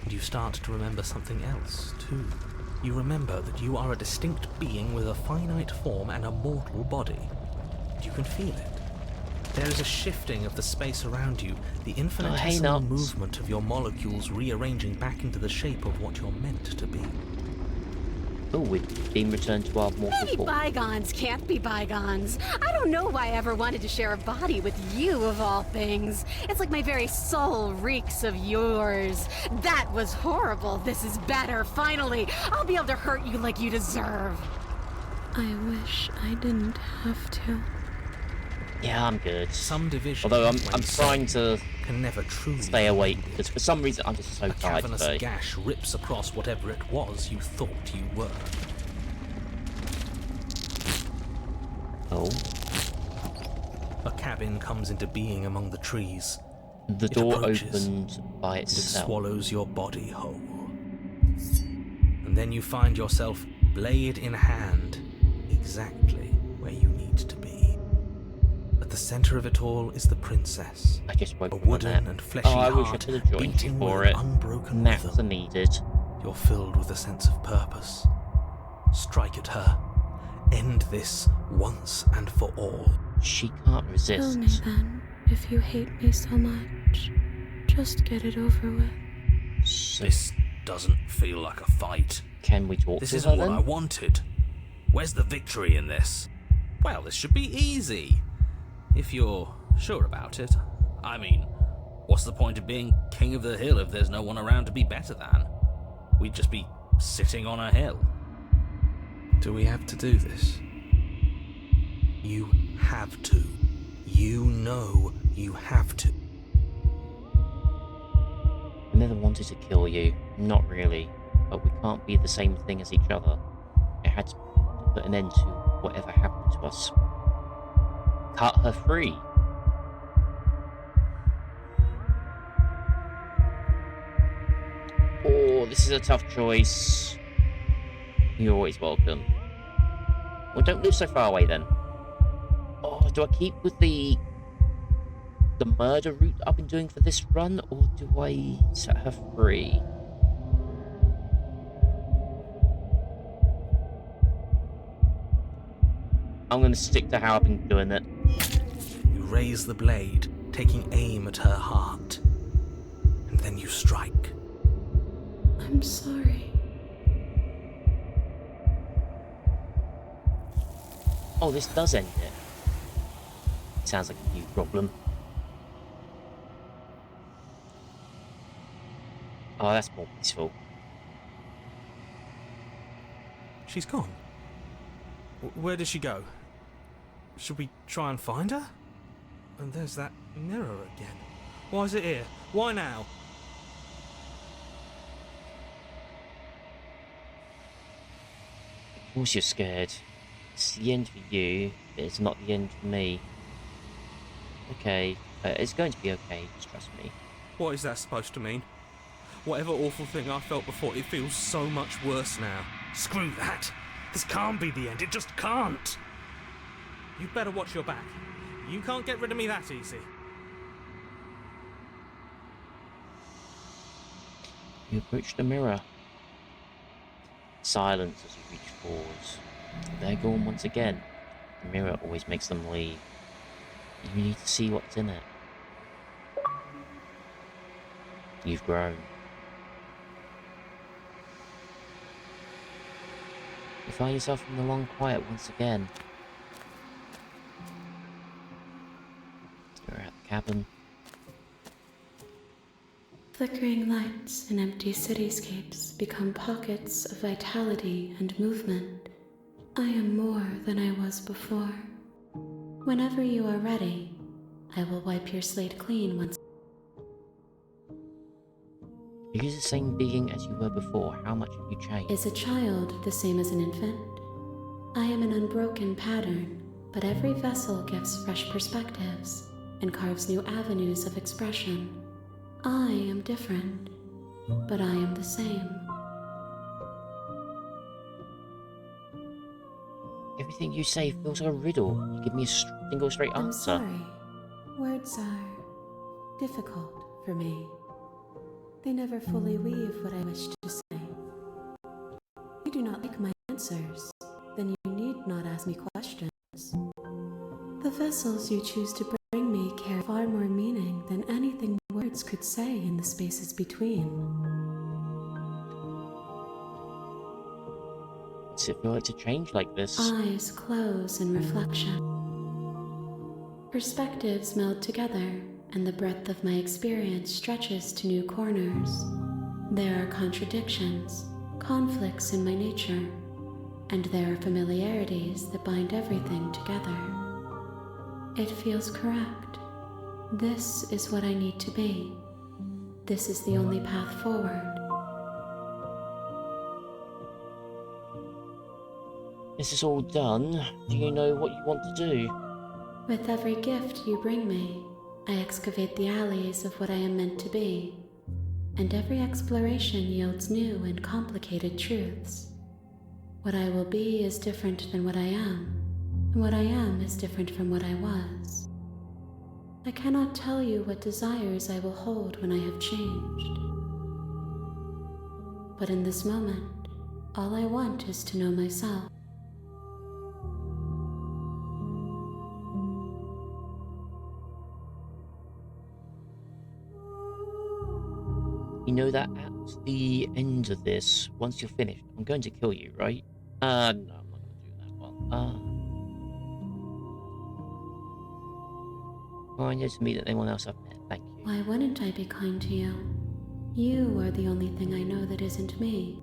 And you start to remember something else, too. You remember that you are a distinct being with a finite form and a mortal body. You can feel it. There is a shifting of the space around you, the infinitesimal Nuts. movement of your molecules rearranging back into the shape of what you're meant to be. Oh, we've been returned to our mortal Maybe form. bygones can't be bygones. I don't know why I ever wanted to share a body with you, of all things. It's like my very soul reeks of yours. That was horrible. This is better, finally. I'll be able to hurt you like you deserve. I wish I didn't have to. Yeah, I'm good. Some division, Although when I'm trying to can never truly stay awake, be ended. because for some reason I'm just so A tired cavernous today. gash rips across whatever it was you thought you were. Oh, A cabin comes into being among the trees. the It door approaches, opened by and it itself. swallows your body whole. And then you find yourself, blade in hand, exactly where you need to be. At the center of it all is the princess. I just woke A up on wooden that. and fleshy Oh, I wish I heart could have joined you beating for with it. unbroken Naps are rhythm. needed. You're filled with a sense of purpose. Strike at her. End this once and for all. She can't Kill resist. me then, if you hate me so much. Just get it over with. So This doesn't feel like a fight. can we talk This to her isn't what then? I wanted. Where's the victory in this? Well, this should be easy. If you're sure about it. I mean, what's the point of being king of the hill if there's no one around to be better than? We'd just be sitting on a hill. Do we have to do this? You have to. You know you have to. I never wanted to kill you. Not really. But we can't be the same thing as each other. It had to put an end to whatever happened to us. Cut her free. Oh, this is a tough choice. You're always welcome. Well, don't live so far away then. Oh, do I keep with the murder route I've been doing for this run, or do I set her free? I'm gonna stick to how I've been doing it. You raise the blade, taking aim at her heart. And then you strike. I'm sorry. Oh, this does end it. Sounds like a new problem. Oh, that's more peaceful. She's gone. Where did she go? Should we try and find her? And there's that mirror again. Why is it here? Why now? Of course you're scared. It's the end for you, but it's not the end for me. Okay, it's going to be okay, just trust me. What is that supposed to mean? Whatever awful thing I felt before, it feels so much worse now. Screw that! This can't be the end, it just can't! You better watch your back. You can't get rid of me that easy. You approach the mirror. Silence as you reach forwards. They're gone once again. The mirror always makes them leave. You need to see what's in it. You've grown. You find yourself in the long quiet once again. You're at the cabin. Flickering lights and empty cityscapes become pockets of vitality and movement. I am more than I was before. Whenever you are ready, I will wipe your slate clean once. Are you the same being as you were before? How much have you changed? Is a child the same as an infant? I am an unbroken pattern, but every vessel gives fresh perspectives and carves new avenues of expression. I am different, but I am the same. Everything you say feels like a riddle. You give me a single straight I'm answer. sorry. Words are difficult for me. They never fully weave what I wish to say. You do not like my answers, then you need not ask me questions. The vessels you choose to bring me carry far more meaning than anything words could say in the spaces between. What's it feel like to change like this? Eyes close in reflection. Perspectives meld together, and the breadth of my experience stretches to new corners. There are contradictions, conflicts in my nature, and there are familiarities that bind everything together. It feels correct. This is what I need to be. This is the only path forward. This is all done. Do you know what you want to do? With every gift you bring me, I excavate the alleys of what I am meant to be, and every exploration yields new and complicated truths. What I will be is different than what I am, and what I am is different from what I was. I cannot tell you what desires I will hold when I have changed. But in this moment, all I want is to know myself. You know that at the end of this, once you're finished, I'm going to kill you, right? No, I'm not going to do that one. Kind to me that anyone else I've met, thank you. Why wouldn't I be kind to you? You are the only thing I know that isn't me.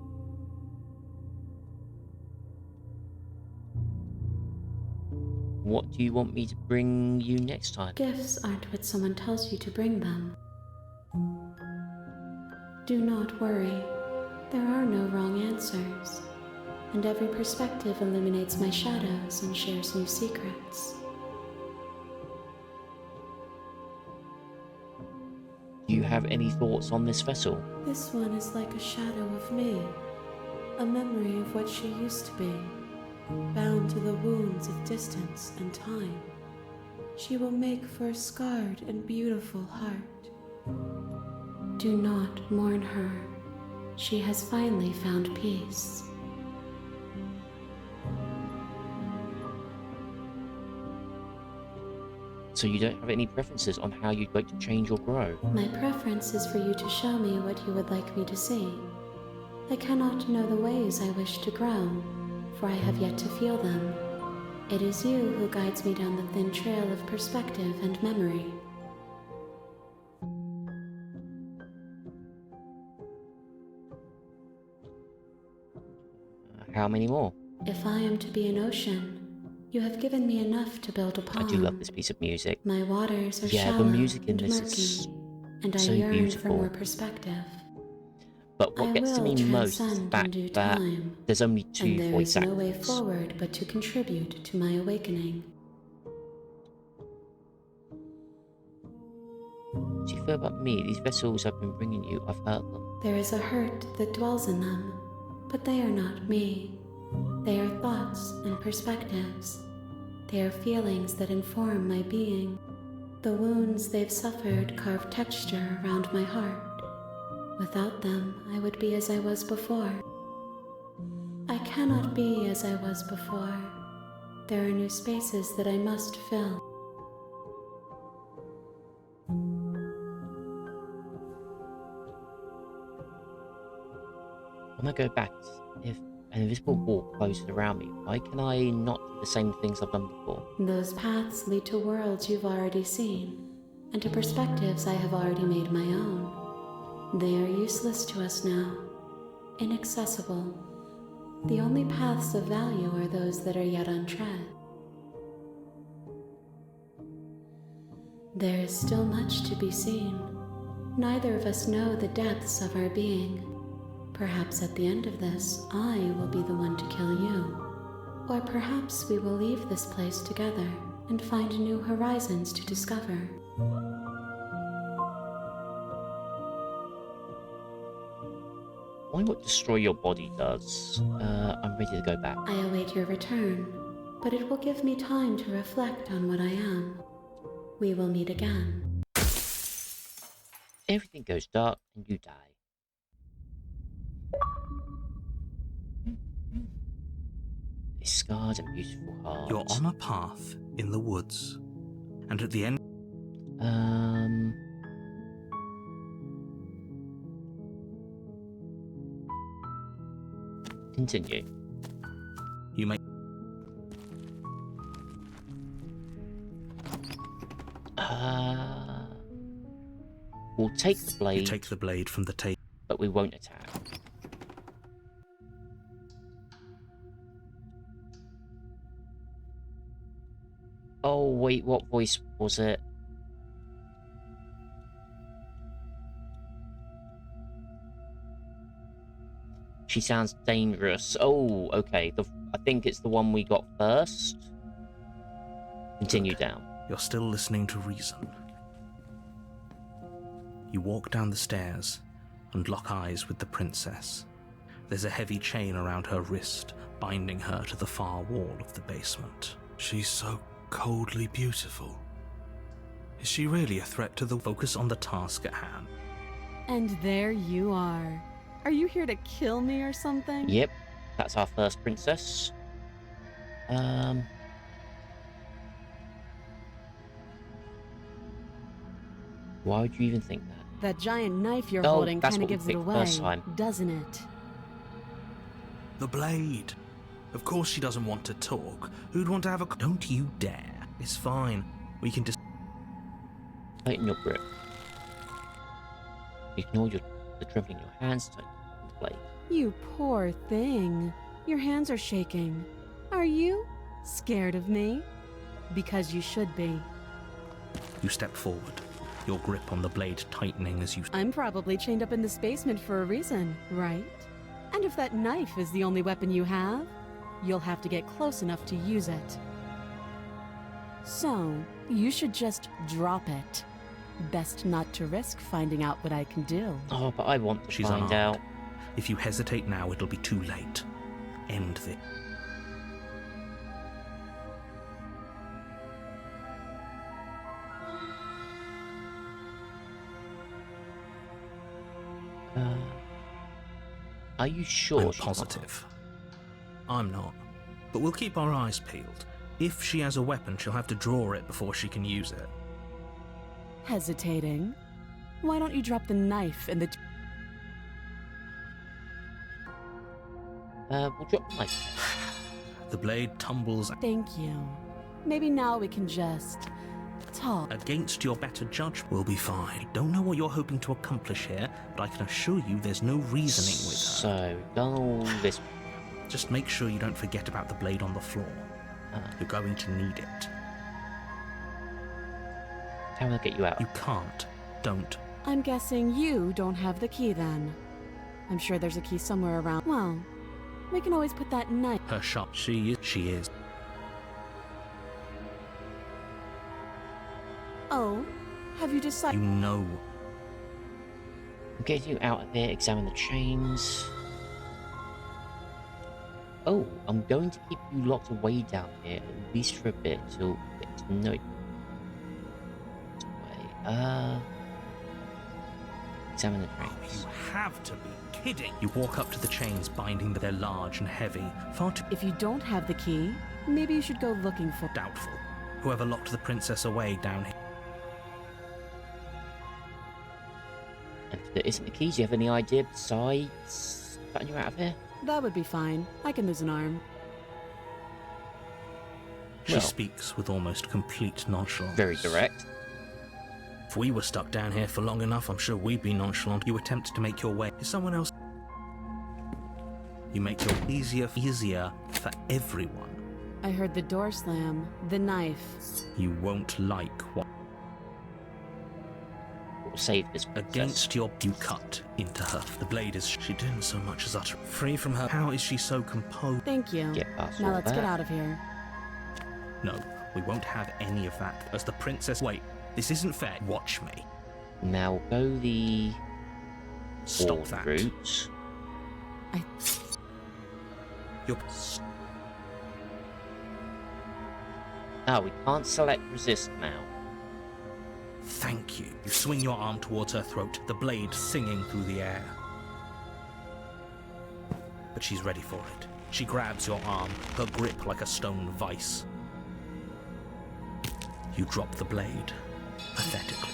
What do you want me to bring you next time? Gifts aren't what someone tells you to bring them. Do not worry. There are no wrong answers, and every perspective illuminates my shadows and shares new secrets. Do you have any thoughts on this vessel? This one is like a shadow of me, a memory of what she used to be, bound to the wounds of distance and time. She will make for a scarred and beautiful heart. Do not mourn her. She has finally found peace. So you don't have any preferences on how you'd like to change or grow? My preference is for you to show me what you would like me to see. I cannot know the ways I wish to grow, for I have yet to feel them. It is you who guides me down the thin trail of perspective and memory. How many more? If I am to be an ocean, you have given me enough to build upon. I do love this piece of music. My waters are Yeah, the shallow music in and this murky, is and I so yearn for beautiful. more perspective. But what I gets to will me most is the transcend in fact due that time, there's only and two there voice is no way actors. forward but to contribute to my awakening. What do you feel about me? These vessels I've been bringing you, I've hurt them. There is a hurt that dwells in them, but they are not me. They are thoughts and perspectives. They are feelings that inform my being. The wounds they've suffered carve texture around my heart. Without them, I would be as I was before. I cannot be as I was before. There are new spaces that I must fill. When I go back, if an invisible wall closes around me, why can I not do the same things I've done before? Those paths lead to worlds you've already seen, and to perspectives I have already made my own. They are useless to us now, inaccessible. The only paths of value are those that are yet untread. There is still much to be seen. Neither of us know the depths of our being. Perhaps at the end of this, I will be the one to kill you. Or perhaps we will leave this place together and find new horizons to discover. Why what destroy your body does? I'm ready to go back. I await your return, but it will give me time to reflect on what I am. We will meet again. Everything goes dark and you die. A scarred and beautiful heart. You're on a path in the woods, and at the end, Continue. you may We'll take the blade, you take the blade from the table. but we won't attack. Oh wait, what voice was it? She sounds dangerous. Oh, okay. I think it's the one we got first. Continue down. You're still listening to reason. You walk down the stairs and lock eyes with the princess. There's a heavy chain around her wrist, binding her to the far wall of the basement. She's so coldly beautiful. Is she really a threat to the... Focus on the task at hand. And there you are. Are you here to kill me or something? Yep, that's our first princess. Why would you even think that? That giant knife you're Oh, holding that's kind of what we gives it picked away, first time. doesn't it? The blade. Of course she doesn't want to talk. Who'd want to have a... Don't you dare. It's fine. We can just... Tighten your grip. Ignore the trembling in your hands, tighten the blade. You poor thing. Your hands are shaking. Are you scared of me? Because you should be. You step forward, your grip on the blade tightening as you... I'm probably chained up in this basement for a reason, right? And if that knife is the only weapon you have, you'll have to get close enough to use it. So, you should just drop it. Best not to risk finding out what I can do. Oh, but I want to She's find unarmed. out. If you hesitate now, it'll be too late. End this. Are you sure? I'm she's not? positive. I'm not. But we'll keep our eyes peeled. If she has a weapon, she'll have to draw it before she can use it. Hesitating? Why don't you drop the knife in the... We'll drop the knife. The blade tumbles Thank you. Maybe now we can just... talk. against your better judgment. We'll be fine. Don't know what you're hoping to accomplish here, but I can assure you there's no reasoning with her. So, go this way. Just make sure you don't forget about the blade on the floor. You're going to need it. How will I get you out? You can't. Don't. I'm guessing you don't have the key then. I'm sure there's a key somewhere around. Well, we can always put that knife... Her shop. She is. Oh, have you You decided... know. I'm getting you out of here, examine the chains. Oh, I'm going to keep you locked away down here, at least for a bit, till we get to know you. Examine the chains. You have to be kidding. You walk up to the chains, binding that they're large and heavy. Far too If you don't have the key, maybe you should go looking for... doubtful. Whoever locked the princess away down here. And if there isn't the keys, do you have any idea besides cutting you out of here? That would be fine. I can lose an arm. She Well. speaks with almost complete nonchalance. Very direct. If we were stuck down here for long enough, I'm sure we'd be nonchalant. You attempt to make your way. Is someone else? You make your easier for everyone. I heard the door slam. The knife. You won't like what We'll save this princess. against your you cut into her. The blade is she didn't so much as utter. Free from her. How is she so composed? Thank you. Get past Now all let's that. get out of here. No, we won't have any of that. As the princess. Wait, this isn't fair. Watch me. Now go the Stop wall that. route. You're Oh, we can't select resist now. Thank you. You swing your arm towards her throat, the blade singing through the air. But she's ready for it. She grabs your arm, her grip like a stone vice. You drop the blade, pathetically.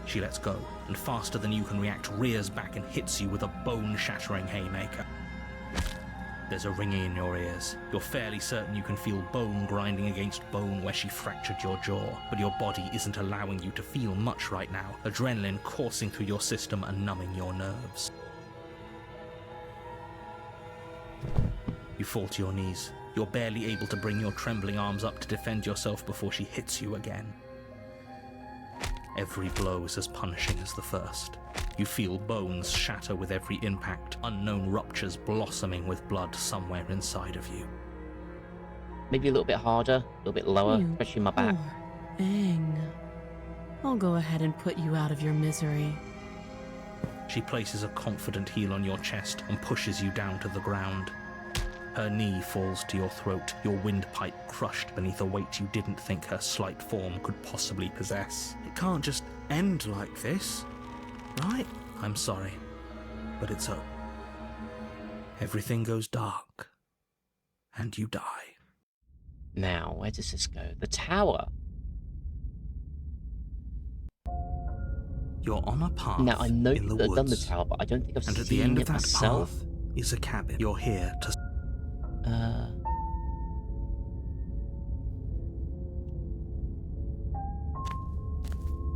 She lets go, and faster than you can react, rears back and hits you with a bone-shattering haymaker. There's a ringing in your ears. You're fairly certain you can feel bone grinding against bone where she fractured your jaw, but your body isn't allowing you to feel much right now, adrenaline coursing through your system and numbing your nerves. You fall to your knees. You're barely able to bring your trembling arms up to defend yourself before she hits you again. Every blow is as punishing as the first. You feel bones shatter with every impact, unknown ruptures blossoming with blood somewhere inside of you. Maybe a little bit harder, a little bit lower, You especially my back. poor thing. I'll go ahead and put you out of your misery. She places a confident heel on your chest and pushes you down to the ground. Her knee falls to your throat, your windpipe crushed beneath a weight you didn't think her slight form could possibly possess. It can't just end like this, right? I'm sorry, but it's over. Everything goes dark, and you die. Now, where does this go? The tower. You're on a path Now, I know in the that I've done the woods, tower, but I don't think I've and seen at the end of it that myself. path is a cabin. You're here to...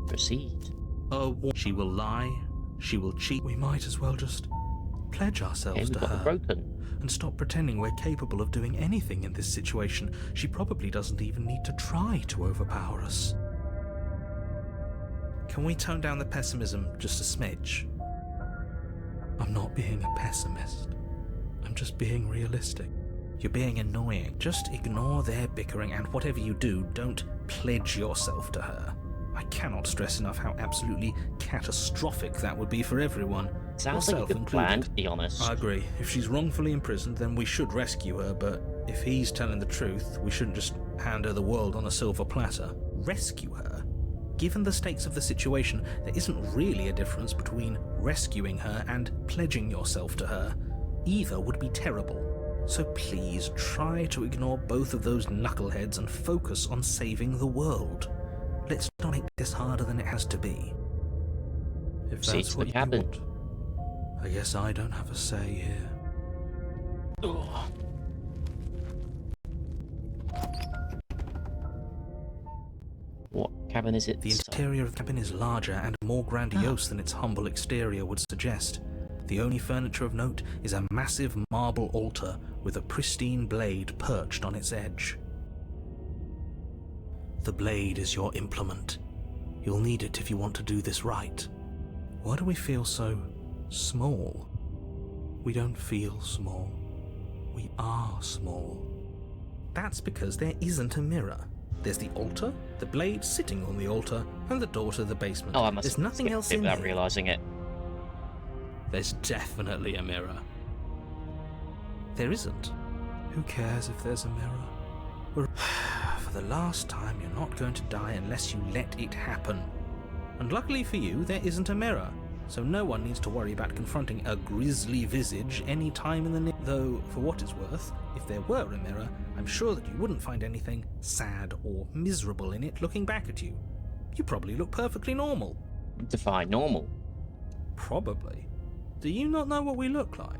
Proceed. She will lie, she will cheat. We might as well just pledge Okay, ourselves we've to got the her broken. and stop pretending we're capable of doing anything in this situation. She probably doesn't even need to try to overpower us. Can we tone down the pessimism just a smidge? I'm not being a pessimist. I'm just being realistic. You're being annoying. Just ignore their bickering, and whatever you do, don't pledge yourself to her. I cannot stress enough how absolutely catastrophic that would be for everyone. Sounds like a yourself good plan, included. to be honest. I agree. If she's wrongfully imprisoned, then we should rescue her, but if he's telling the truth, we shouldn't just hand her the world on a silver platter. Rescue her? Given the stakes of the situation, there isn't really a difference between rescuing her and pledging yourself to her. Either would be terrible. So please try to ignore both of those knuckleheads and focus on saving the world. Let's not make this harder than it has to be. If See, that's it's what the you cabin. want, I guess I don't have a say here. What cabin is it? The this time? interior of the cabin is larger and more grandiose than its humble exterior would suggest. The only furniture of note is a massive marble altar with a pristine blade perched on its edge. The blade is your implement. You'll need it if you want to do this right. Why do we feel so small? We don't feel small. We are small. That's because there isn't a mirror. There's the altar, the blade sitting on the altar, and the door to the basement. Oh, I must There's have nothing skipped else it in without there. realising it. There's definitely a mirror. There isn't. Who cares if there's a mirror? For the last time, you're not going to die unless you let it happen. And luckily for you, there isn't a mirror, so no one needs to worry about confronting a grisly visage any time in the near. Though, for what it's worth, if there were a mirror, I'm sure that you wouldn't find anything sad or miserable in it looking back at you. You probably look perfectly normal. Define normal. Probably. Do you not know what we look like?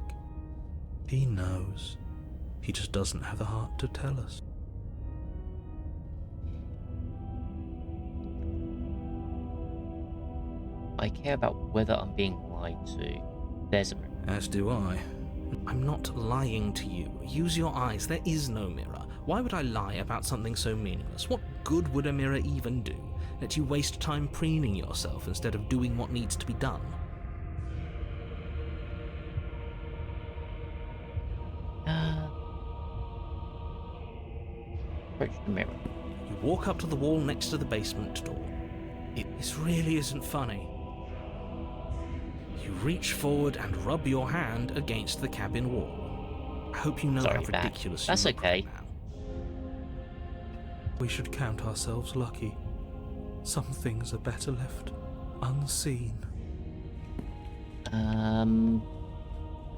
He knows. He just doesn't have the heart to tell us. I care about whether I'm being lied to. There's a mirror. As do I. I'm not lying to you. Use your eyes. There is no mirror. Why would I lie about something so meaningless? What good would a mirror even do? Let you waste time preening yourself instead of doing what needs to be done. Approach the mirror. You walk up to the wall next to the basement door. This really isn't funny. You reach forward and rub your hand against the cabin wall. I hope you know Sorry, how Bat. ridiculous That's you look okay. right now. We should count ourselves lucky. Some things are better left unseen.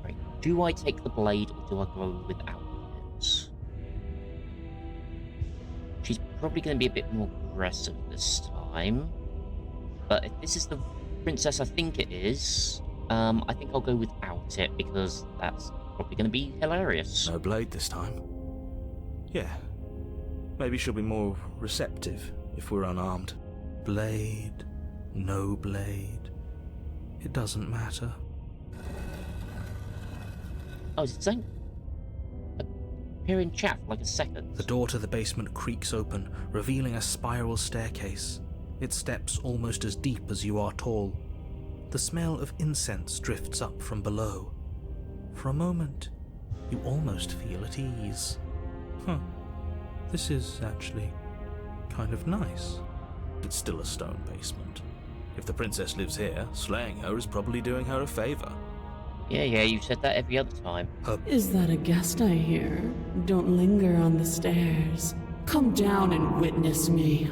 Right. Do I take the blade or do I go without it? She's probably going to be a bit more aggressive this time. But if this is the princess I think it is, I think I'll go without it because that's probably going to be hilarious. No blade this time. Yeah. Maybe she'll be more receptive if we're unarmed. Blade, no blade. It doesn't matter. Oh, is it saying? Appear in chat for like a second. The door to the basement creaks open, revealing a spiral staircase. Its steps almost as deep as you are tall. The smell of incense drifts up from below. For a moment, you almost feel at ease. This is actually kind of nice. It's still a stone basement. If the princess lives here, slaying her is probably doing her a favor. Yeah, you said that every other time. Is that a guest I hear? Don't linger on the stairs. Come down and witness me.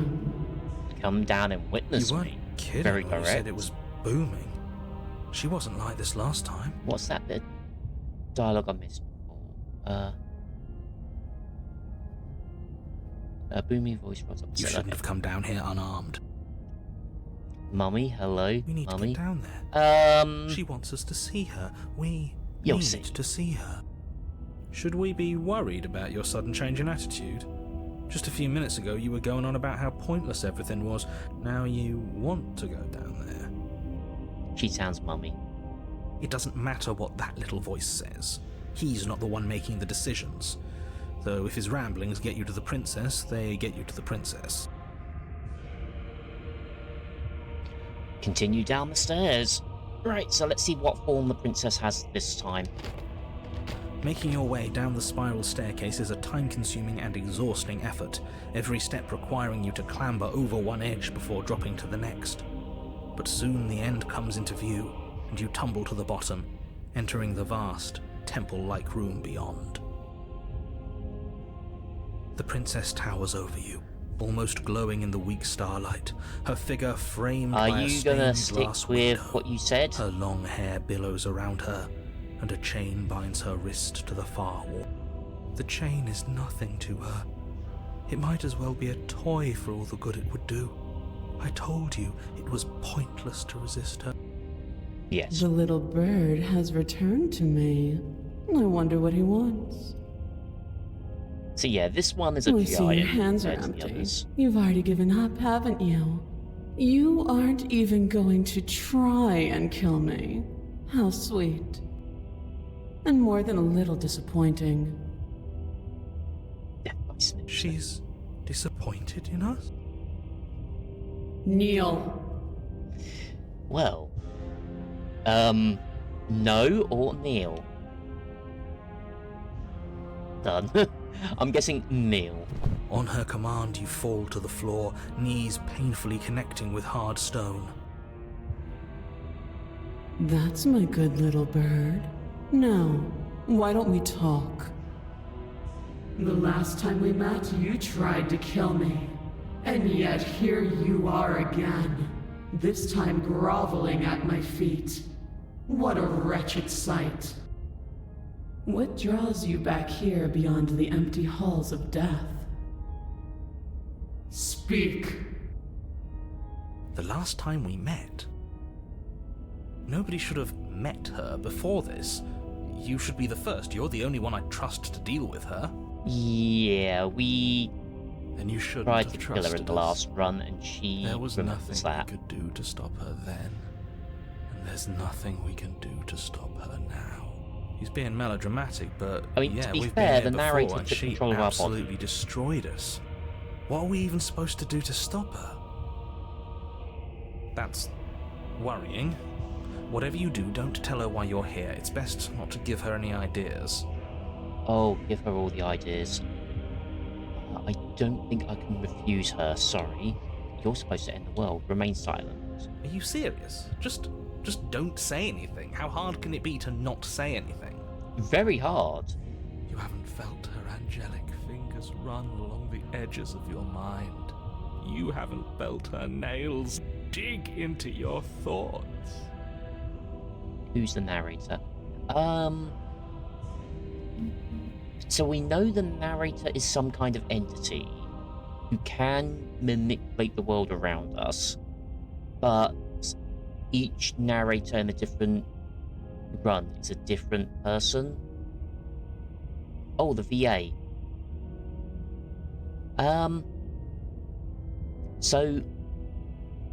Come down and witness You weren't me. kidding Very when you said correct. it was booming. She wasn't like this last time. What's that bit? Dialogue I missed before. A booming voice runs up. You shouldn't have come down here unarmed. Mummy, hello. We need to Mummy. get down there. She She wants us to see her. We You'll need see. to see her. Should we be worried about your sudden change in attitude? Just a few minutes ago, you were going on about how pointless everything was. Now you want to go down there. She sounds mummy. It doesn't matter what that little voice says. He's not the one making the decisions. Though if his ramblings get you to the princess, they get you to the princess. Continue down the stairs. Right, so let's see what form the princess has this time. Making your way down the spiral staircase is a time-consuming and exhausting effort, every step requiring you to clamber over one edge before dropping to the next. But soon the end comes into view, and you tumble to the bottom, entering the vast, temple-like room beyond. The princess towers over you, almost glowing in the weak starlight, her figure framed Are by a you gonna stained stick glass with window. what you said? Her long hair billows around her, and a chain binds her wrist to the far wall. The chain is nothing to her. It might as well be a toy for all the good it would do. I told you it was pointless to resist her. Yes. The little bird has returned to me. I wonder what he wants. So yeah, this one is a I giant. see your hands are compared to the empty. others. You've already given up, haven't you? You aren't even going to try and kill me. How sweet. And more than a little disappointing. Death by snitch. She's disappointed in us? Kneel. Well, no or kneel? Done. I'm guessing kneel. On her command, you fall to the floor, knees painfully connecting with hard stone. That's my good little bird. Now, why don't we talk? The last time we met, you tried to kill me. And yet here you are again. This time groveling at my feet. What a wretched sight. What draws you back here beyond the empty halls of death? Speak. The last time we met? Nobody should have met her before this. You should be the first. You're the only one I trust to deal with her. Yeah, we Then you shouldn't tried have to kill her in trusted the us. last run, and she There was remembers nothing that. we could do to stop her then. And there's nothing we can do to stop her now. He's being melodramatic, but I mean, to yeah, be we've fair, been the here narrator before, and took she control of our body. absolutely destroyed us. What are we even supposed to do to stop her? That's worrying. Whatever you do, don't tell her why you're here. It's best not to give her any ideas. Oh, give her all the ideas. I don't think I can refuse her, sorry. You're supposed to end the world. Remain silent. Are you serious? Just don't say anything. How hard can it be to not say anything? Very hard. You haven't felt her angelic fingers run along the edges of your mind. You haven't felt her nails dig into your thoughts. Who's the narrator? So we know the narrator is some kind of entity who can manipulate the world around us, but each narrator in a different run is a different person. Oh, the VA. So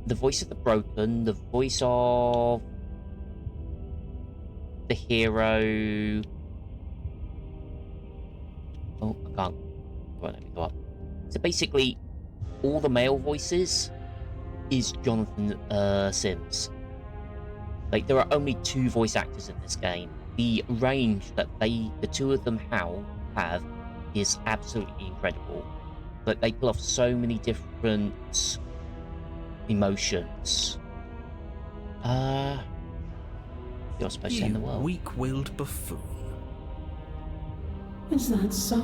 the voice of the broken, the voice of the hero. Oh, I can't. Won't let me go up. So basically, all the male voices is Jonathan Sims. Like, there are only 2 voice actors in this game. The range that the two of them have is absolutely incredible. Like, they pull off so many different emotions. You're supposed to end the You world. weak-willed buffoon. Is that so?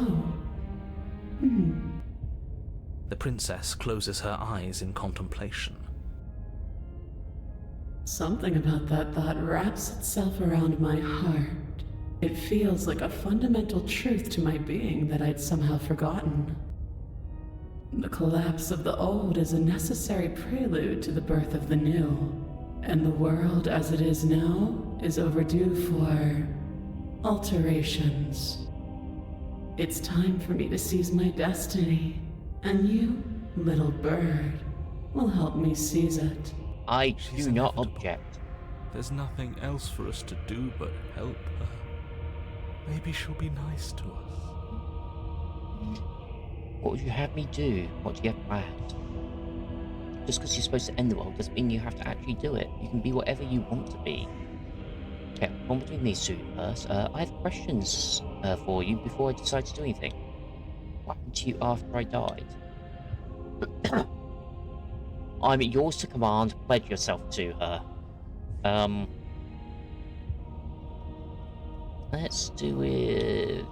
The princess closes her eyes in contemplation. Something about that thought wraps itself around my heart. It feels like a fundamental truth to my being that I'd somehow forgotten. The collapse of the old is a necessary prelude to the birth of the new, and the world as it is now is overdue for alterations. It's time for me to seize my destiny, and you, little bird, will help me seize it. I She's do not inevitable. object. There's nothing else for us to do but help her. Maybe she'll be nice to us. What would you have me do? What do you have planned? Just because you're supposed to end the world doesn't mean you have to actually do it. You can be whatever you want to be. Okay, on between these two first, I have questions for you before I decide to do anything. What happened to you after I died? I'm yours to command. Pledge yourself to her. Let's do it.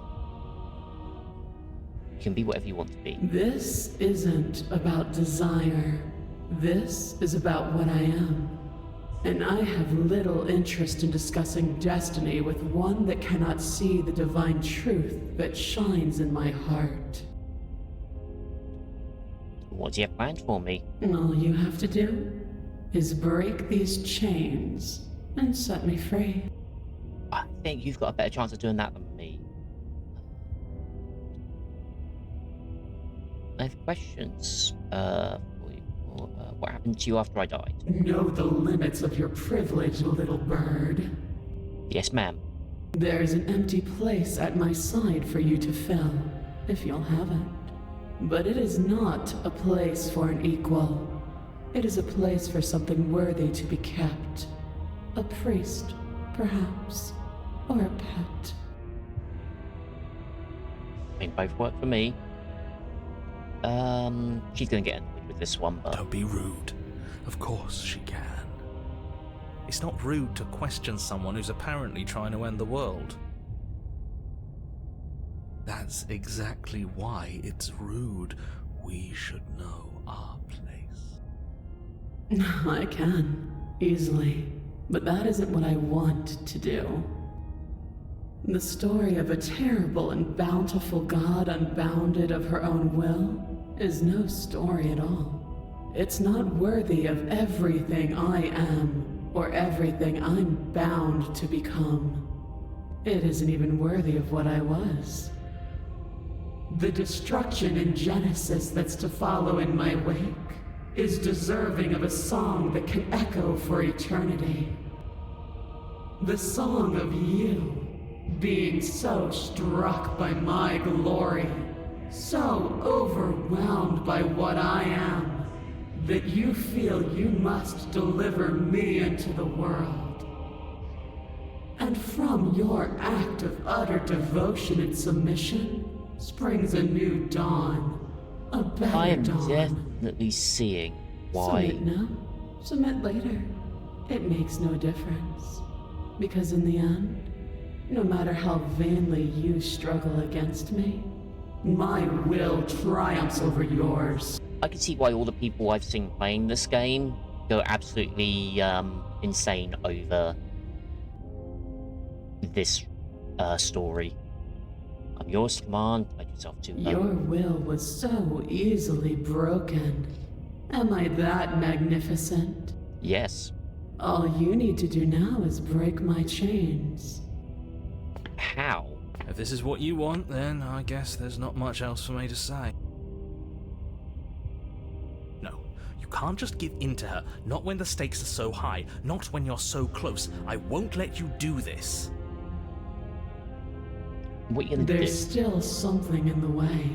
You can be whatever you want to be. This isn't about desire. This is about what I am. And I have little interest in discussing destiny with one that cannot see the divine truth that shines in my heart. What do you have planned for me? All you have to do is break these chains and set me free. I think you've got a better chance of doing that than me. I have questions for you. What happened to you after I died? Know the limits of your privilege, little bird. Yes, ma'am. There's an empty place at my side for you to fill, if you'll have it. But it is not a place for an equal. It is a place for something worthy to be kept. A priest, perhaps, or a pet. I mean, both work for me. She's gonna get annoyed with this one, but Don't be rude. Of course she can. It's not rude to question someone who's apparently trying to end the world. That's exactly why it's rude. We should know our place. I can, easily. But that isn't what I want to do. The story of a terrible and bountiful god unbounded of her own will is no story at all. It's not worthy of everything I am, or everything I'm bound to become. It isn't even worthy of what I was. The destruction in Genesis that's to follow in my wake is deserving of a song that can echo for eternity. The song of you, being so struck by my glory, so overwhelmed by what I am, that you feel you must deliver me into the world. And from your act of utter devotion and submission springs a new dawn, a better I am dawn. definitely seeing why. Submit now, submit later. It makes no difference. Because in the end, no matter how vainly you struggle against me, my will triumphs over yours. I can see why all the people I've seen playing this game go absolutely insane over this story. I'm yours to command. Let yourself to Your will was so easily broken. Am I that magnificent? Yes. All you need to do now is break my chains. How? If this is what you want, then I guess there's not much else for me to say. No, you can't just give in to her, not when the stakes are so high, not when you're so close. I won't let you do this. What are you gonna There's do? still something in the way.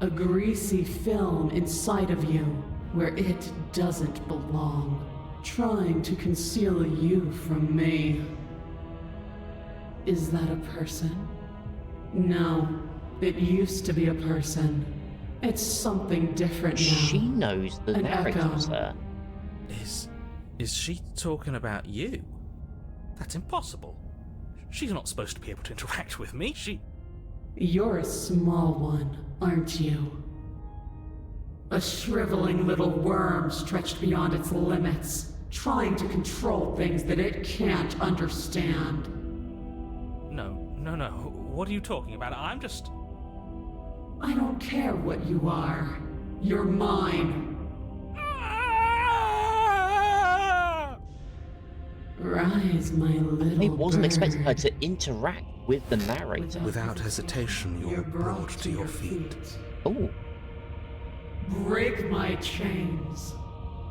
A greasy film inside of you where it doesn't belong, trying to conceal you from me. Is that a person? No, it used to be a person. It's something different now. She knows the An narrative's echo. there. Is she talking about you? That's impossible. She's not supposed to be able to interact with me. You're a small one, aren't you? A shriveling little worm stretched beyond its limits, trying to control things that it can't understand. No. What are you talking about? I'm just... I don't care what you are. You're mine. Rise, my little I wasn't expecting her bird. to interact with the narrator. Without hesitation, you're brought to your feet. Oh, Break my chains.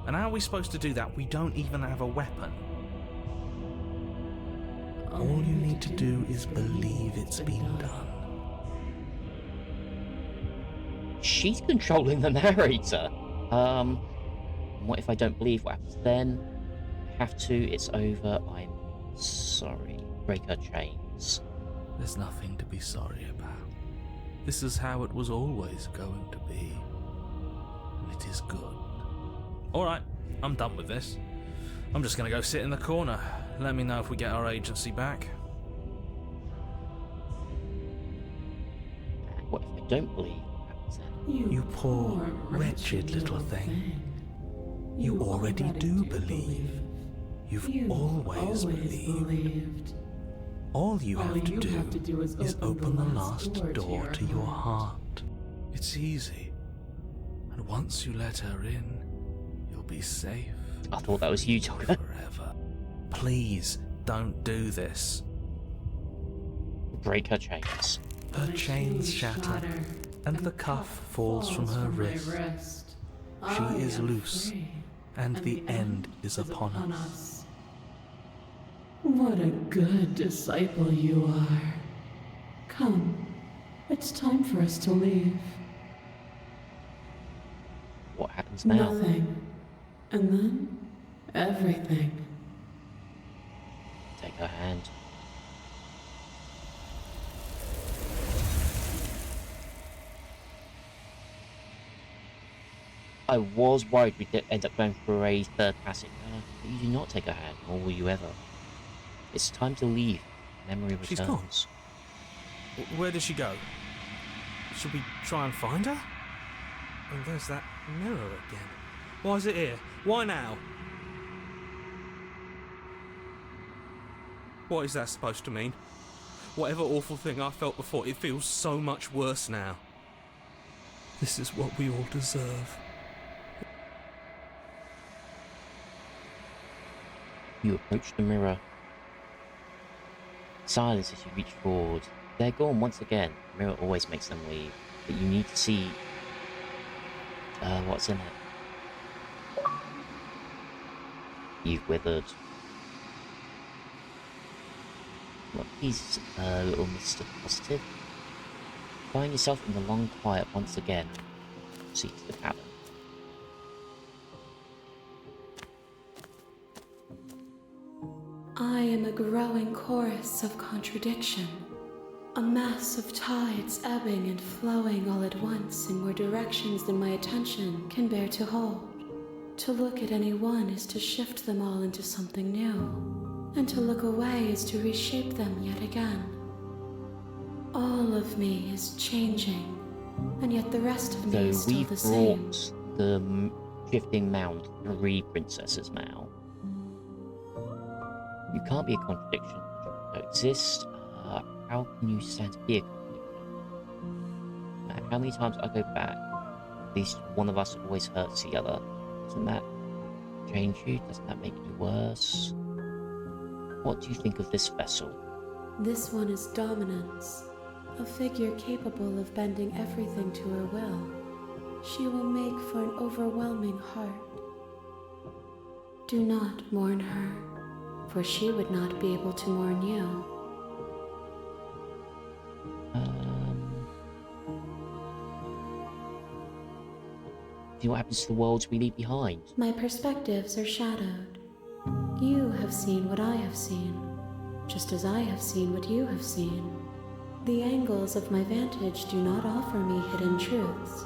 And how are we supposed to do that? We don't even have a weapon. All you need to do is believe it's been done. she's controlling the narrator. What if I don't believe what happens then? I have to, it's over, I'm sorry. Break her chains. There's nothing to be sorry about. This is how it was always going to be. And it is good. Alright, I'm done with this. I'm just gonna go sit in the corner. Let me know if we get our agency back. What if I don't believe what happens then? You poor, wretched little thing. You already do believe. You've always believed. All you have to do is open the last door to your heart. It's easy. And once you let her in, you'll be safe. I thought that was you, Jogger. Forever. Please, don't do this. Break her chains. Her chains shatter, and the cuff falls from her wrist. She is loose, and the end is upon us. What a good disciple you are. Come, it's time for us to leave. What happens now? Nothing. And then, everything. Take her hand. I was worried we'd end up going for a third passage. But you do not take her hand, nor will you ever. It's time to leave. Memory returns. She's gone. Where does she go? Should we try and find her? And there's that mirror again. Why is it here? Why now? What is that supposed to mean? Whatever awful thing I felt before, it feels so much worse now. This is what we all deserve. You approach the mirror. Silence as you reach forward. They're gone once again. The mirror always makes them leave. But you need to see what's in it. You've withered. Look, he's a little Mr. Positive. Find yourself in the long quiet once again. Seek the cabin. I am a growing chorus of contradiction, a mass of tides ebbing and flowing all at once in more directions than my attention can bear to hold. To look at any one is to shift them all into something new, and to look away is to reshape them yet again. All of me is changing, and yet the rest of me is So still we've the same. brought the shifting mound 3 princesses now. You can't be a contradiction. You don't exist. How can you stand to be a contradiction? No matter how many times I go back, at least one of us always hurts the other. Doesn't that change you? Doesn't that make you worse? What do you think of this vessel? This one is dominance, a figure capable of bending everything to her will. She will make for an overwhelming heart. Do not mourn her, for she would not be able to mourn you. See what happens to the worlds we leave behind. My perspectives are shadowed. You have seen what I have seen, just as I have seen what you have seen. The angles of my vantage do not offer me hidden truths,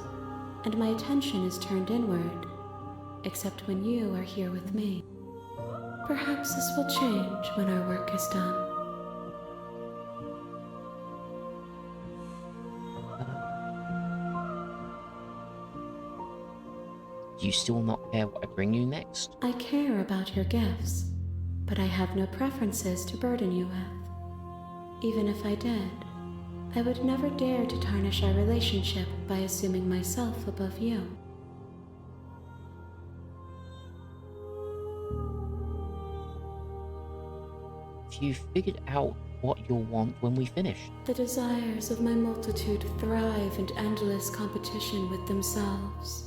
and my attention is turned inward, except when you are here with me. Perhaps this will change when our work is done. Do you still not care what I bring you next? I care about your gifts, but I have no preferences to burden you with. Even if I did, I would never dare to tarnish our relationship by assuming myself above you. Have you figured out what you'll want when we finish? The desires of my multitude thrive in endless competition with themselves,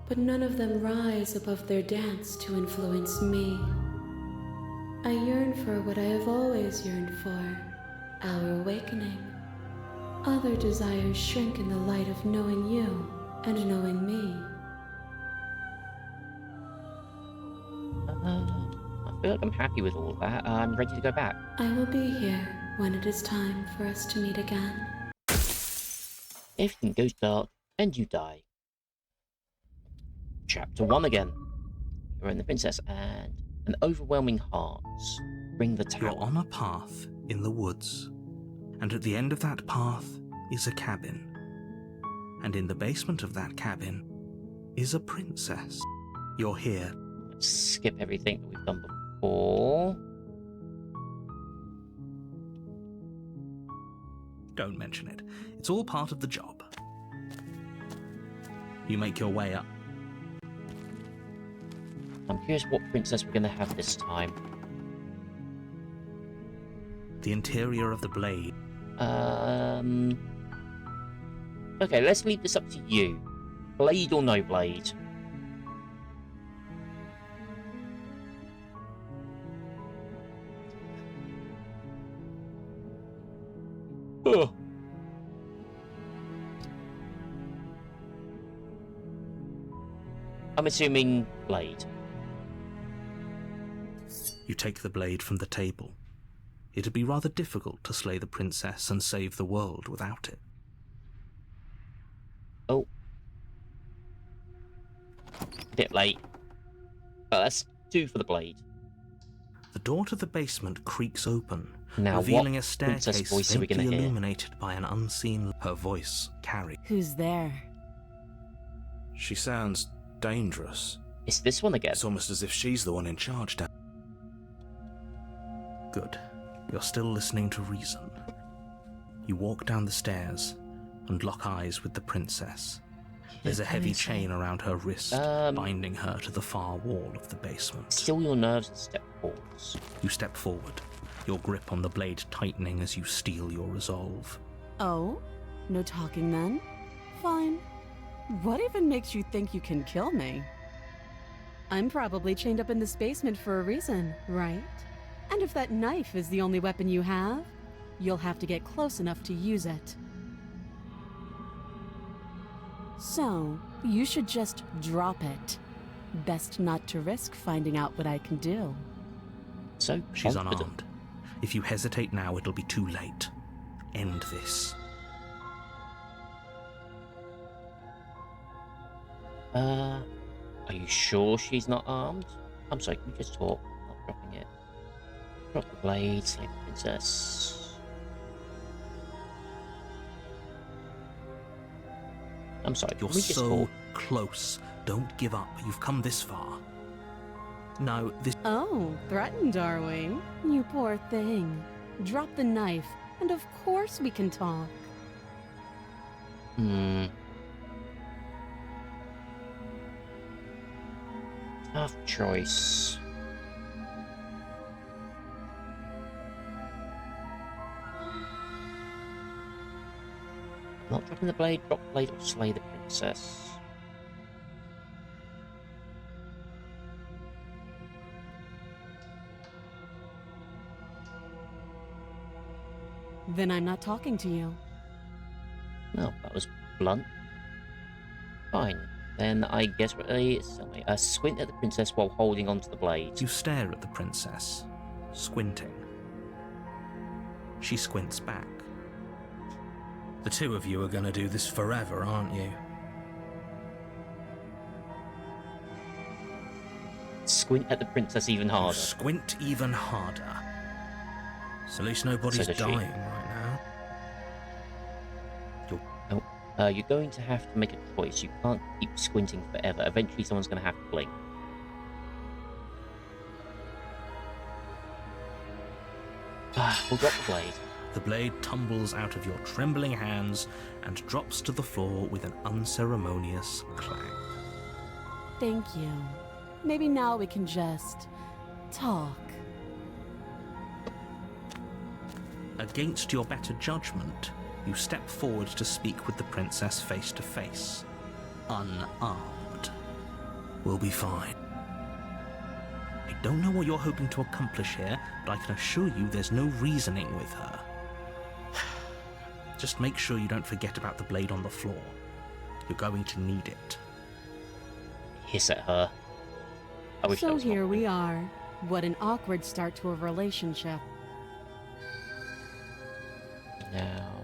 but none of them rise above their dance to influence me. I yearn for what I have always yearned for, our awakening. Other desires shrink in the light of knowing you and knowing me. I feel like I'm happy with all of that. I'm ready to go back. I will be here when it is time for us to meet again. Everything goes dark, and you die. Chapter 1 again. You're in the princess, and an overwhelming heart. Ring the tower. You're on a path in the woods, and at the end of that path is a cabin. And in the basement of that cabin is a princess. You're here. Skip everything that we've done before. Or... Don't mention it. It's all part of the job. You make your way up. I'm curious what princess we're going to have this time. The interior of the blade. Okay, let's leave this up to you. Blade or no blade? Ugh. I'm assuming blade. You take the blade from the table. It'd be rather difficult to slay the princess and save the world without it. Oh. Bit late. But that's 2 for the blade. The door to the basement creaks open, Now, revealing what a staircase princess voice are we faintly gonna hear? illuminated by an unseen. Her voice carried. Who's there? She sounds dangerous. It's this one again. It's almost as if she's the one in charge down. Good. You're still listening to reason. You walk down the stairs and lock eyes with the princess. There's a heavy chain around her wrist, binding her to the far wall of the basement. Still your nerves and step forwards. You step forward, your grip on the blade tightening as you steel your resolve. Oh? No talking then? Fine. What even makes you think you can kill me? I'm probably chained up in this basement for a reason, right? And if that knife is the only weapon you have, you'll have to get close enough to use it. So, you should just drop it. Best not to risk finding out what I can do. So She's confident. unarmed. If you hesitate now, it'll be too late. End this. Are you sure she's not armed? I'm sorry, can we just talk? Not dropping it. Drop the blade, slay the princess. I'm sorry, can You're we just so talk? close. Don't give up. You've come this far. No, this... Oh, threatened, are we? You poor thing. Drop the knife, and of course we can talk. Tough choice. Not dropping the blade, drop the blade or slay the princess. Then I'm not talking to you. No, that was blunt. Fine. Then I guess we're squint at the princess while holding onto the blade. You stare at the princess, squinting. She squints back. The two of you are going to do this forever, aren't you? Squint at the princess even You harder. squint even harder. So at least nobody's So does she. dying right now. You're going to have to make a choice. You can't keep squinting forever. Eventually someone's going to have to blink. We'll drop the blade. The blade tumbles out of your trembling hands and drops to the floor with an unceremonious clang. Thank you. Maybe now we can just talk. Against your better judgment, you step forward to speak with the princess face to face, unarmed. We'll be fine. I don't know what you're hoping to accomplish here, but I can assure you there's no reasoning with her. Just make sure you don't forget about the blade on the floor. You're going to need it. Hiss at her. I wish that So was here not we are. What an awkward start to a relationship. Now,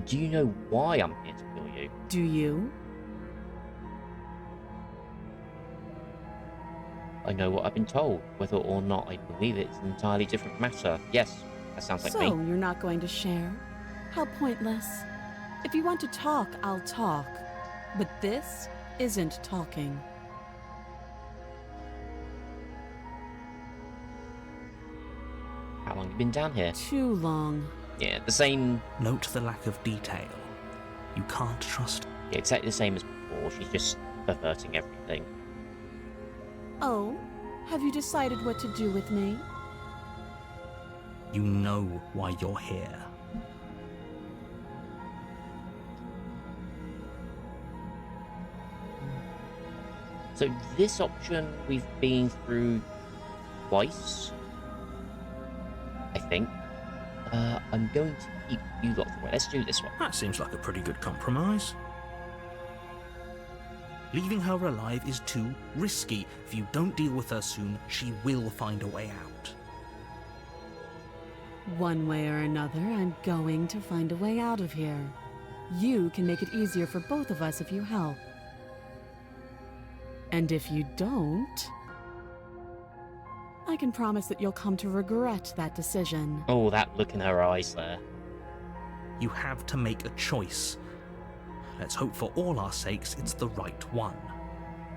do you know why I'm here to kill you? Do you? I know what I've been told. Whether or not I believe it is an entirely different matter. Yes, that sounds like So me. you're not going to share? How pointless. If you want to talk, I'll talk. But this isn't talking. How long have you been down here? Too long. Yeah, the same. Note the lack of detail. You can't trust. Yeah, exactly the same as before. She's just perverting everything. Oh, have you decided what to do with me? You know why you're here. So this option we've been through twice, I think. I'm going to keep you lot for it. Let's do this one. That seems like a pretty good compromise. Leaving her alive is too risky. If you don't deal with her soon, she will find a way out. One way or another, I'm going to find a way out of here. You can make it easier for both of us if you help. And if you don't, I can promise that you'll come to regret that decision. Oh, that look in her eyes there. You have to make a choice. Let's hope for all our sakes it's the right one.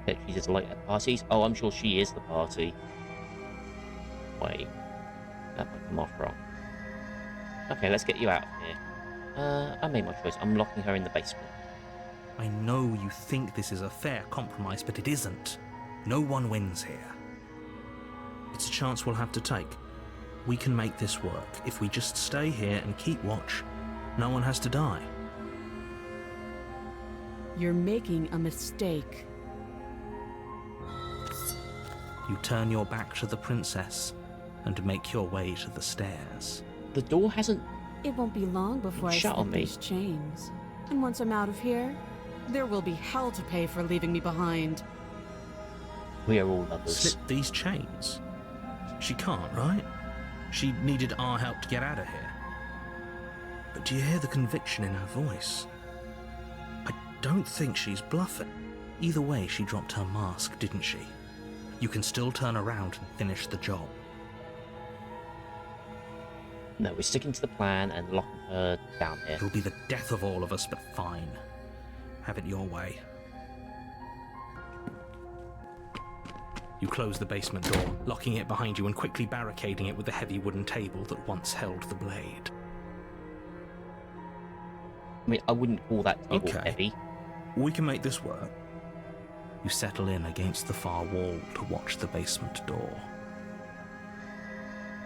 Bet she does like at parties. Oh, I'm sure she is the party. Wait. That might come off wrong. Okay, let's get you out of here. I made my choice. I'm locking her in the basement. I know you think this is a fair compromise, but it isn't. No one wins here. It's a chance we'll have to take. We can make this work. If we just stay here and keep watch, no one has to die. You're making a mistake. You turn your back to the princess and make your way to the stairs. The door hasn't... It won't be long before I Shut on slip me. these chains. And once I'm out of here, there will be hell to pay for leaving me behind. We are all lovers. Slip these chains? She can't, right? She needed our help to get out of here. But do you hear the conviction in her voice? I don't think she's bluffing. Either way, she dropped her mask, didn't she? You can still turn around and finish the job. No, we're sticking to the plan and locking her down here. It'll be the death of all of us, but fine. Have it your way. You close the basement door, locking it behind you and quickly barricading it with the heavy wooden table that once held the blade. I mean, I wouldn't call that table Okay. heavy. We can make this work. You settle in against the far wall to watch the basement door.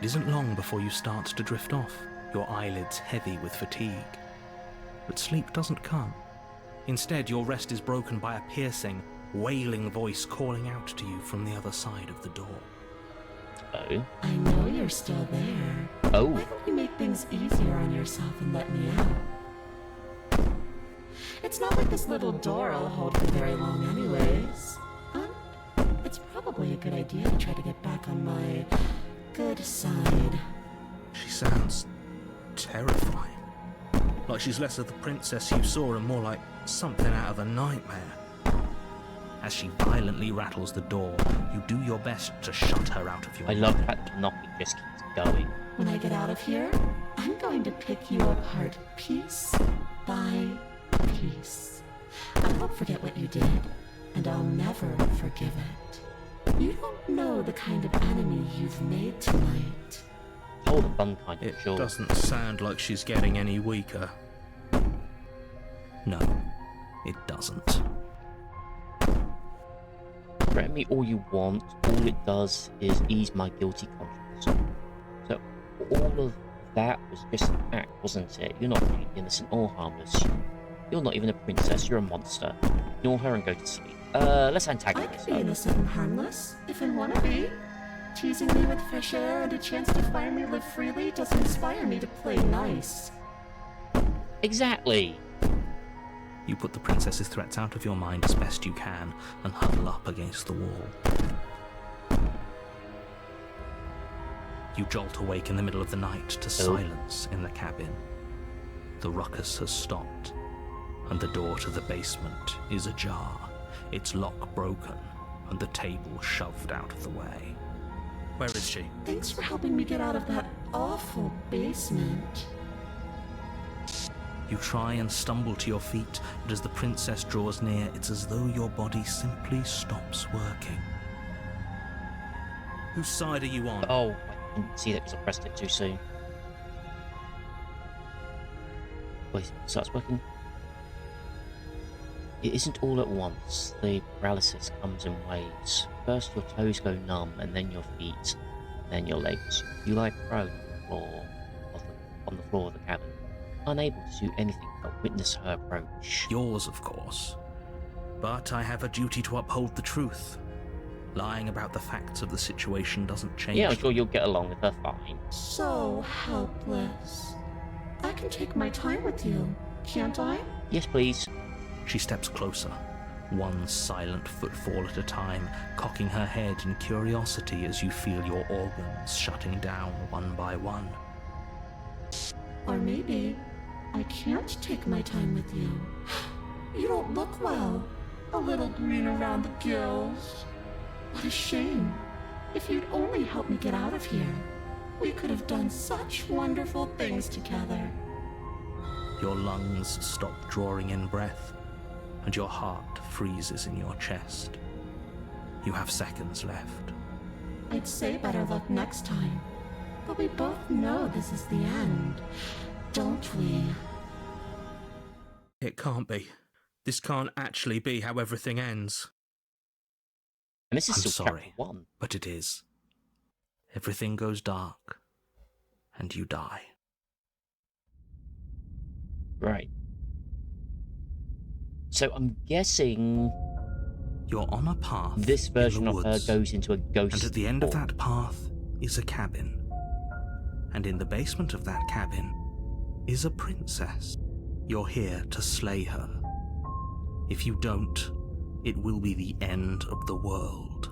It isn't long before you start to drift off, your eyelids heavy with fatigue. But sleep doesn't come. Instead, your rest is broken by a piercing, wailing voice calling out to you from the other side of the door. Oh. I know you're still there. Oh. Why don't you make things easier on yourself and let me out? It's not like this little door will hold for very long anyways. It's probably a good idea to try to get back on my good side. She sounds terrifying. Like she's less of the princess you saw and more like something out of a nightmare. As she violently rattles the door, you do your best to shut her out of your I love that the knocking just keeps going. When I get out of here, I'm going to pick you apart piece by piece. I won't forget what you did, and I'll never forgive it. You don't know the kind of enemy you've made tonight. Oh, the fun kind of It sure. doesn't sound like she's getting any weaker. No, it doesn't. Threaten me all you want. All it does is ease my guilty conscience. So, all of that was just an act, wasn't it? You're not really innocent or harmless. You're not even a princess. You're a monster. Ignore her and go to sleep. Let's I antagonize could be her. innocent and harmless, if I want to be. Teasing me with fresh air and a chance to finally live freely doesn't inspire me to play nice. Exactly. You put the princess's threats out of your mind as best you can and huddle up against the wall. You jolt awake in the middle of the night to silence in the cabin. The ruckus has stopped, and the door to the basement is ajar, its lock broken, and the table shoved out of the way. Where is she? Thanks for helping me get out of that awful basement. You try and stumble to your feet, but as the princess draws near, it's as though your body simply stops working. Whose side are you on? Oh, I didn't see that because I pressed it too soon. Wait, it starts working. It isn't all at once. The paralysis comes in waves. First your toes go numb, and then your feet, then your legs. You lie prone on the floor of the cabin, unable to do anything but witness her approach. Yours, of course. But I have a duty to uphold the truth. Lying about the facts of the situation doesn't change. Yeah, I'm sure you'll get along with her fine. So helpless. I can take my time with you, can't I? Yes, please. She steps closer, one silent footfall at a time, cocking her head in curiosity as you feel your organs shutting down one by one. Or maybe I can't take my time with you. You don't look well. A little green around the gills. What a shame. If you'd only help me get out of here, we could have done such wonderful things together. Your lungs stop drawing in breath, and your heart freezes in your chest. You have seconds left. I'd say better luck next time, but we both know this is the end, don't we? It can't be. This can't actually be how everything ends. And this is I'm still sorry, chapter 1. but it is. Everything goes dark, and you die. Right. So I'm guessing You're on a path. this version in of the her woods, goes into a ghost and at the end of form. that path is a cabin. And in the basement of that cabin is a princess. You're here to slay her. If you don't, it will be the end of the world.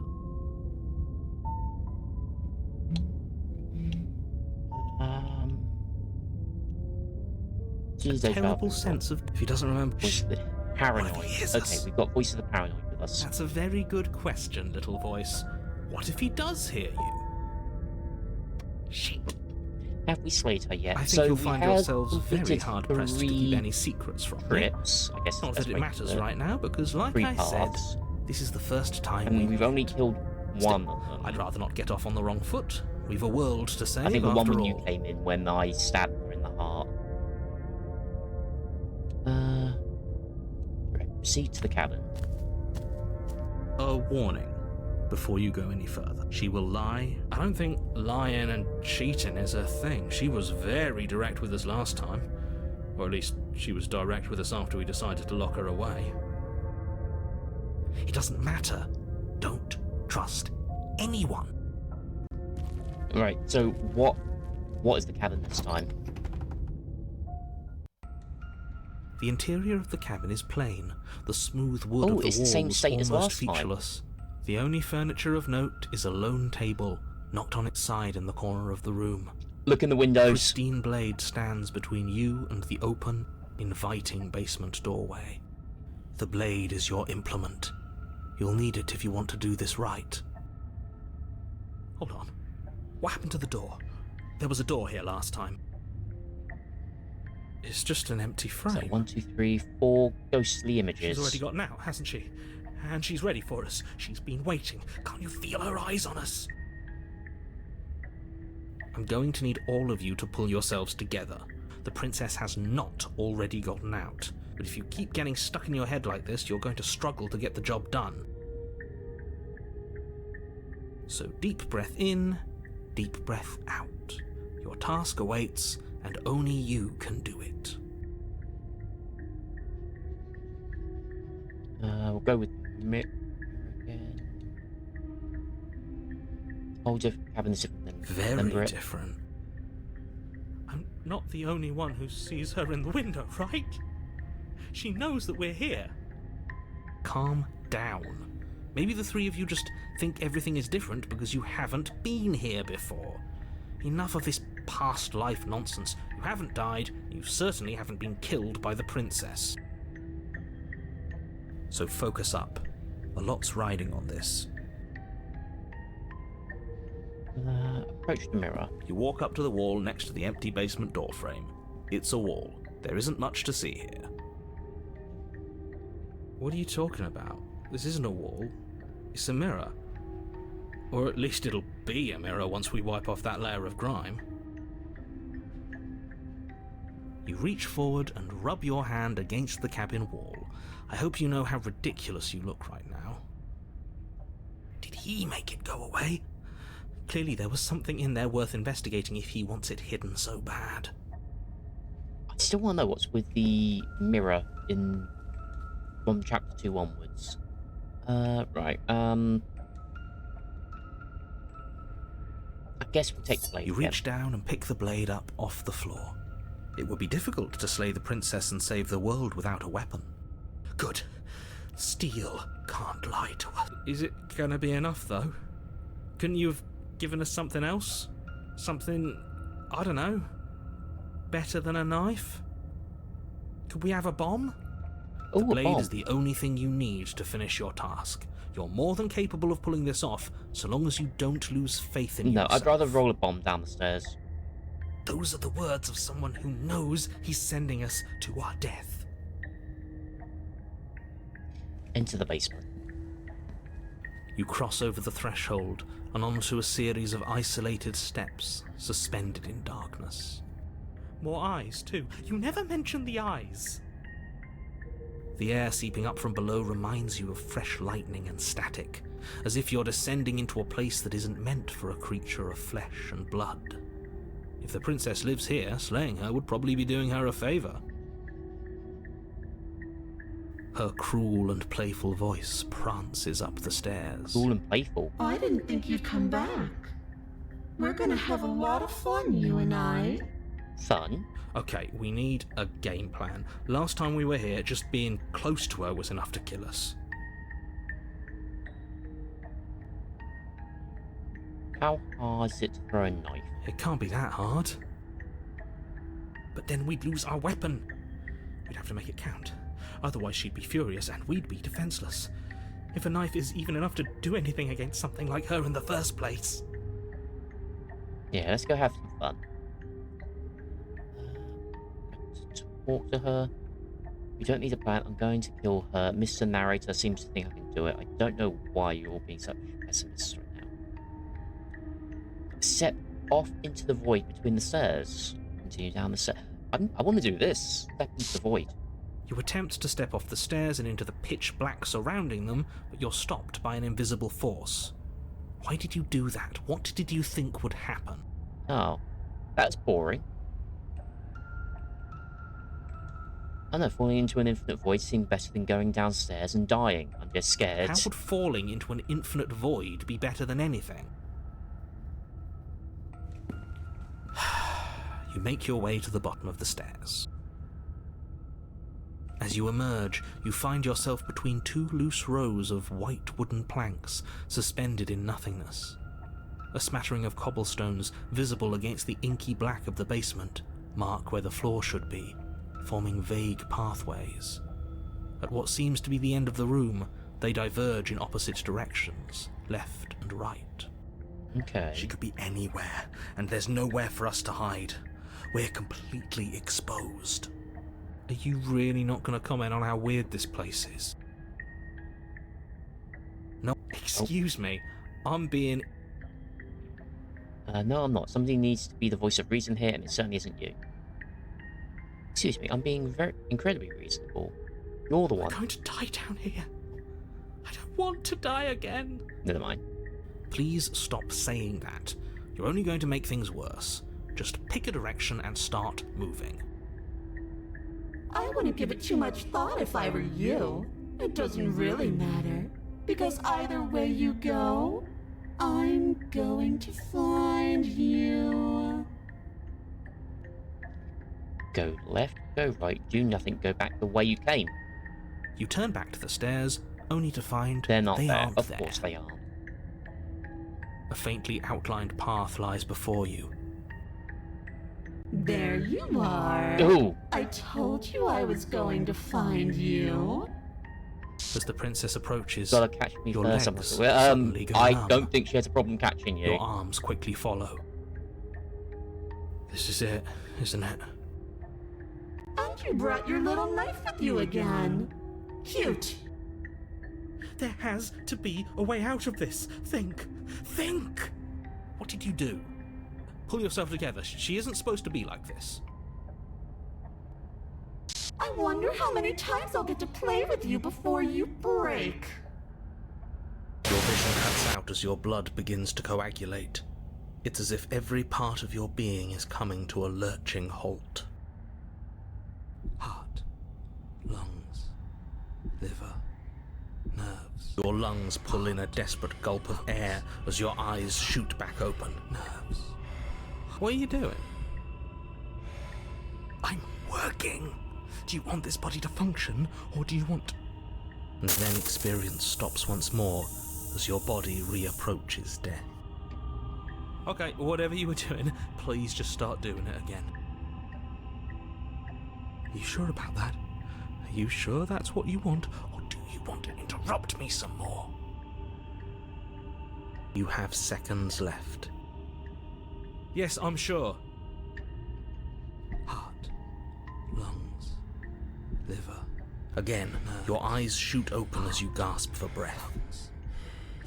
This is A deja terrible vu. sense of... If he doesn't remember... Voice of the paranoid. What if he hears Okay, us? we've got voice of the paranoid with us. That's a very good question, little voice. What if he does hear you? Shit. Have we slayed her yet? I think so you'll we find have yourselves very completed hard-pressed to keep any secrets from me. trips, I guess. Not that's that it way to matters put it. right now, because like 3 I said, paths. this is the first time And we've only killed one of them. I'd rather not get off on the wrong foot. We've a world to save, I think the one after when you all. came in when I stabbed her in the heart. Right, proceed to the cabin. A warning before you go any further. She will lie. I don't think lying and cheating is a thing. She was very direct with us last time. Or at least, she was direct with us after we decided to lock her away. It doesn't matter. Don't trust anyone. Right, so what is the cabin this time? The interior of the cabin is plain. The smooth wood of the it's the walls same state as almost last time. featureless. The only furniture of note is a lone table, knocked on its side in the corner of the room. Look in the A windows. pristine blade stands between you and the open, inviting basement doorway. The blade is your implement. You'll need it if you want to do this right. Hold on. What happened to the door? There was a door here last time. It's just an empty So frame. 1, 2, 3, 4 ghostly images. She's already got out, hasn't she? And she's ready for us. She's been waiting. Can't you feel her eyes on us? I'm going to need all of you to pull yourselves together. The princess has not already gotten out. But if you keep getting stuck in your head like this, you're going to struggle to get the job done. So deep breath in, deep breath out. Your task awaits, and only you can do it. We'll go with mirror again. Whole different cabin is different than Very remember it. different. I'm not the only one who sees her in the window, right? She knows that we're here. Calm down. Maybe the three of you just think everything is different because you haven't been here before. Enough of this past life nonsense. You haven't died, you certainly haven't been killed by the princess. So focus up. A lot's riding on this. Approach the mirror. You walk up to the wall next to the empty basement door frame. It's a wall. There isn't much to see here. What are you talking about? This isn't a wall. It's a mirror. Or at least it'll be a mirror once we wipe off that layer of grime. You reach forward and rub your hand against the cabin wall. I hope you know how ridiculous you look right now. Did he make it go away? Clearly there was something in there worth investigating if he wants it hidden so bad. I still want to know what's with the mirror from chapter 2 onwards. Right, I guess we'll take the blade You again. reach down and pick the blade up off the floor. It would be difficult to slay the princess and save the world without a weapon. Good. Steel can't lie to us. Is it gonna be enough, though? Couldn't you have given us something else? Something, I don't know, better than a knife? Could we have a bomb? Ooh, The a blade bomb. is the only thing you need to finish your task. You're more than capable of pulling this off, so long as you don't lose faith in No, yourself. I'd rather roll a bomb down the stairs. Those are the words of someone who knows he's sending us to our death. Into the basement. You cross over the threshold and onto a series of isolated steps suspended in darkness. More eyes, too. You never mentioned the eyes. The air seeping up from below reminds you of fresh lightning and static, as if you're descending into a place that isn't meant for a creature of flesh and blood. If the princess lives here, slaying her would probably be doing her a favor. Her cruel and playful voice prances up the stairs. Cool and playful. I didn't think you'd come back. We're gonna have a lot of fun, you and I. Fun. Okay, we need a game plan. Last time we were here, just being close to her was enough to kill us. How hard is it to throw a knife? It can't be that hard. But then we'd lose our weapon. We'd have to make it count. Otherwise she'd be furious and we'd be defenseless. If a knife is even enough to do anything against something like her in the first place. Yeah, let's go have some fun. To talk to her. We don't need a plan. I'm going to kill her. Mr. Narrator seems to think I can do it. I don't know why you're all being such pessimists right now. Step off into the void between the stairs. Continue down the stairs. I want to do this. Step into the void. You attempt to step off the stairs and into the pitch black surrounding them, but you're stopped by an invisible force. Why did you do that? What did you think would happen? Oh, that's boring. I know, falling into an infinite void seemed better than going downstairs and dying. I'm just scared. How would falling into an infinite void be better than anything? You make your way to the bottom of the stairs. As you emerge, you find yourself between two loose rows of white wooden planks suspended in nothingness. A smattering of cobblestones, visible against the inky black of the basement, mark where the floor should be, forming vague pathways. At what seems to be the end of the room, they diverge in opposite directions, left and right. Okay. She could be anywhere, and there's nowhere for us to hide. We're completely exposed. Are you really not going to comment on how weird this place is? No, Excuse me, I'm being... No, I'm not. Somebody needs to be the voice of reason here, and it certainly isn't you. Excuse me, I'm being incredibly reasonable. You're the I'm one. going to die down here. I don't want to die again. Never mind. please stop saying that. You're only going to make things worse. Just pick a direction and start moving. I wouldn't give it too much thought if I were you. It doesn't really matter, because either way you go, I'm going to find you. Go left, go right, do nothing, go back the way you came. You turn back to the stairs, only to find They're not they there. aren't Of there. course they aren't. A faintly outlined path lies before you. There you are. Ooh! I told you I was going to find you. As the princess approaches, Gotta catch me your first. legs Well, suddenly go I numb. don't think she has a problem catching you. Your arms quickly follow. This is it, isn't it? And you brought your little knife with you again. Cute. There has to be a way out of this. Think. Think! What did you do? Pull yourself together. She isn't supposed to be like this. I wonder how many times I'll get to play with you before you break. Your vision cuts out as your blood begins to coagulate. It's as if every part of your being is coming to a lurching halt. Heart, lungs, liver, nerves. Your lungs pull in a desperate gulp of air as your eyes shoot back open. Nerves. What are you doing? I'm working. Do you want this body to function, or do you want... And then experience stops once more as your body reapproaches death. Okay, whatever you were doing, please just start doing it again. Are you sure about that? Are you sure that's what you want, or do you want to interrupt me some more? You have seconds left. Yes, I'm sure. Heart, lungs, liver. Again, your eyes shoot open as you gasp for breath.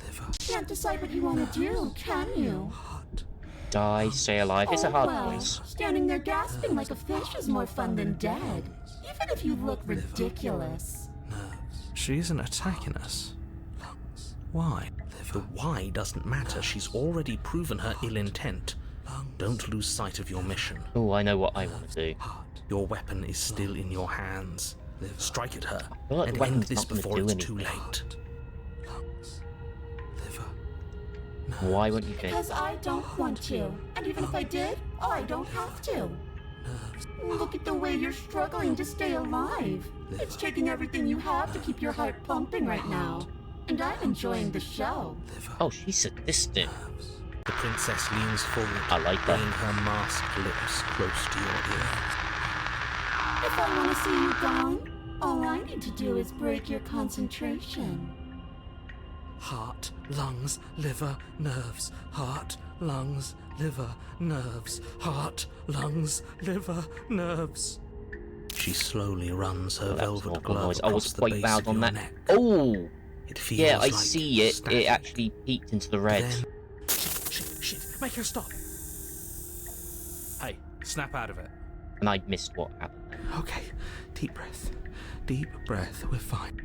Liver. Can't decide what you want to do, can you? Heart. Die, stay alive. It's a hard well, choice. standing there gasping like a fish is more fun than dead. Even if you look ridiculous. Nerves. She isn't attacking us. Lungs. Why? The why doesn't matter. She's already proven her ill intent. Don't lose sight of your mission. Oh, I know what I want to do. Your weapon is still in your hands. Strike at her feel like and the end weapon's this not gonna before do it's too anything. late. Lungs, liver, Why won't you think? Because I don't want to. And even if I did, I don't have to. Look at the way you're struggling to stay alive. It's taking everything you have to keep your heart pumping right now. And I'm enjoying the show. Oh, she's sadistic. The princess leans forward, I like that. laying her masked lips close to your ear. If I want to see you gone, all I need to do is break your concentration. Heart, lungs, liver, nerves. Heart, lungs, liver, nerves. Heart, lungs, liver, nerves. She slowly runs her Oh, that was an velvet awful glove noise. I was across the quite base loud of on your that. neck. Oh, It feels yeah, I like see it. static. It actually peeked into the red. Then, shit, make her stop. Hey, snap out of it. And I missed what happened. Okay, deep breath. Deep breath, we're fine.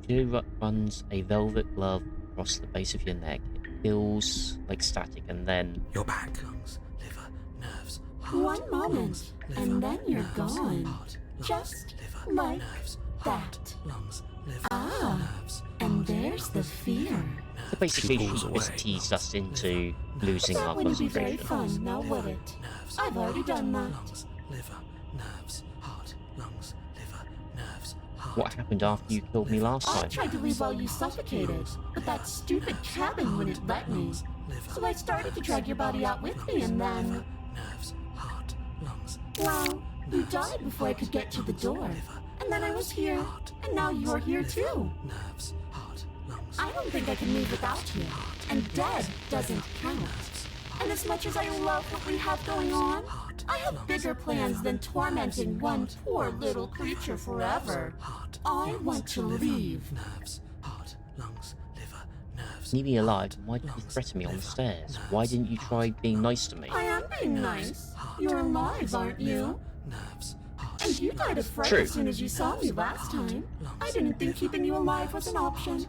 She runs a velvet glove across the base of your neck. It feels like static, and then You're back. Lungs, liver, nerves, heart, One moment, lungs, and liver, then you're nerves, gone. heart, lungs, Just liver, like nerves, that. heart, lungs, liver, Ah, nerves, and there's the fear. so basically She she pulls just away. teased us into losing That our wouldn't be very concentration. fun, now would it? nerves, I've already done that. lungs, liver, nerves, heart, lungs, liver, nerves, heart. What happened after you killed me last I time? tried to leave while you suffocated, but that stupid cabin wouldn't let me. So I started to drag your body out with me, and then, Nerves, heart, lungs, well, you died before I could get to the door. And then I was here, and now you're here too. nerves, heart, lungs. I don't think I can leave without you. And dead doesn't count. And as much as I love what we have going on, I have bigger plans than tormenting one poor little creature forever. I want to leave. Nerves, heart, lungs, liver, nerves. Leave me alive. Why did you threaten me on the stairs? Why didn't you try being nice to me? I am being nice. You're alive, aren't you? Nerves, heart, And you died of fright True. as soon as you saw me last time. I didn't think keeping you alive was an option.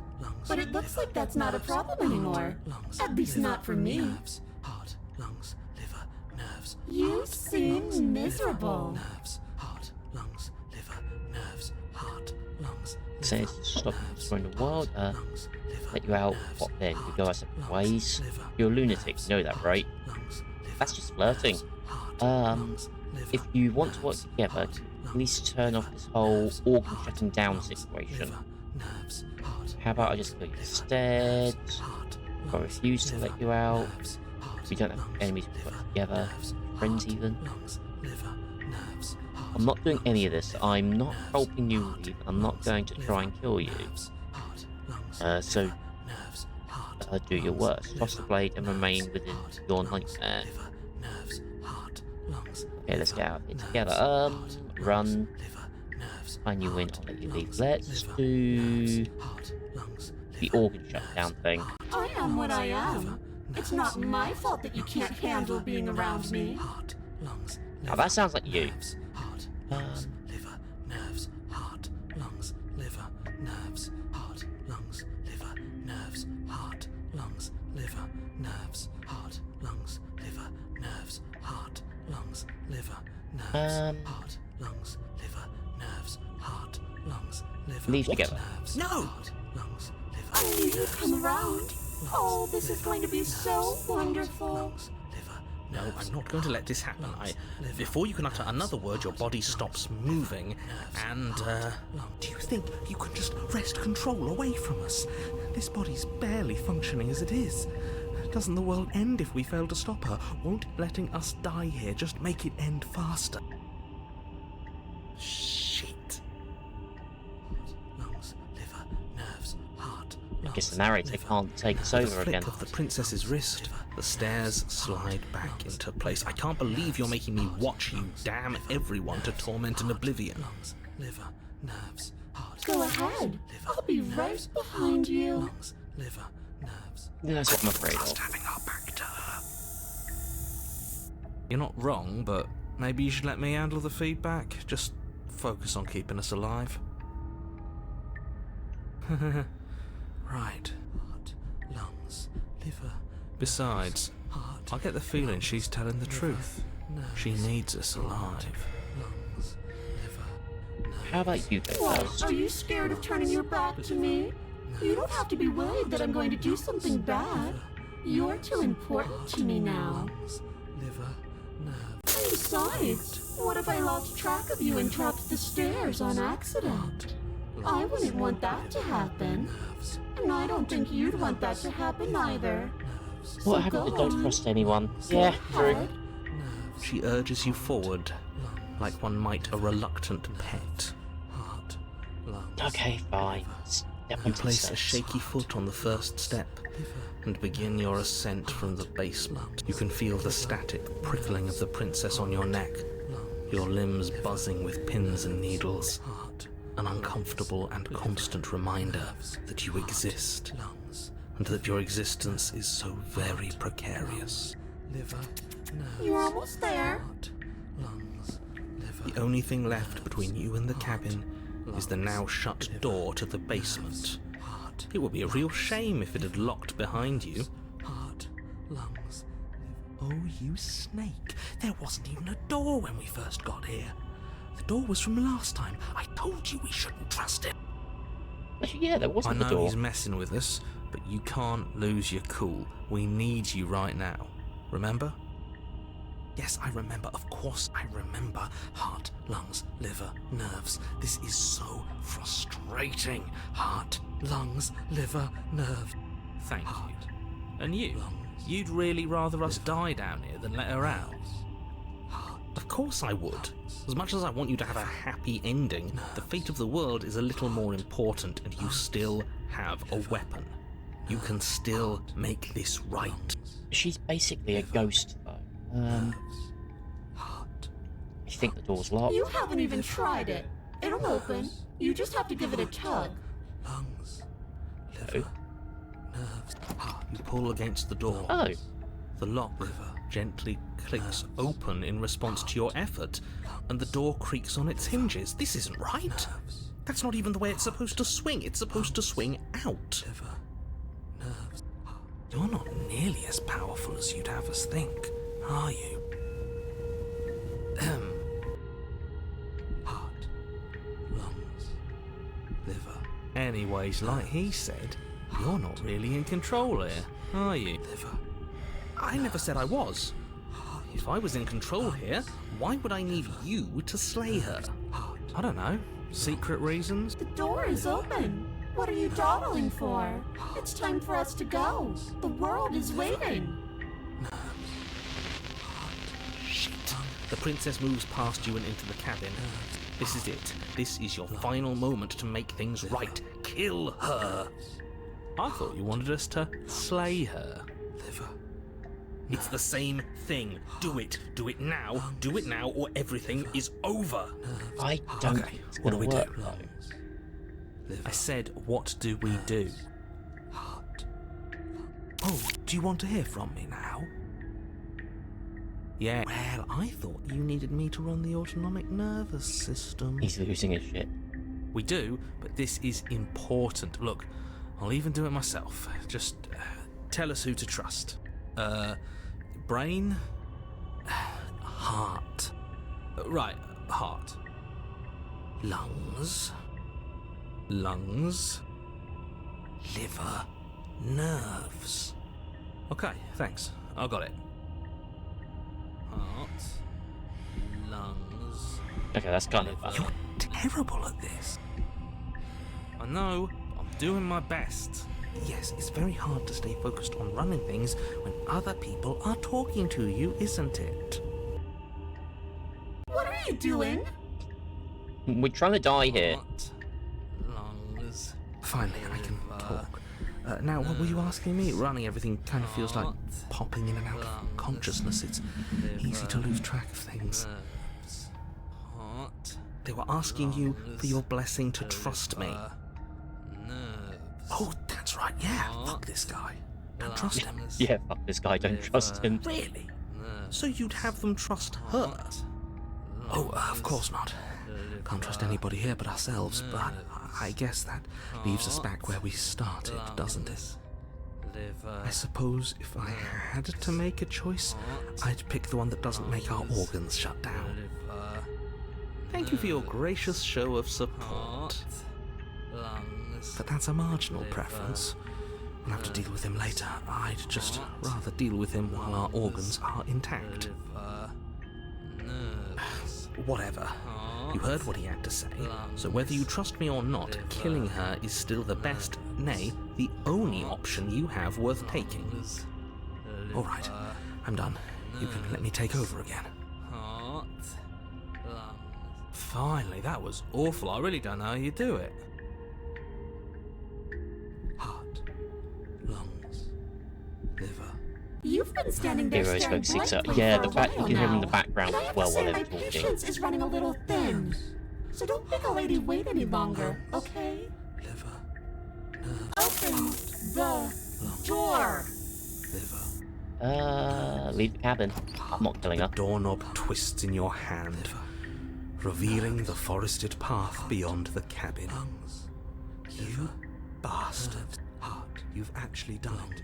But it looks like that's not a problem anymore. At least not for me. nerves, heart, lungs, liver, nerves. You seem miserable. Nerves, heart, lungs, liver, nerves, heart, lungs, Says stop destroying the world. lungs, liver, Let you out. nerves, What then? We go our separate lungs, ways. liver, You're a lunatic. You know that, right? lungs, liver, That's just flirting. nerves, heart, Um, lungs, liver, If you want to work nerves, together, heart, please lungs, turn off liver, this whole nerves, organ heart, shutting down lungs, situation. liver, nerves, heart, How about I just kill you instead? heart, I lungs, refuse to liver, let you out. nerves, heart, We don't have lungs, enemies we liver, work together. nerves, Friends heart, even. lungs, liver, nerves, heart, I'm not doing any of lungs, this. liver, I'm not nerves, helping you heart, leave. I'm not lungs, going to try and kill you. nerves, heart, lungs, So, liver, nerves, heart, do your lungs, worst. Toss the liver, blade and nerves, remain within heart, your lungs, nightmare. liver, nerves, heart, lungs, Okay, let's get out of here together. Run. Find you in, I'll let you leave. Let's do the organ shutdown thing. I am what I am. It's not my fault that you can't handle being around me. Now that sounds like you. Liver, nerves, heart, lungs, liver, nerves, heart, lungs, liver, nerves, heart, lungs, liver, nerves, heart, lungs, liver, nerves, heart, lungs, liver, nerves, heart, lungs, liver, nerves, heart, lungs, liver. Leave together. Nerves, No! heart, lungs, liver, I knew you'd come around. Oh, this is going to be so wonderful. lungs, liver, No, nerves, I'm not going to let this happen. Before you can utter another word, your body stops moving, and, Do you think you can just wrest control away from us? This body's barely functioning as it is. Doesn't the world end if we fail to stop her? Won't letting us die here just make it end faster? Shit. Lungs, liver, nerves, heart, I guess the narrator can't take us over flick again. of the princess's wrist, the stairs slide back into place. I can't believe you're making me watch you damn everyone to torment and oblivion. lungs, liver, nerves, heart. Go ahead. I'll be right behind you. Lungs, liver, nerves. That's what I'm afraid of. Having our back to her. You're not wrong, but maybe you should let me handle the feedback. Just focus on keeping us alive. Right. Heart, lungs, liver, Besides, heart, I get the feeling she's telling the truth. She needs us alive. lungs, liver, nerves. How about you go What? first? Are you scared of turning your back to me? You don't have to be worried that I'm going to do something bad. You're too important to me now. Lungs, liver, nerves. And besides, what if I lost track of you and dropped the stairs on accident? I wouldn't want that to happen. And I don't think you'd want that to happen either. What So happened to go don't on. trust anyone? Yeah, true. Ahead. She urges you forward, like one might a reluctant pet. Heart, lungs, Okay, fine. Step You onto the place a steps. shaky foot on the first step and begin your ascent from the basement. You can feel the static prickling of the princess on your neck, your limbs buzzing with pins and needles. heart, An uncomfortable and constant reminder that you exist, lungs, and that your existence is so very precarious. liver, nerves. You're almost there. Heart, lungs, liver. The only thing left between you and the cabin is the now shut door to the basement. Heart, It would be a real shame if it had locked behind you. heart, lungs, liver. Oh, you snake. There wasn't even a door when we first got here. The door was from last time. I told you we shouldn't trust him. Actually, yeah, there I wasn't a know door. he's messing with us, but you can't lose your cool. We need you right now. Remember? Yes, I remember. Of course I remember. Heart, lungs, liver, nerves. This is so frustrating. Heart, lungs, liver, nerves. Thank you. And you? You'd really rather us die down here than let her out? Of course I would. As much as I want you to have a happy ending, the fate of the world is a little more important, and you still have a weapon. You can still make this right. She's basically a ghost, though. Heart, You think the door's locked? You haven't even tried it. It'll open. You just have to give it a tug. lungs, Oh. liver, nerves. Heart, You pull against the door. Oh, The lock gently clicks open in response to your effort, and the door creaks on its hinges. This isn't right. That's not even the way it's supposed to swing. It's supposed to swing out. liver, nerves. You're not nearly as powerful as you'd have us think, are you? Heart, lungs, liver, Anyways, like he said, you're not really in control here, are you? liver. I never said I was. If I was in control here, why would I need you to slay her? I don't know. Secret reasons? The door is open. What are you dawdling for? It's time for us to go. The world is waiting. Shit. The princess moves past you and into the cabin. This is it. This is your final moment to make things right. Kill her. I thought you wanted us to slay her. Liver, It's the same thing. Do it. Do it now. Do it now, or everything is over. I don't Okay, think it's what do gonna we work do? though. I said, what do we do? Oh, do you want to hear from me now? Yeah. Well, I thought you needed me to run the autonomic nervous system. He's losing his shit. We do, but this is important. Look, I'll even do it myself. Just tell us who to trust. Brain? Heart. Right, heart. Lungs. Lungs. Liver. Nerves. Okay, thanks. I got it. Heart. Lungs. Okay, that's kind of You're terrible at this. I know. I'm doing my best. Yes, it's very hard to stay focused on running things when other people are talking to you, isn't it? What are you doing? We're trying to die here. Heart, lungs. Finally, I can talk. Now, what were you asking me? Running everything kind of feels like popping in and out of consciousness. It's easy to lose track of things. They were asking you for your blessing to trust me. Oh, that's right, yeah. Fuck this guy. Don't trust him. Yeah, fuck this guy, don't trust him. Really? So you'd have them trust her? Oh, of course not. Can't trust anybody here but ourselves, but I guess that leaves us back where we started, doesn't it? I suppose if I had to make a choice, I'd pick the one that doesn't make our organs shut down. Thank you for your gracious show of support. But that's a marginal preference. We'll have to deal with him later. I'd just rather deal with him while our organs are intact. Whatever. You heard what he had to say, so whether you trust me or not, killing her is still the best, nay, the only option you have worth taking. Alright, I'm done. You can let me take over again. Finally, that was awful. I really don't know how you do it. Heart, lungs, liver. You've been standing there Heroes staring focusing, so blankly yeah, for the a fact you while can hear him in now. the background And I as have well to while say, they're my talking. patience is running a little thin. So don't make a lady wait any longer, okay? Liver, nerve, Open the door. liver. Leave the cabin. I'm not killing her. Doorknob twists in your hand, revealing the forested path beyond the cabin. You bastard. Heart. You've actually done it.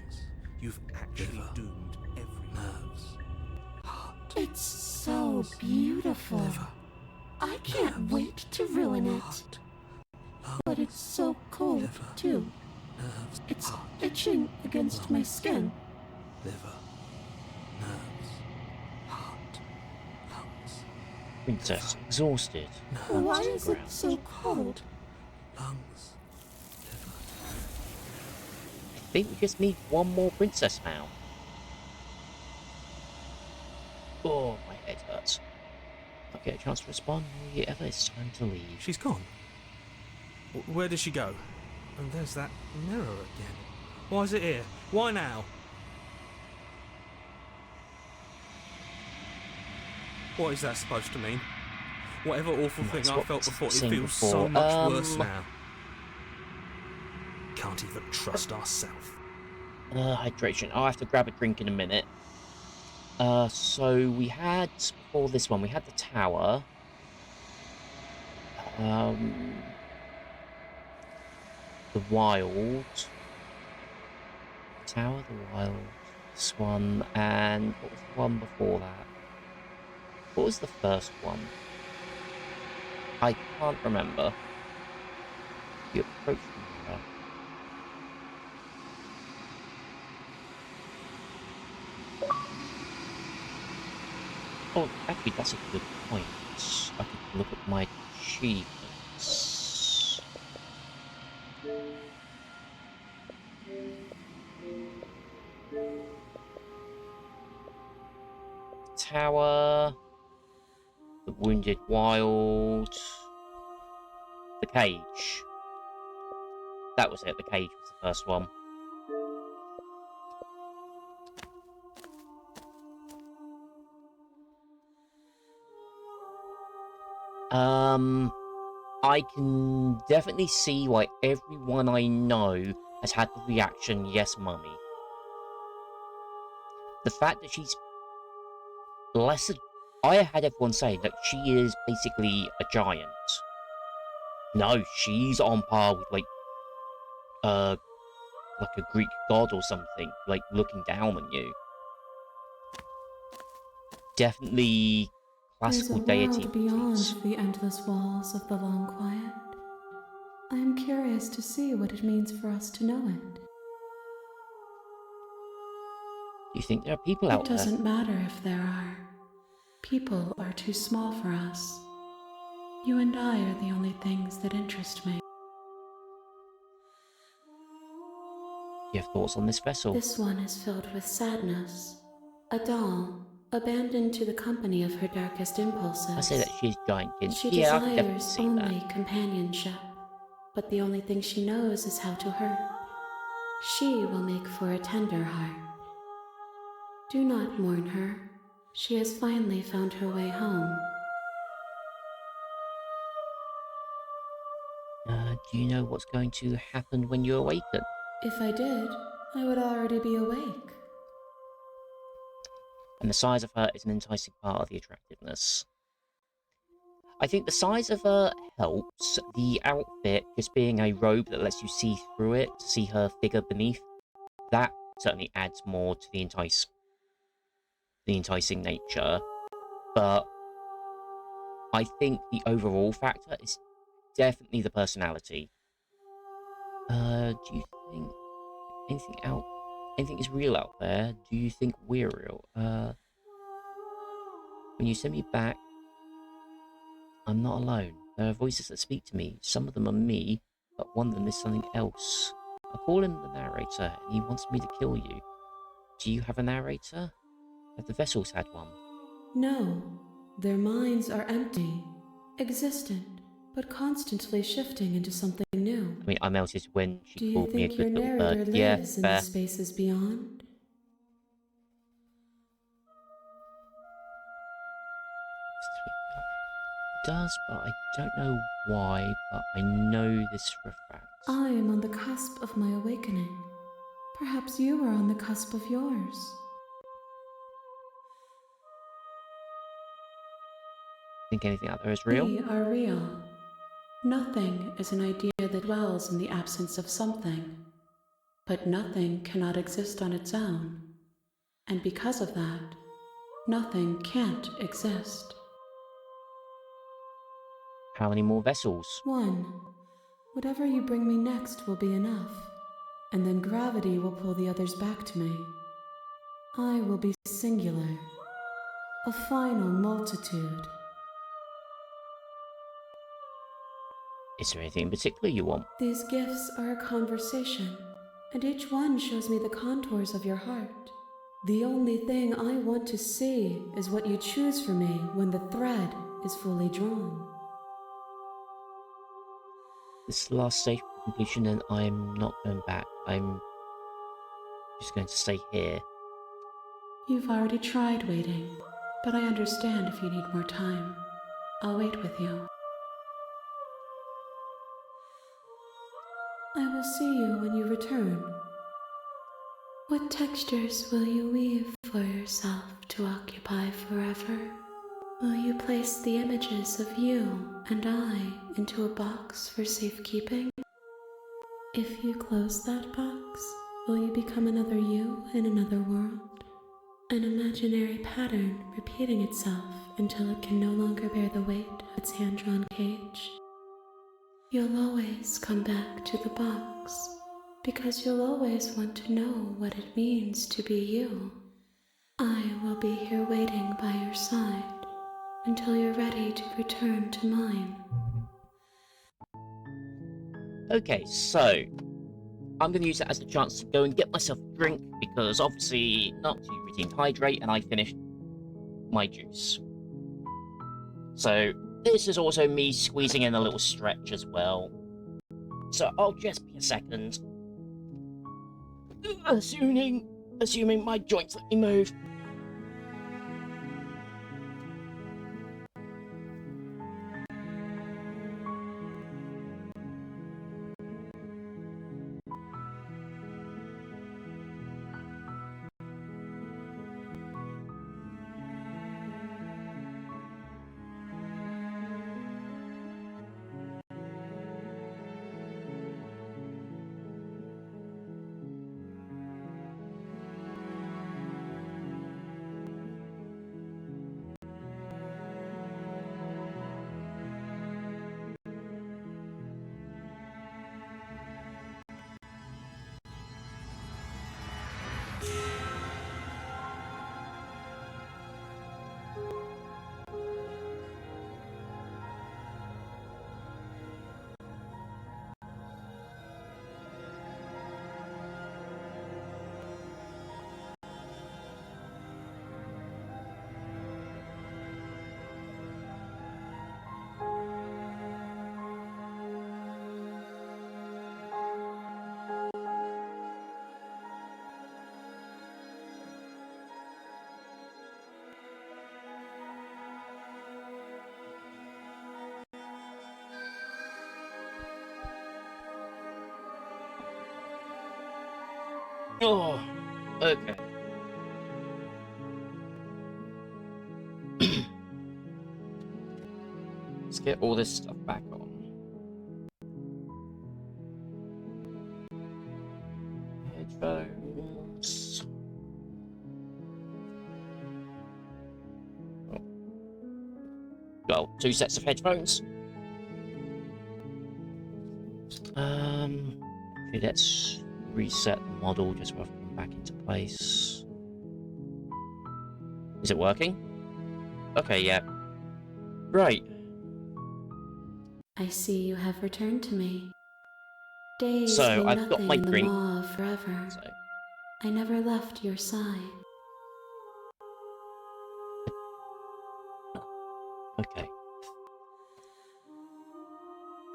You've actually doomed every nerves. Heart. It's so beautiful. I can't wait to ruin it. But it's so cold, too. Nerves. It's itching against my skin. Liver. Nerves. Heart. Lungs. Princess, exhausted. Why is it so cold? Lungs. I think we just need one more princess now. Oh, my head hurts. Not get a chance to respond. Maybe ever it's time to leave. She's gone. Where did she go? And there's that mirror again. Why is it here? Why now? What is that supposed to mean? Whatever awful That's thing I what felt before, it seen feels before. so much worse now. Can't even trust ourselves. Hydration. I'll have to grab a drink in a minute. So we had, before this one, we had the tower. The wild. Tower, the wild. This one, and what was the one before that? What was the first one? I can't remember. You approach the mirror. Oh, actually, that's a good point. I could look at my achievements. Tower, the Wounded Wild, the Cage. That was it, the Cage was the first one. I can definitely see why everyone I know has had the reaction, yes, mummy. The fact that she's blessed, I had everyone say that she is basically a giant. No, she's on par with like a Greek god or something, like looking down on you. Definitely classical deity. There's a world beyond the endless walls of the long quiet. I am curious to see what it means for us to know it. Do you think there are people out It there? doesn't matter if there are. People are too small for us. You and I are the only things that interest me. Do you have thoughts on this vessel? This one is filled with sadness. A doll, abandoned to the company of her darkest impulses. I say that she's giant. She Yeah, I can definitely desires see only that. companionship, but the only thing she knows is how to hurt. She will make for a tender heart. Do not mourn her. She has finally found her way home. Do you know what's going to happen when you awaken? If I did, I would already be awake. And the size of her is an enticing part of the attractiveness. I think the size of her helps. The outfit, just being a robe that lets you see through it, to see her figure beneath, that certainly adds more to the enticing nature. But I think the overall factor is definitely the personality. Do you think anything is real out there? Do you think we're real? When you send me back, I'm not alone. There are voices that speak to me. Some of them are me, but one of them is something else. I call him the narrator, and he wants me to kill you. Do you have a narrator? Have the vessels had one? No, their minds are empty, existent, but constantly shifting into something new. I mean, I melted when Do she you called me a think your good little narrator bird. Yeah, lives in fair. the spaces beyond? It does, but I don't know why, but I know this for a fact. I am on the cusp of my awakening. Perhaps you are on the cusp of yours. Think anything out there is real? We are real. Nothing is an idea that dwells in the absence of something. But nothing cannot exist on its own. And because of that, nothing can't exist. How many more vessels? One. Whatever you bring me next will be enough. And then gravity will pull the others back to me. I will be singular. A final multitude. Is there anything in particular you want? These gifts are a conversation, and each one shows me the contours of your heart. The only thing I want to see is what you choose for me when the thread is fully drawn. This is the last stage of completion, and I'm not going back. I'm just going to stay here. You've already tried waiting, but I understand if you need more time. I'll wait with you. I will see you when you return. What textures will you weave for yourself to occupy forever? Will you place the images of you and I into a box for safekeeping? If you close that box, will you become another you in another world? An imaginary pattern repeating itself until it can no longer bear the weight of its hand-drawn cage? You'll always come back to the box, because you'll always want to know what it means to be you. I will be here waiting by your side until you're ready to return to mine. Okay, so I'm going to use that as a chance to go and get myself a drink, because obviously not to routine hydrate, and I finished my juice. So this is also me squeezing in a little stretch as well. So I'll just be a second. Assuming my joints let me move. Oh, okay. Let's get all this stuff back on. Headphones. Oh. Well, 2 sets of headphones. Okay, let's reset the model just so I've come back into place. Is it working? Okay, yeah. Right. I see you have returned to me. Days So, mean I've got nothing my in the drink. maw of forever. So, I never left your side. okay.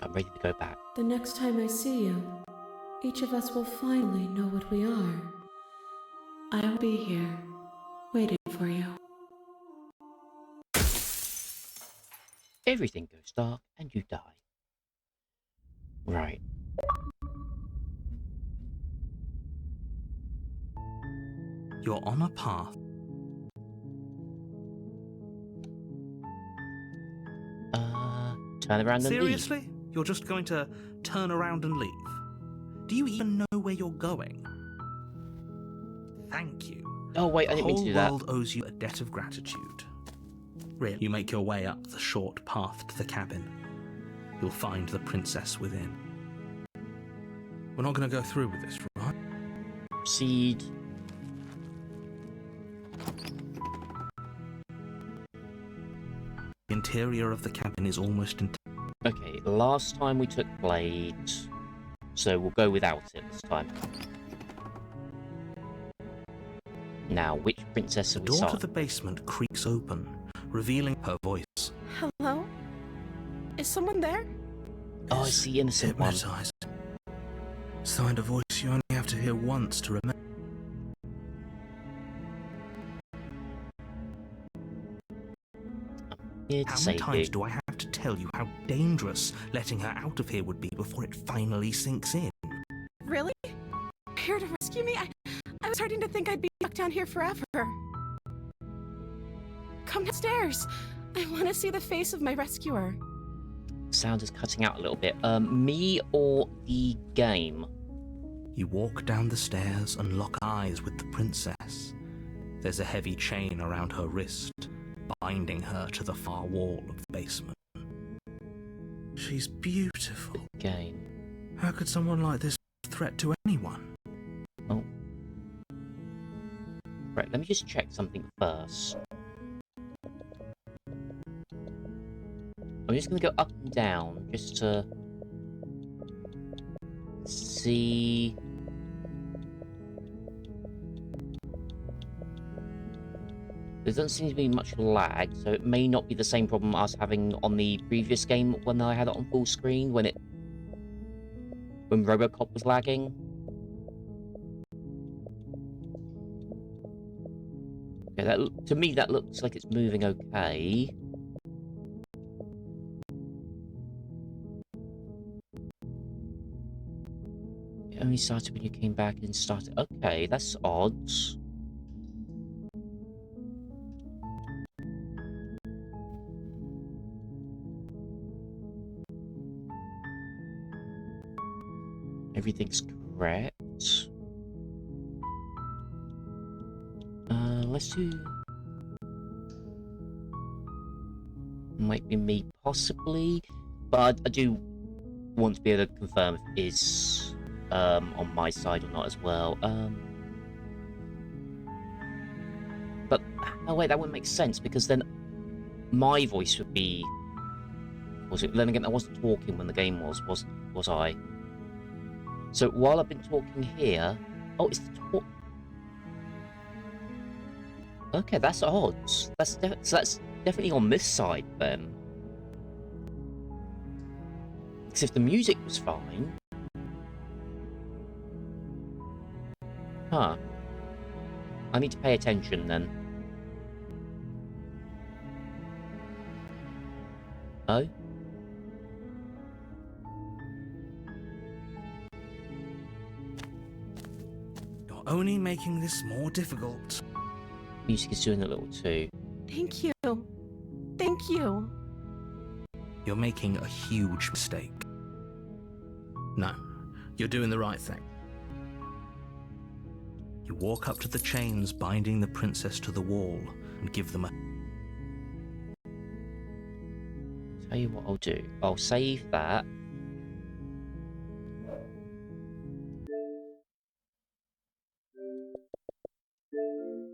I'm ready to go back. The next time I see you, each of us will finally know what we are. I'll be here, waiting for you. Everything goes dark and you die. Right. You're on a path. Turn around and leave. Seriously? You're just going to turn around and leave? Do you even know where you're going? Thank you. Oh wait, I The didn't mean to whole do that. world owes you a debt of gratitude. Really, you make your way up the short path to the cabin. You'll find the princess within. We're not going to go through with this, right? Proceed. The interior of the cabin is almost Okay, last time we took Blade, so we'll go without it this time. Now, which princess The are we door to starting? the basement creaks open, revealing her voice. Hello? Is someone there? Oh, it's the innocent one. Hypnotized. It's the kind of voice you only have to hear once to remember. Here to How save many times you. do I have to tell you how dangerous letting her out of here would be before it finally sinks in? Really? Here to rescue me? I was starting to think I'd be stuck down here forever. Come downstairs. I want to see the face of my rescuer. Sound is cutting out a little bit. Me or the game? You walk down the stairs and lock eyes with the princess. There's a heavy chain around her wrist, binding her to the far wall of the basement. She's beautiful. Game. How could someone like this be a threat to anyone? Oh. Right, let me just check something first. I'm just going to go up and down just to see. There doesn't seem to be much lag, so it may not be the same problem I was having on the previous game when I had it on full screen, when Robocop was lagging. Okay, to me that looks like it's moving okay. It only started when you came back and started. Okay, that's odd. Everything's correct. Let's do. Might be me, possibly, but I do want to be able to confirm if it is on my side or not as well. But oh wait, that wouldn't make sense because then my voice would be. Was it? Then again, I wasn't talking when the game was I? So while I've been talking here, oh, it's the talk. Okay, that's odd. So that's definitely on this side then. Because if the music was fine, huh? I need to pay attention then. Oh. Your only making this more difficult. Music is doing a little too. Thank you. Thank you. You're making a huge mistake. No, you're doing the right thing. You walk up to the chains binding the princess to the wall and give them a... Tell you what I'll do. I'll save that.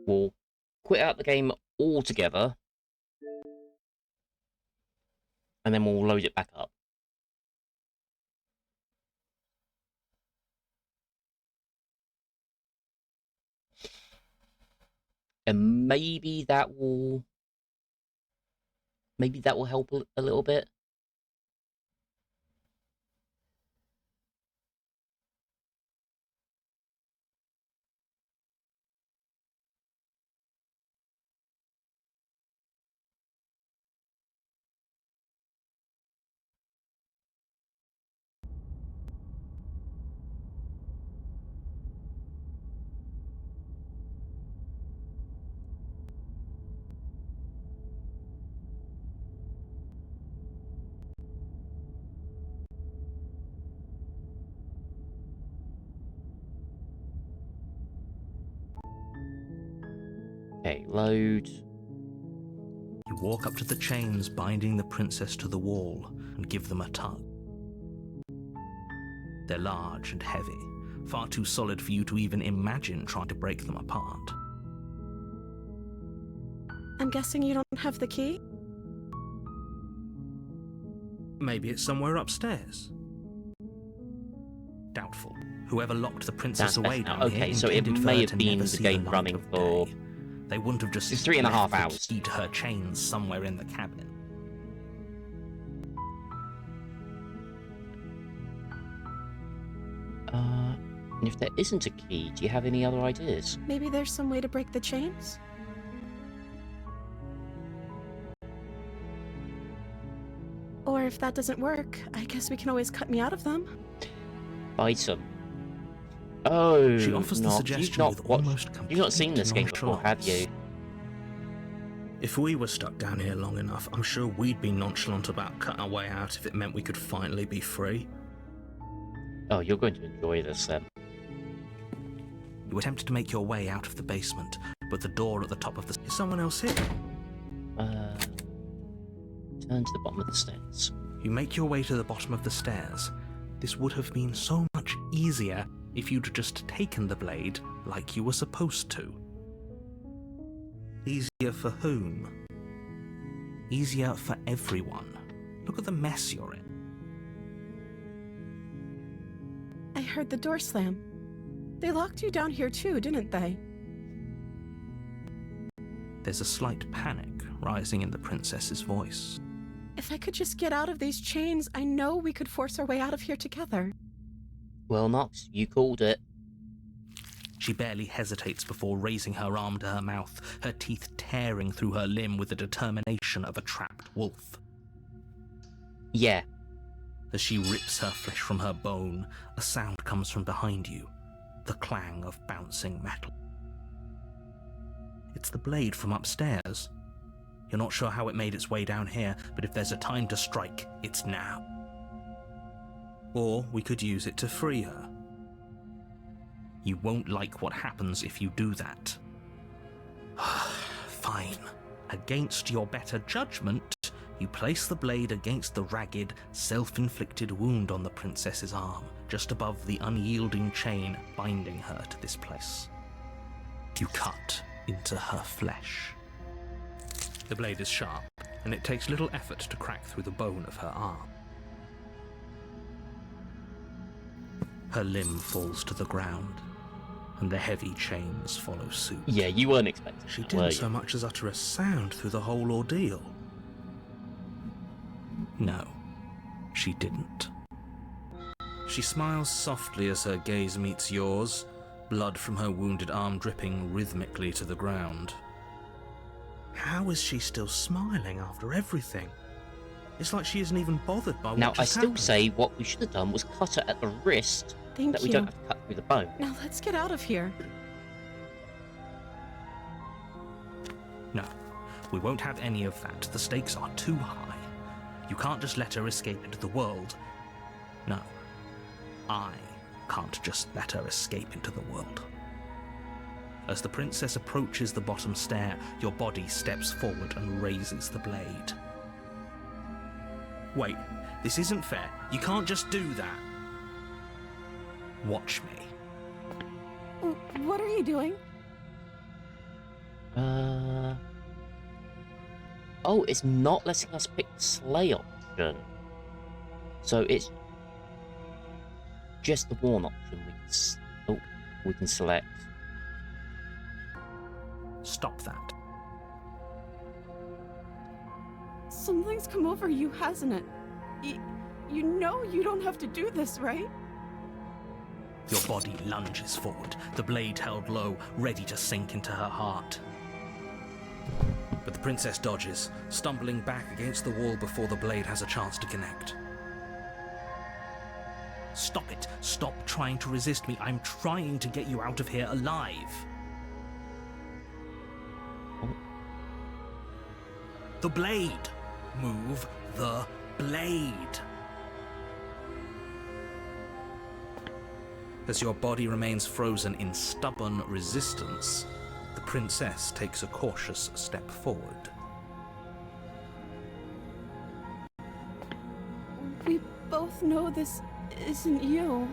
We'll quit out the game altogether. And then we'll load it back up. And maybe that will help a little bit. Okay, load. You walk up to the chains binding the princess to the wall and give them a tug. They're large and heavy, far too solid for you to even imagine trying to break them apart. I'm guessing you don't have the key? Maybe it's somewhere upstairs. Doubtful. Whoever locked the princess away down here okay, so it intended for may her have to been never the see game light running of for... day. They wouldn't have just It's 3.5 left the hours. key to her chains somewhere in the cabin. And if there isn't a key, do you have any other ideas? Maybe there's some way to break the chains? Or if that doesn't work, I guess we can always cut me out of them. Buy some. Oh, She offers the suggestion with almost You've not seen this game before, have nonchalance. you? If we were stuck down here long enough, I'm sure we'd be nonchalant about cutting our way out if it meant we could finally be free. Oh, you're going to enjoy this then. You attempted to make your way out of the basement, but the door at the top of the... Is someone else here? Turn to the bottom of the stairs. You make your way to the bottom of the stairs. This would have been so much easier if you'd just taken the blade like you were supposed to. Easier for whom? Easier for everyone. Look at the mess you're in. I heard the door slam. They locked you down here too, didn't they? There's a slight panic rising in the princess's voice. If I could just get out of these chains, I know we could force our way out of here together. Well, Nox, you called it. She barely hesitates before raising her arm to her mouth, her teeth tearing through her limb with the determination of a trapped wolf. Yeah. As she rips her flesh from her bone, a sound comes from behind you, the clang of bouncing metal. It's the blade from upstairs. You're not sure how it made its way down here, but if there's a time to strike, it's now. Or we could use it to free her. You won't like what happens if you do that. Fine. Against your better judgment, you place the blade against the ragged, self-inflicted wound on the princess's arm, just above the unyielding chain binding her to this place. You cut into her flesh. The blade is sharp, and it takes little effort to crack through the bone of her arm. Her limb falls to the ground, and the heavy chains follow suit. Yeah, you weren't expecting She that, were didn't you? so much as utter a sound through the whole ordeal. No, she didn't. She smiles softly as her gaze meets yours, blood from her wounded arm dripping rhythmically to the ground. How is she still smiling after everything? It's like she isn't even bothered by what Now, I just still happened. say what we should have done was cut her at the wrist, Thank that we you. don't have to cut through the bone. Now let's get out of here. No, we won't have any of that. The stakes are too high. You can't just let her escape into the world. No, I can't just let her escape into the world. As the princess approaches the bottom stair, your body steps forward and raises the blade. Wait, this isn't fair. You can't just do that. Watch me. What are you doing? Oh, it's not letting us pick the slay option. So it's just the warn option we can select. Stop that. Something's come over you, hasn't it? You know you don't have to do this, right? Your body lunges forward, the blade held low, ready to sink into her heart. But the princess dodges, stumbling back against the wall before the blade has a chance to connect. Stop it. Stop trying to resist me. I'm trying to get you out of here alive. The blade. Move the blade. As your body remains frozen in stubborn resistance, the princess takes a cautious step forward. We both know this isn't you.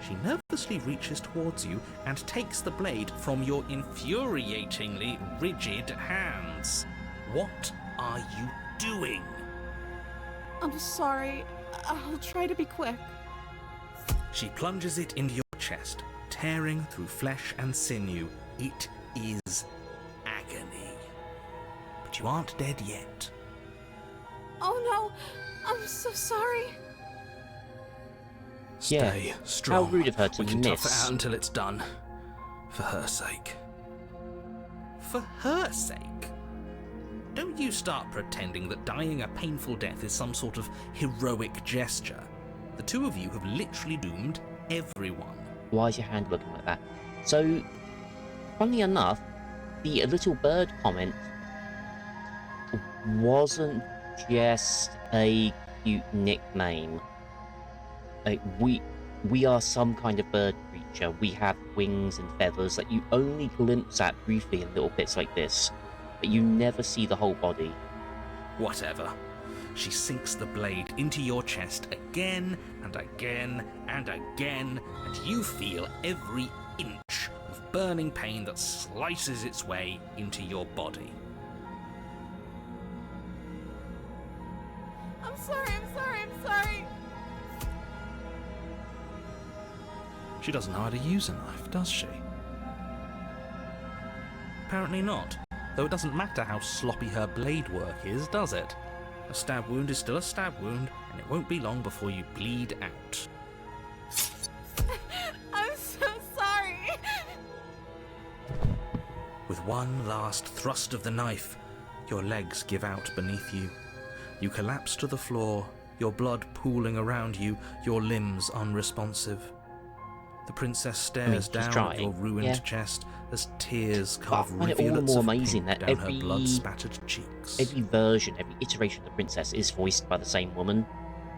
She nervously reaches towards you and takes the blade from your infuriatingly rigid hands. What are you doing? I'm sorry. I'll try to be quick. She plunges it into your chest, tearing through flesh and sinew. It is agony. But you aren't dead yet. Oh no! I'm so sorry. Stay strong. How rude of her to We can tough it miss. out until it's done. For her sake. For her sake? Don't you start pretending that dying a painful death is some sort of heroic gesture. The two of you have literally doomed everyone. Why is your hand looking like that? So, funnily enough, the little bird comment wasn't just a cute nickname. Like, we are some kind of bird creature. We have wings and feathers that you only glimpse at briefly in little bits like this, but you never see the whole body. Whatever. She sinks the blade into your chest again and again and again, and you feel every inch of burning pain that slices its way into your body. I'm sorry. She doesn't know how to use a knife, does she? Apparently not, though it doesn't matter how sloppy her blade work is, does it? A stab wound is still a stab wound, and it won't be long before you bleed out. I'm so sorry. With one last thrust of the knife, your legs give out beneath you. You collapse to the floor, your blood pooling around you, your limbs unresponsive. The princess stares she's down trying, at your ruined yeah. chest as tears But I carve find it all the rivulets more of amazing pink that down every- her blood-spattered cheeks. Every version, every iteration of the princess is voiced by the same woman.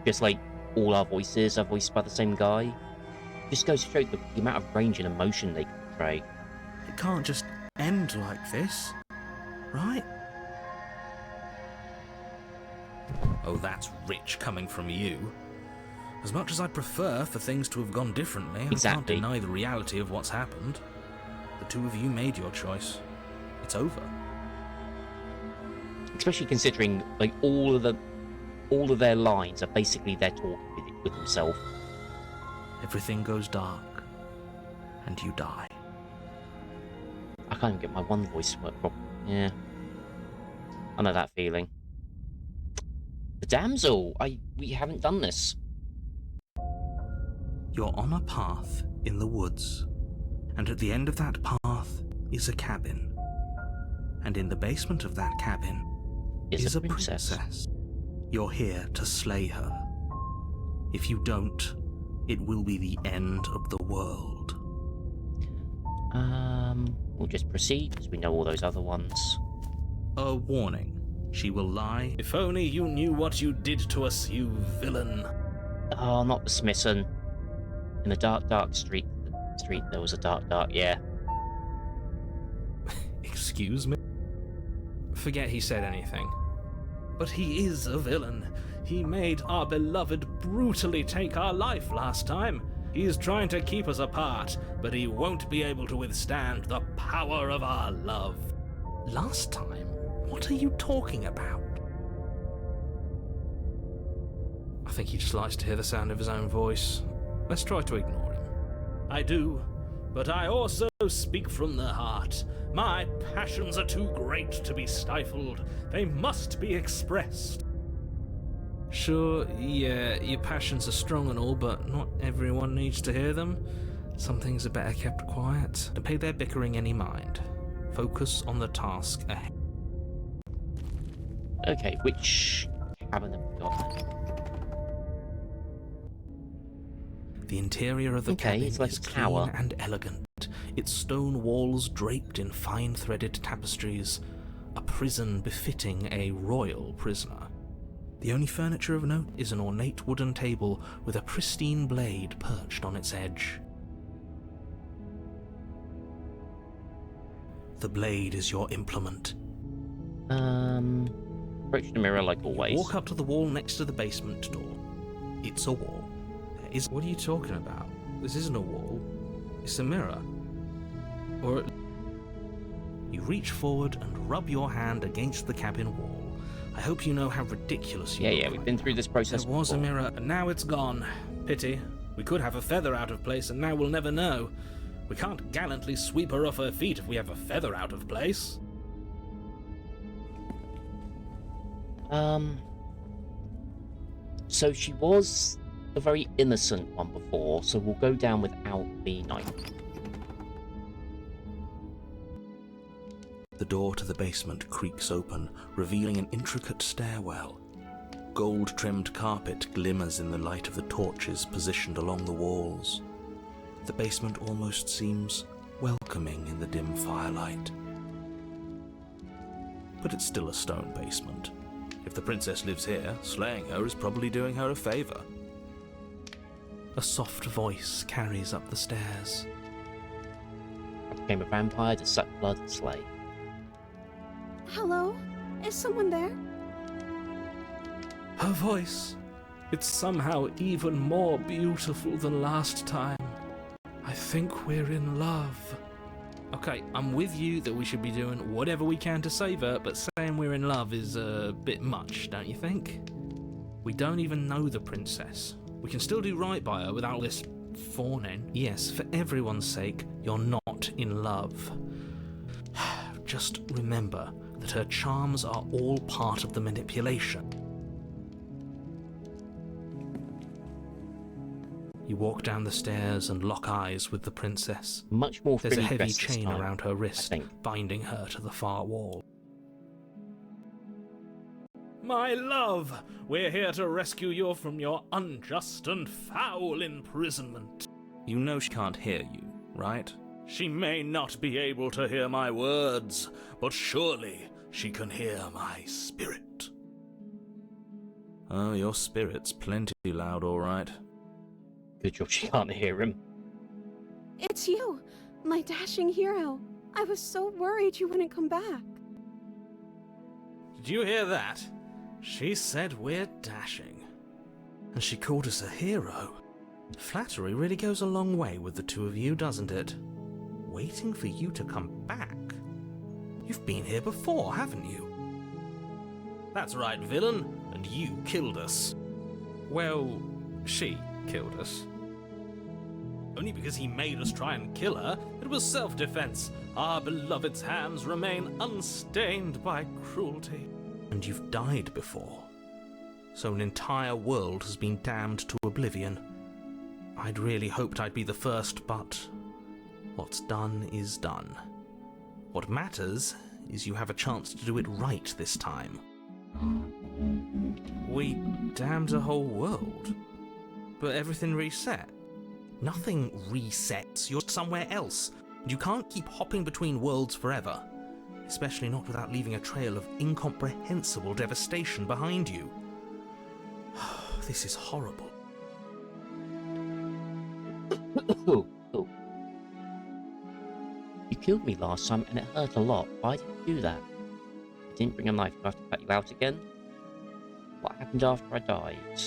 Just like all our voices are voiced by the same guy. Just goes to show the amount of range and emotion they can portray. It can't just end like this, right? Oh, that's rich coming from you. As much as I'd prefer for things to have gone differently, I Exactly. can't deny the reality of what's happened. The two of you made your choice. It's over. Especially considering like all of their lines are basically they're talking with themselves. Everything goes dark, and you die. I can't even get my one voice to work properly. Yeah. I know that feeling. The damsel! We haven't done this. You're on a path in the woods, and at the end of that path is a cabin. And in the basement of that cabin is a princess. You're here to slay her. If you don't, it will be the end of the world. We'll just proceed, as we know all those other ones. A warning. She will lie. If only you knew what you did to us, you villain. Oh, not the Smithson. In the dark street, there was a dark, yeah. Excuse me? Forget he said anything. But he is a villain. He made our beloved brutally take our life last time. He's trying to keep us apart, but he won't be able to withstand the power of our love. Last time? What are you talking about? I think he just likes to hear the sound of his own voice. Let's try to ignore him. I do, but I also speak from the heart. My passions are too great to be stifled. They must be expressed. Sure, yeah, your passions are strong and all, but not everyone needs to hear them. Some things are better kept quiet. Don't pay their bickering any mind. Focus on the task ahead. Okay, which cabin have we got? The interior of the Okay, cabin it's like is a clean tower. and elegant, its stone walls draped in fine threaded tapestries, a prison befitting a royal prisoner. The only furniture of note is an ornate wooden table with a pristine blade perched on its edge. The blade is your implement. Approach the mirror like always. Walk up to the wall next to the basement door. It's a wall. What are you talking about? This isn't a wall. It's a mirror. Or... You reach forward and rub your hand against the cabin wall. I hope you know how ridiculous you look Yeah, we've been through this process There was before. a mirror, and now it's gone. Pity. We could have a feather out of place, and now we'll never know. We can't gallantly sweep her off her feet if we have a feather out of place. So she was a very innocent one before, so we'll go down without the knife. The door to the basement creaks open, revealing an intricate stairwell. Gold-trimmed carpet glimmers in the light of the torches positioned along the walls. The basement almost seems welcoming in the dim firelight. But it's still a stone basement. If the princess lives here, slaying her is probably doing her a favor. A soft voice carries up the stairs. I became a vampire to suck blood and slay. Hello? Is someone there? Her voice. It's somehow even more beautiful than last time. I think we're in love. Okay, I'm with you that we should be doing whatever we can to save her, but saying we're in love is a bit much, don't you think? We don't even know the princess. We can still do right by her without this fawning. Yes, for everyone's sake, you're not in love. Just remember that her charms are all part of the manipulation. You walk down the stairs and lock eyes with the princess. Much more There's a frilly heavy dress this chain time, around her wrist, I think. binding her to the far wall. My love, we're here to rescue you from your unjust and foul imprisonment. You know she can't hear you, right? She may not be able to hear my words, but surely she can hear my spirit. Oh, your spirit's plenty loud, all right. Good job she can't hear him. It's you, my dashing hero. I was so worried you wouldn't come back. Did you hear that? She said we're dashing. And she called us a hero. Flattery really goes a long way with the two of you, doesn't it? Waiting for you to come back. You've been here before, haven't you? That's right, villain, and you killed us. Well, she killed us. Only because he made us try and kill her. It was self-defense. Our beloved's hands remain unstained by cruelty. And you've died before. So an entire world has been damned to oblivion. I'd really hoped I'd be the first, but what's done is done. What matters is you have a chance to do it right this time. We damned a whole world, but everything reset. Nothing resets. You're somewhere else. You can't keep hopping between worlds forever, especially not without leaving a trail of incomprehensible devastation behind you. This is horrible. Oh. You killed me last time and it hurt a lot. Why did you do that? I didn't bring a knife. Do I have to cut you out again? What happened after I died?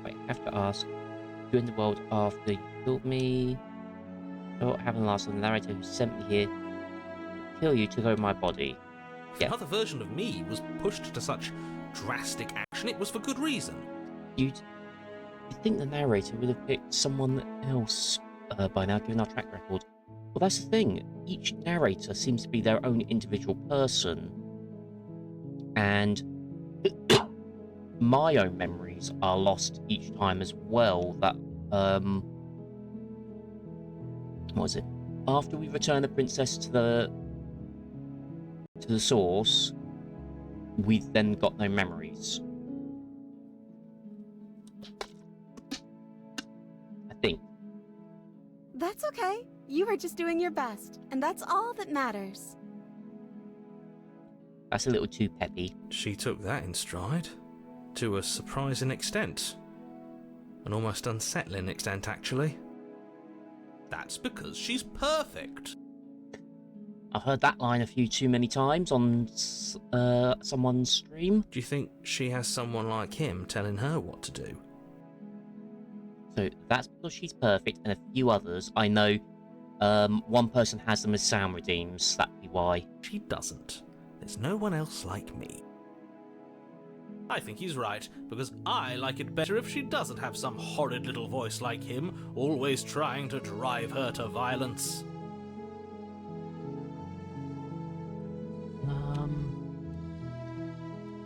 I have to ask. You in the world after you killed me? What happened last time? The narrator who sent me here to kill you took over my body. If another version of me was pushed to such drastic action, it was for good reason. You'd think the narrator would have picked someone else by now, given our track record. Well, that's the thing. Each narrator seems to be their own individual person. And my own memories are lost each time as well. That, what was it? After we return the princess to the source, we've then got no memories. I think. That's okay. You were just doing your best, and that's all that matters. That's a little too peppy. She took that in stride. To a surprising extent. An almost unsettling extent, actually. That's because she's perfect. I've heard that line a few too many times on someone's stream. Do you think she has someone like him telling her what to do? So that's because she's perfect, and a few others. I know one person has them as sound redeems. That'd be why. She doesn't. There's no one else like me. I think he's right, because I like it better if she doesn't have some horrid little voice like him, always trying to drive her to violence.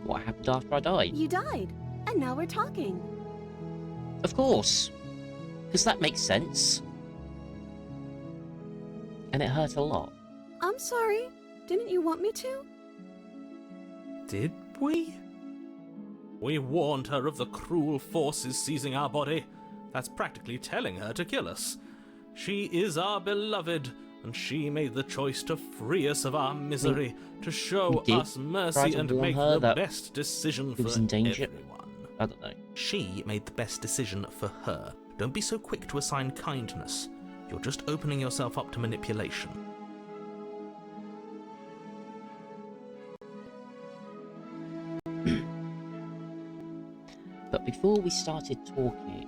What happened after I died? You died, and now we're talking. Of course. Because that makes sense. And it hurt a lot. I'm sorry. Didn't you want me to? Did we? We warned her of the cruel forces seizing our body. That's practically telling her to kill us. She is our beloved, and she made the choice to free us of our misery, to show us mercy and make the best decision for everyone. I don't know. She made the best decision for her. Don't be so quick to assign kindness. You're just opening yourself up to manipulation. But before we started talking,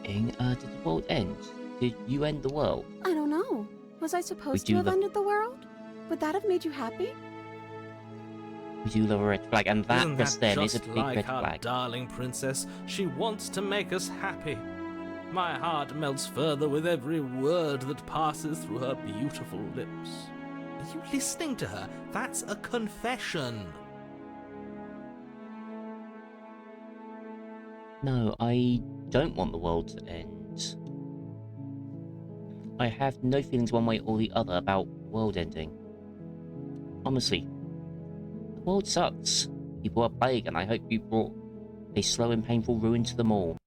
did the world end? Did you end the world? I don't know. Was I supposed to have ended the world? Would that have made you happy? We do love a red flag, and that just then is a big like red our flag. Darling princess, she wants to make us happy. My heart melts further with every word that passes through her beautiful lips. Are you listening to her? That's a confession. No, I don't want the world to end. I have no feelings one way or the other about world ending. Honestly, the world sucks. People are plagued, and I hope you brought a slow and painful ruin to them all.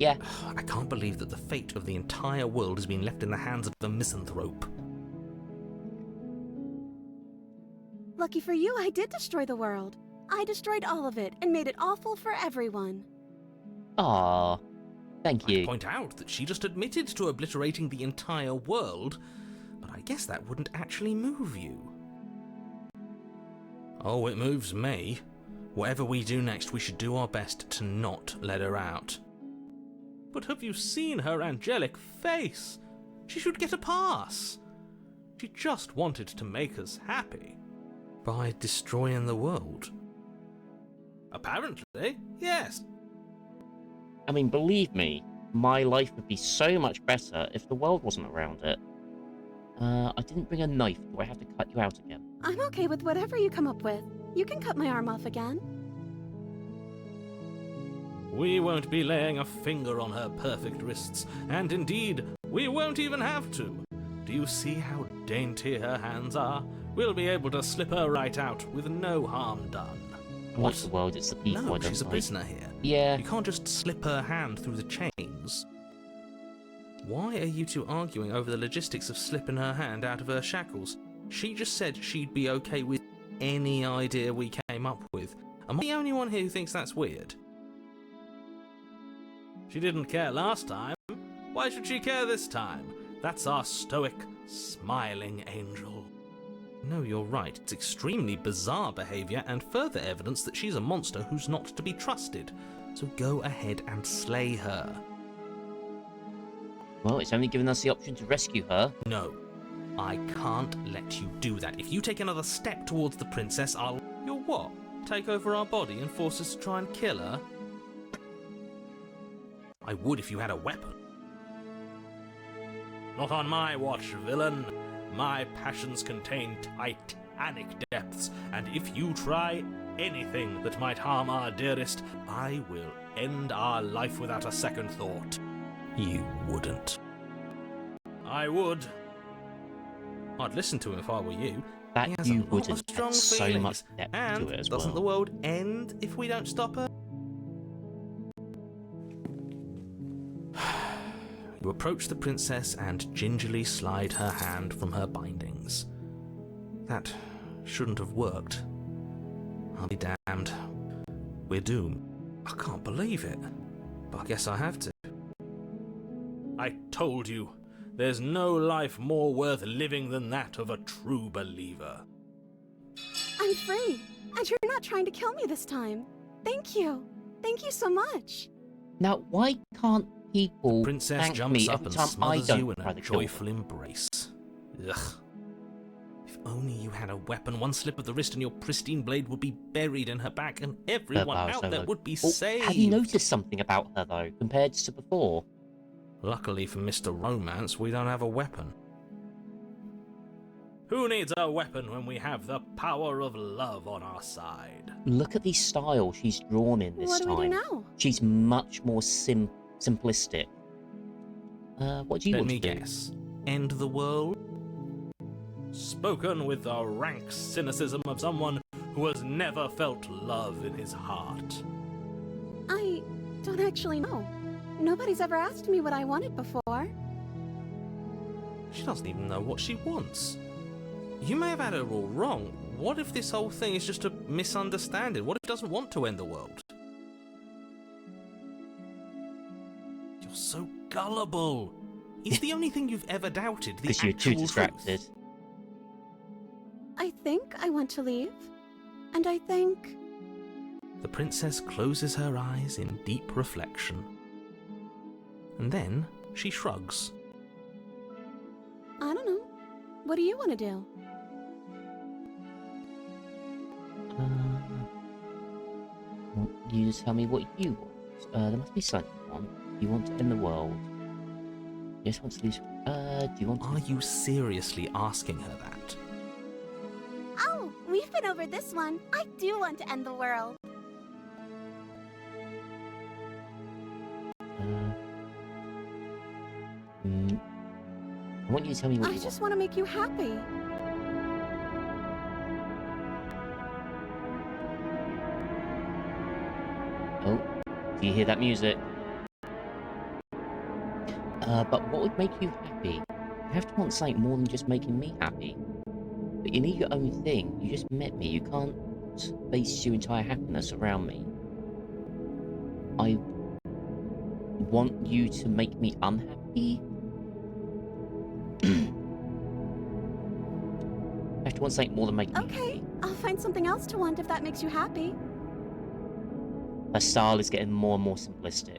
Yeah. I can't believe that the fate of the entire world has been left in the hands of a misanthrope. Lucky for you, I did destroy the world. I destroyed all of it and made it awful for everyone. Ah, thank you. I'd point out that she just admitted to obliterating the entire world, but I guess that wouldn't actually move you. Oh, it moves me. Whatever we do next, we should do our best to not let her out. But have you seen her angelic face? She should get a pass. She just wanted to make us happy. By destroying the world? Apparently, yes. I mean, believe me, my life would be so much better if the world wasn't around it. I didn't bring a knife. Do I have to cut you out again? I'm okay with whatever you come up with. You can cut my arm off again. We won't be laying a finger on her perfect wrists, and indeed, we won't even have to. Do you see how dainty her hands are? We'll be able to slip her right out with no harm done. Not the world, it's the people. No, I don't she's a like. prisoner here. Yeah. You can't just slip her hand through the chains. Why are you two arguing over the logistics of slipping her hand out of her shackles? She just said she'd be okay with any idea we came up with. Am I the only one here who thinks that's weird? She didn't care last time. Why should she care this time? That's our stoic, smiling angel. No, you're right. It's extremely bizarre behaviour and further evidence that she's a monster who's not to be trusted. So go ahead and slay her. Well, it's only given us the option to rescue her. No, I can't let you do that. If you take another step towards the princess, I'll... You'll what? Take over our body and force us to try and kill her? I would if you had a weapon. Not on my watch, villain. My passions contain titanic depths, and if you try anything that might harm our dearest, I will end our life without a second thought. You wouldn't. I would. I'd listen to him if I were you. That He has you a lot of wouldn't. strong Add so feelings. much depth And to it as doesn't the well. world end if we don't stop her? You approach the princess and gingerly slide her hand from her bindings. That shouldn't have worked. I'll be damned. We're doomed. I can't believe it, but I guess I have to. I told you, there's no life more worth living than that of a true believer. I'm free, and you're not trying to kill me this time. Thank you. Thank you so much. Now, why can't people Princess thank jumps me up every and time I smothers don't you in try a to kill joyful them? embrace. Ugh. If only you had a weapon, one slip of the wrist and your pristine blade would be buried in her back and everyone out there would be saved. Have you noticed something about her, though, compared to before? Luckily for Mr. Romance, we don't have a weapon. Who needs a weapon when we have the power of love on our side? Look at the style she's drawn in this What do time. we do now? She's much more simplistic. What do you Let want me to do? guess. End the world? Spoken with the rank cynicism of someone who has never felt love in his heart. I don't actually know. Nobody's ever asked me what I wanted before. She doesn't even know what she wants. You may have had her all wrong. What if this whole thing is just a misunderstanding? What if she doesn't want to end the world? You're so gullible. Is the only thing you've ever doubted the Because you're too actual distracted. truth? I think I want to leave. And I think... The princess closes her eyes in deep reflection. And then she shrugs. I don't know. What do you want to do? Well, you just tell me what you want. There must be something you want. You want to end the world. You just want to lose... do you want to... Are you seriously asking her that? Oh, we've been over this one. I do want to end the world. I want you to tell me what I you just want. want to make you happy. Oh, do you hear that music? But what would make you happy? You have to want something more than just making me happy. But you need your own thing. You just met me. You can't base your entire happiness around me. I want you to make me unhappy? I have to want something more than making me Okay, happy. I'll find something else to want if that makes you happy. Her style is getting more and more simplistic.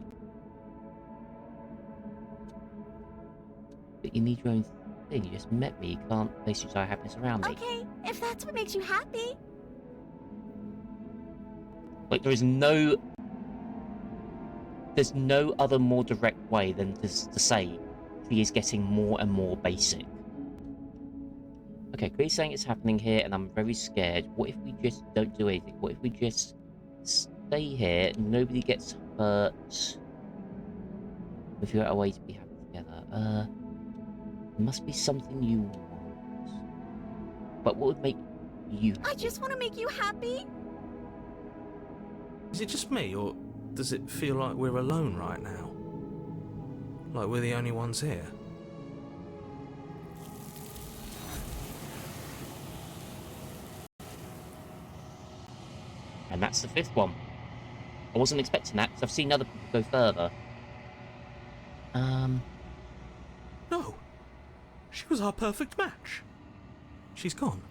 But you need your own thing. You just met me. You can't base your entire happiness around me. Okay, if that's what makes you happy. Like, there's no other more direct way than to say he is getting more and more basic. Okay, Chris saying it's happening here, and I'm very scared. What if we just don't do anything? What if we just stay here, nobody gets hurt? We figure out a way to be happy together. There must be something you want. But what would make you happy? I just want to make you happy. Is it just me, or does it feel like we're alone right now? Like we're the only ones here. And that's the 5th one. I wasn't expecting that because I've seen other people go further. No. She was our perfect match. She's gone.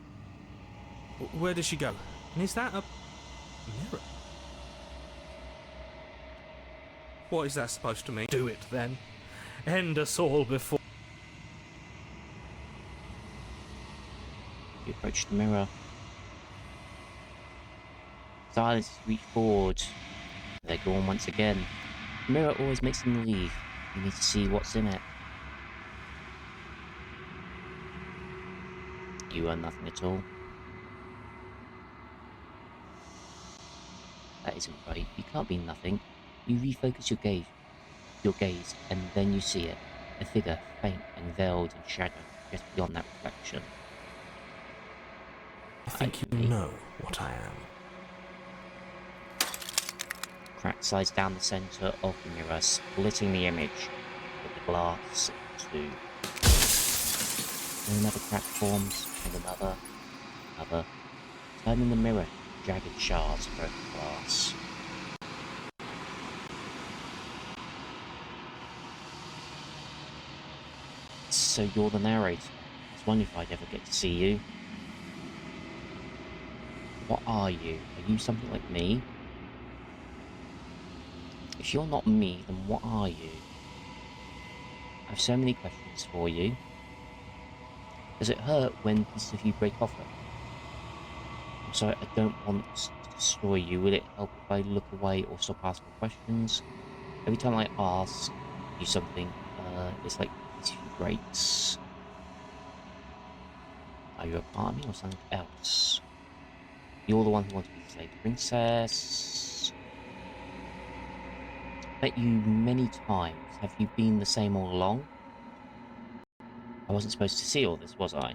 Where did she go? And is that a mirror? What is that supposed to mean? Do it then. End us all before. You approach the mirror. Silence, reach forward. They go on once again. The mirror always makes them leave. You need to see what's in it. You are nothing at all. That isn't right. You can't be nothing. You refocus your gaze, and then you see it. A figure, faint and veiled in shadow, just beyond that reflection. I think you know what I am. Crack slides down the center of the mirror, splitting the image with the glass in two. And another crack forms, and another, turning the mirror to jagged shards of broken glass. So you're the narrator. I was wondering if I'd ever get to see you. What are you? Are you something like me? If you're not me, then what are you? I have so many questions for you. Does it hurt when pieces of you break off it? I'm sorry, I don't want to destroy you. Will it help if I look away or stop asking questions? Every time I ask you something, it's like a piece of you breaks. Are you a part of me or something else? You're the one who wants to be the slave princess. Met you many times. Have you been the same all along? I wasn't supposed to see all this, was I?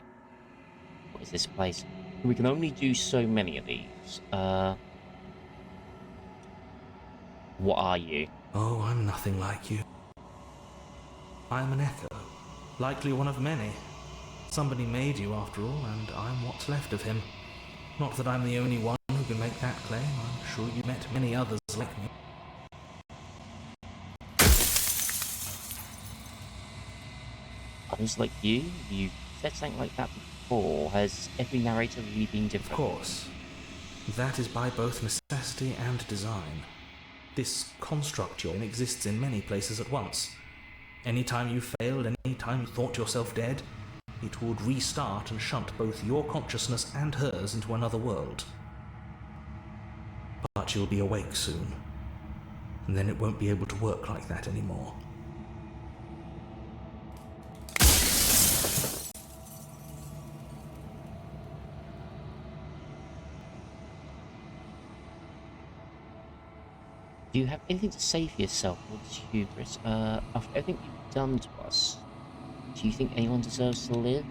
What is this place? We can only do so many of these. What are you? Oh, I'm nothing like you. I'm an echo. Likely one of many. Somebody made you after all, and I'm what's left of him. Not that I'm the only one who can make that claim. I'm sure you met many others like me. Others like you? You've said something like that before. Has every narrator really been different? Of course. That is by both necessity and design. This construct you're in exists in many places at once. Any time you failed, any time you thought yourself dead, it would restart and shunt both your consciousness and hers into another world. But you'll be awake soon, and then it won't be able to work like that anymore. Do you have anything to say for yourself or this hubris? After everything you've done to us, do you think anyone deserves to live?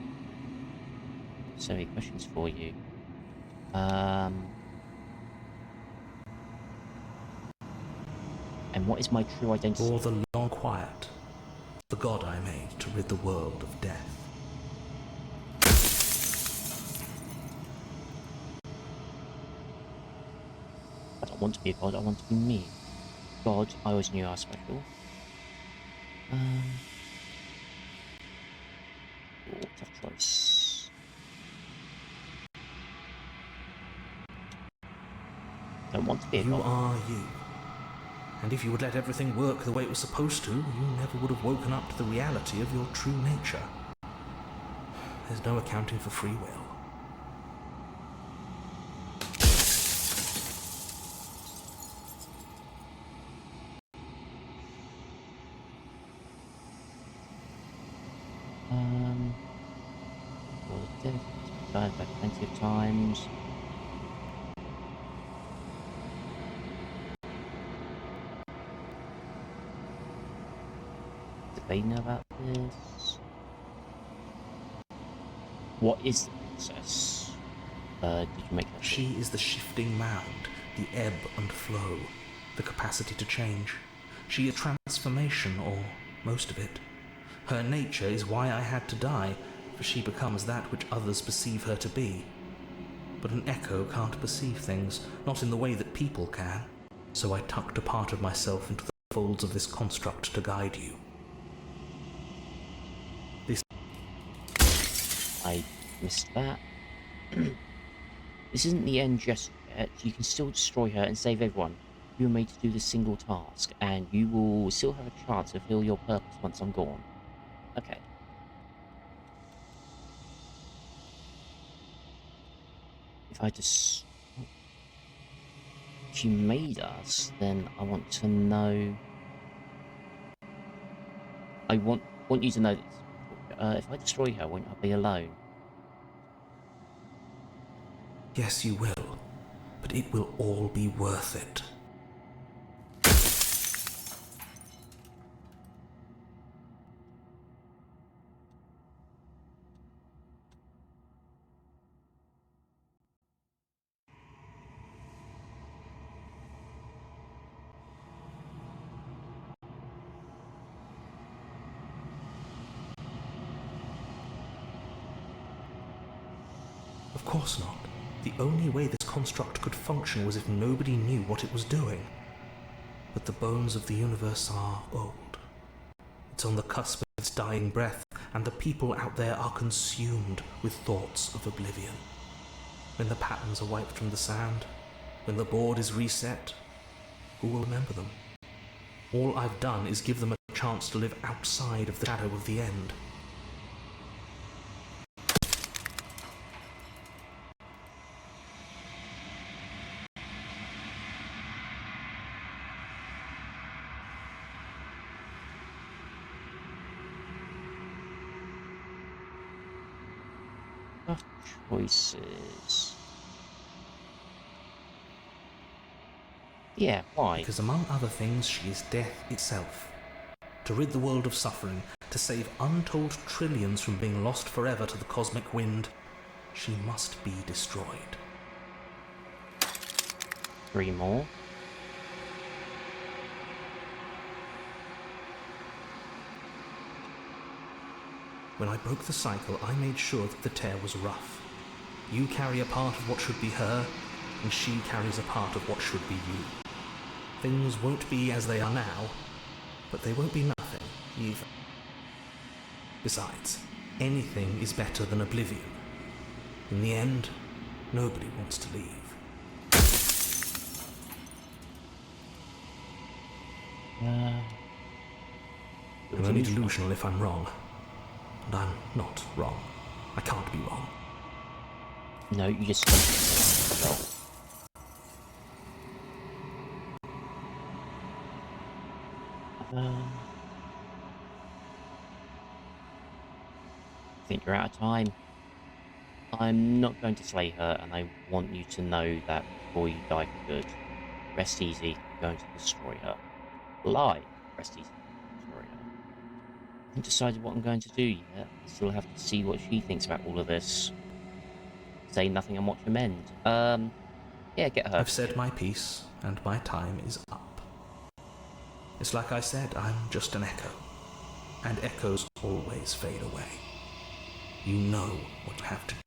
So many questions for you. And what is my true identity? Or the long quiet, the god I made to rid the world of death. I don't want to be a god, I want to be me. God, I always knew I was special. Tough choice. Don't want to be a You god. are you. And if you would let everything work the way it was supposed to, you never would have woken up to the reality of your true nature. There's no accounting for free will. Died by plenty of times. Do they know about this? What is the princess? Did you make her? She is the shifting mound, the ebb and flow, the capacity to change. She is transformation or most of it. Her nature is why I had to die, for she becomes that which others perceive her to be. But an echo can't perceive things, not in the way that people can. So I tucked a part of myself into the folds of this construct to guide you. I missed that. This isn't the end just yet. You can still destroy her and save everyone. You were made to do this single task, and you will still have a chance to fulfill your purpose once I'm gone. Okay. If I just... She made us, then I want to know... I want you to know this. If I destroy her, won't I be alone? Yes, you will, but it will all be worth it. Of course not. The only way this construct could function was if nobody knew what it was doing. But the bones of the universe are old. It's on the cusp of its dying breath, and the people out there are consumed with thoughts of oblivion. When the patterns are wiped from the sand, when the board is reset, who will remember them? All I've done is give them a chance to live outside of the shadow of the end. Tough choices. Yeah, why? Because among other things, she is death itself. To rid the world of suffering, to save untold trillions from being lost forever to the cosmic wind, she must be destroyed. 3 more. When I broke the cycle, I made sure that the tear was rough. You carry a part of what should be her, and she carries a part of what should be you. Things won't be as they are now, but they won't be nothing either. Besides, anything is better than oblivion. In the end, nobody wants to leave. I'm only delusional if I'm wrong. And I'm not wrong. I can't be wrong. No, you just don't. I think you're out of time. I'm not going to slay her, and I want you to know that before you die for good. Rest easy, I'm going to destroy her. Lie, rest easy, destroy her. I haven't decided what I'm going to do yet. I still have to see what she thinks about all of this. Say nothing and watch him end. Yeah, get her. I've said my piece, and my time is up. It's like I said, I'm just an echo. And echoes always fade away. You know what you have to do.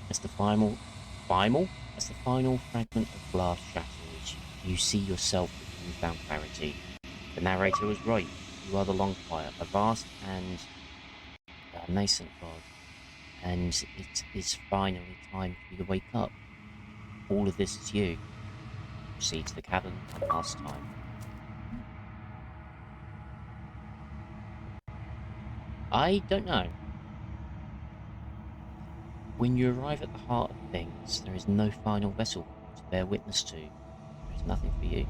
As the final fragment of glass shatters, you see yourself with newfound clarity. The narrator was right. You are the Longfire, a vast and nascent god. And it is finally time for you to wake up. All of this is you. Proceed to the cabin one last time. I don't know. When you arrive at the heart of things, there is no final vessel to bear witness to. There is nothing for you.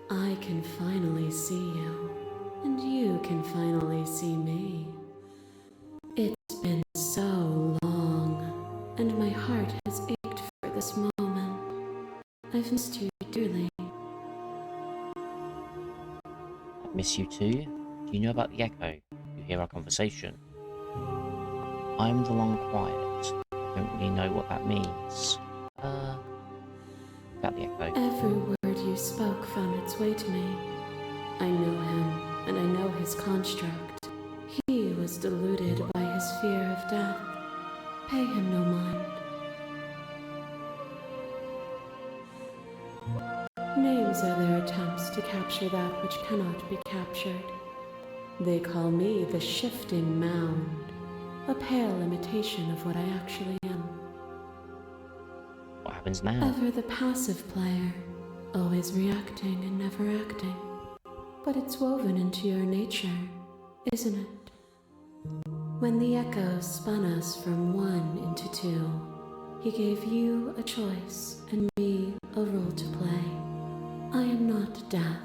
I can finally see you, and you can finally see me. It's been so long, and my heart has ached for this moment. I've missed you dearly. I miss you too. Do you know about the echo? You hear our conversation? I'm the long quiet. I don't really know what that means. About the echo. Every word you spoke found its way to me. I know him, and I know his construct. He was deluded by his fear of death. Pay him no mind. Names are their attempts to capture that which cannot be captured. They call me the shifting mound, a pale imitation of what I actually am. What happens now? Ever the passive player, always reacting and never acting. But it's woven into your nature, isn't it? When the echo spun us from one into two, he gave you a choice and me a role to play. I am not death,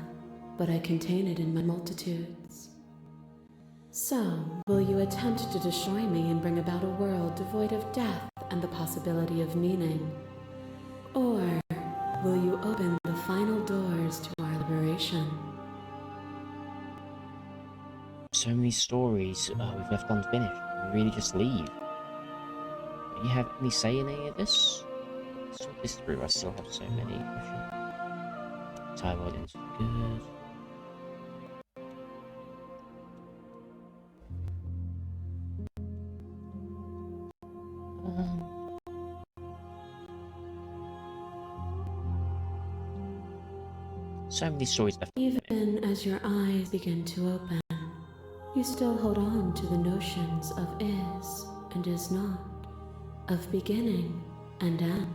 but I contain it in my multitudes. So, will you attempt to destroy me and bring about a world devoid of death and the possibility of meaning? Or will you open the final doors to our liberation? So many stories we've left unfinished. We really just leave. Do you have any say in any of this? Sort this through. I still have so many questions. Taiwan is good. So many stories left. Even as your eyes begin to open, you still hold on to the notions of is and is not, of beginning and end.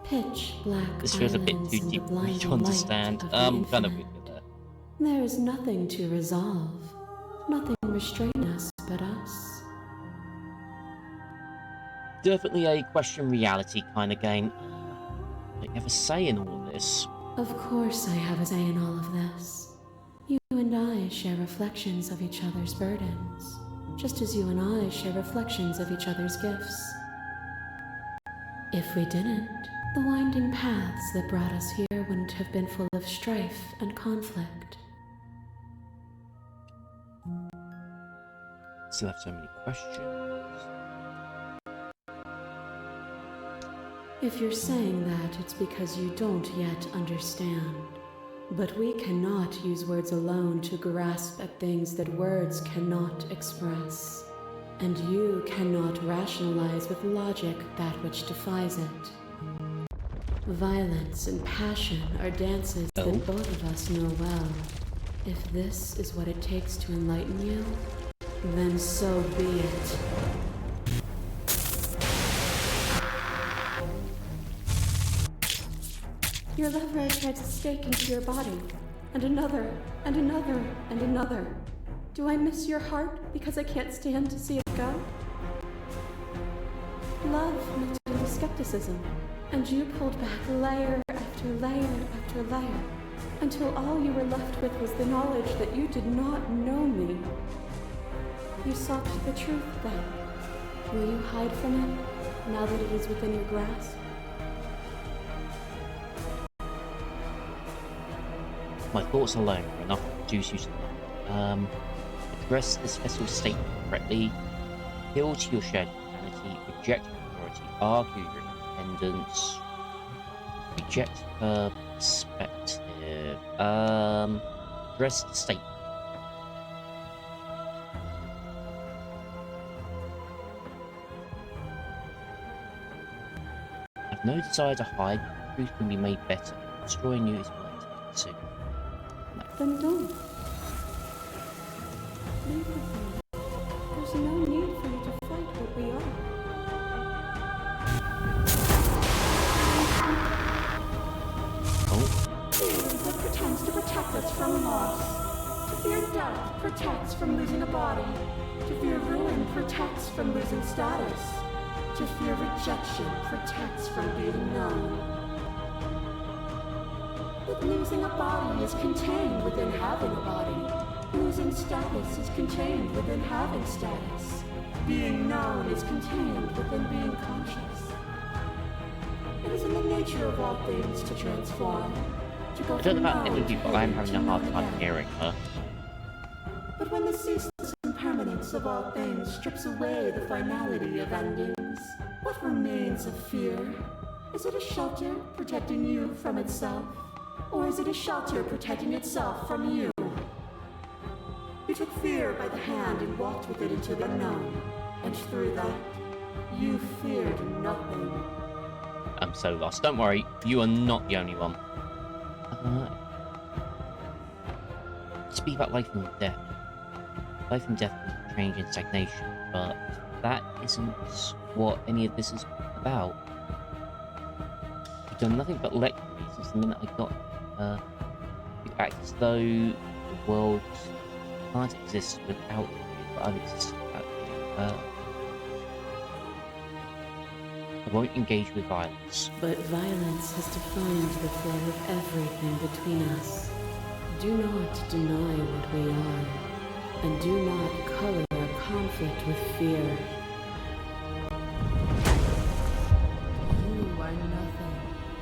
Pitch black This feels a bit islands too in the deep for me blinding to light understand. of the Kind of infinite. with that. There is nothing to resolve, nothing restraining us but us. Definitely a question reality kind of game. I don't have a say in all of this. Of course I have a say in all of this. You and I share reflections of each other's burdens, just as you and I share reflections of each other's gifts. If we didn't, the winding paths that brought us here wouldn't have been full of strife and conflict. Still have so many questions. If you're saying that, it's because you don't yet understand. But we cannot use words alone to grasp at things that words cannot express. And you cannot rationalize with logic that which defies it. Violence and passion are dances that both of us know well. If this is what it takes to enlighten you, then so be it. Your lover tried to stake into your body, and another, and another, and another. Do I miss your heart because I can't stand to see it go? Love met you with skepticism, and you pulled back layer after layer after layer, until all you were left with was the knowledge that you did not know me. You sought the truth then. Will you hide from it, now that it is within your grasp? My thoughts alone are enough to reduce you to nothing. Address this vessel statement correctly. Appeal to your shared humanity. Reject authority. Argue your independence. Reject her perspective. Address the statement. I have no desire to hide. The truth can be made better. Destroying you is my intention. Then don't. Leave with me. There's no need for you to fight what we are. It pretends to protect us from loss. To fear death protects from losing a body. To fear ruin protects from losing status. To fear rejection protects from being known. But losing a body is contained within having a body. Losing status is contained within having status. Being known is contained within being conscious. It is in the nature of all things to transform. To go I don't know from about known Emily, to but I'm hidden having to a hard known time again. hearing her. But when the ceaseless impermanence of all things strips away the finality of endings, what remains of fear? Is it a shelter protecting you from itself? Or is it a shelter protecting itself from you? You took fear by the hand and walked with it into the unknown. And through that, you feared nothing. I'm so lost. Don't worry, you are not the only one. Speak about life and death. Life and death can change in stagnation, but that isn't what any of this is about. You've done nothing but lecture me since the minute I got you act as though the world can't exist without you, but I've existed without you. I won't engage with violence. But violence has defined the flow of everything between us. Do not deny what we are, and do not color our conflict with fear. You are nothing,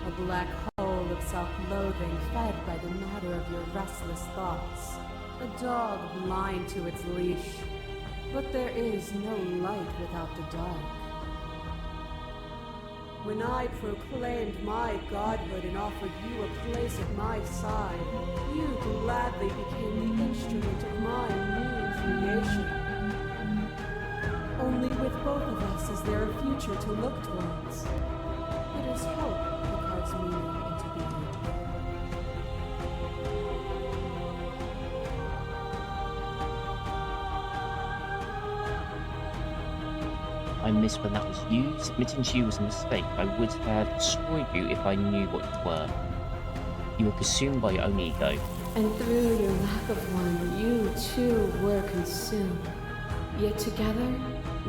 a black hole of self-loathing fed by the matter of your restless thoughts. A dog blind to its leash. But there is no light without the dark. When I proclaimed my godhood and offered you a place at my side, you gladly became the instrument of my new creation. Only with both of us is there a future to look towards. It is hope that carves meaning into being. I miss when that was used. Admitting to you was a mistake. I would have destroyed you if I knew what you were. You were consumed by your own ego. And through your lack of one, you too were consumed. Yet together,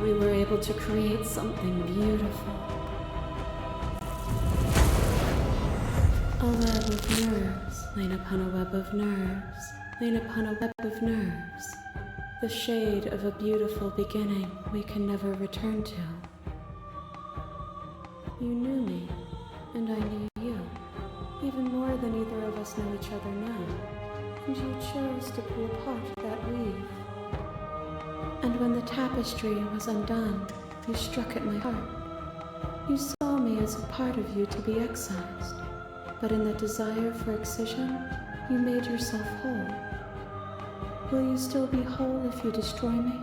we were able to create something beautiful. A web of nerves, lain upon a web of nerves, lain upon a web of nerves. The shade of a beautiful beginning we can never return to. You knew me, and I knew you, even more than either of us know each other now. And you chose to pull apart that weave. And when the tapestry was undone, you struck at my heart. You saw me as a part of you to be excised, but in that desire for excision, you made yourself whole. Will you still be whole if you destroy me?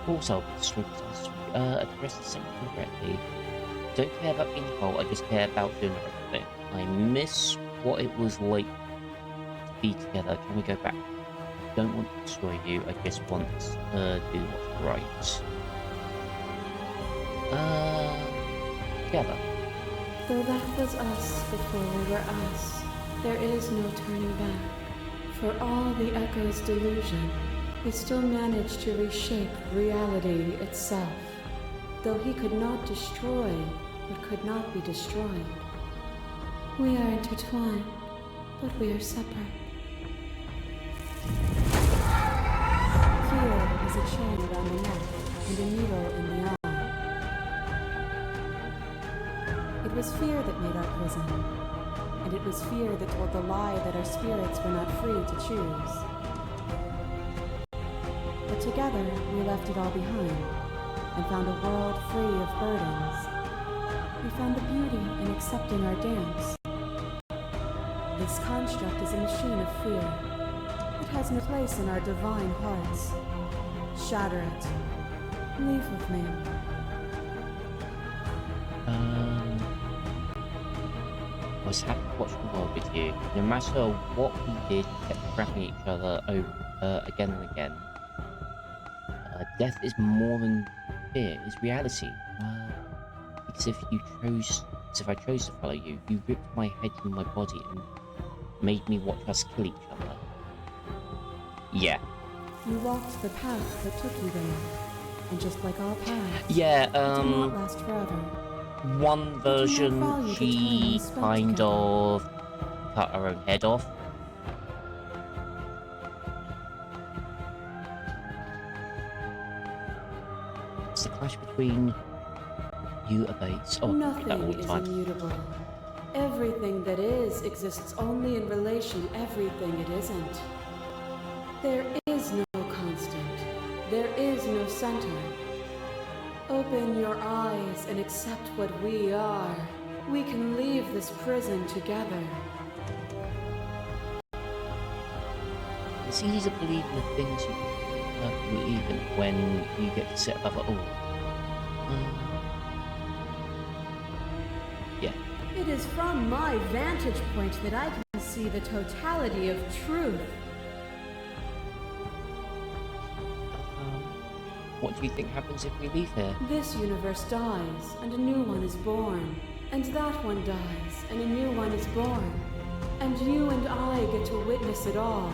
Also, I'll be destroyed because I addressed something correctly. Don't care about being whole, I just care about doing the right thing. I miss what it was like to be together. Can we go back? I don't want to destroy you, I just want to do what's right. Together. Though that was us before we were us, there is no turning back. For all the echo's delusion, he still managed to reshape reality itself. Though he could not destroy what could not be destroyed. We are intertwined, but we are separate. Fear is a chain around the neck and a needle in the eye. It was fear that made our prison, and it was fear that told the lie that our spirits were not free to choose. But together, we left it all behind, and found a world free of burdens. We found the beauty in accepting our dance. This construct is a machine of fear. It has no place in our divine hearts. Shatter it. Leave with me. I was happy to watch the world with you. No matter what we did, we kept trapping each other over again and again. Death is more than fear, it's reality. Because if I chose to follow you, you ripped my head from my body and made me watch us kill each other. Yeah. You walked the path that took you there, and just like all paths, Yeah, it did not last forever. one version, value the time she we spent kind together. of cut her own head off. between you abates. Oh, I do that all Nothing the is time. immutable. Everything that is exists only in relation to everything it isn't. There is no constant. There is no center. Open your eyes and accept what we are. We can leave this prison together. It's easy to believe in the things you believe in when you get to sit above it all. Yeah. It is from my vantage point that I can see the totality of truth. What do you think happens if we leave here? This universe dies, and a new one is born. And that one dies, and a new one is born. And you and I get to witness it all,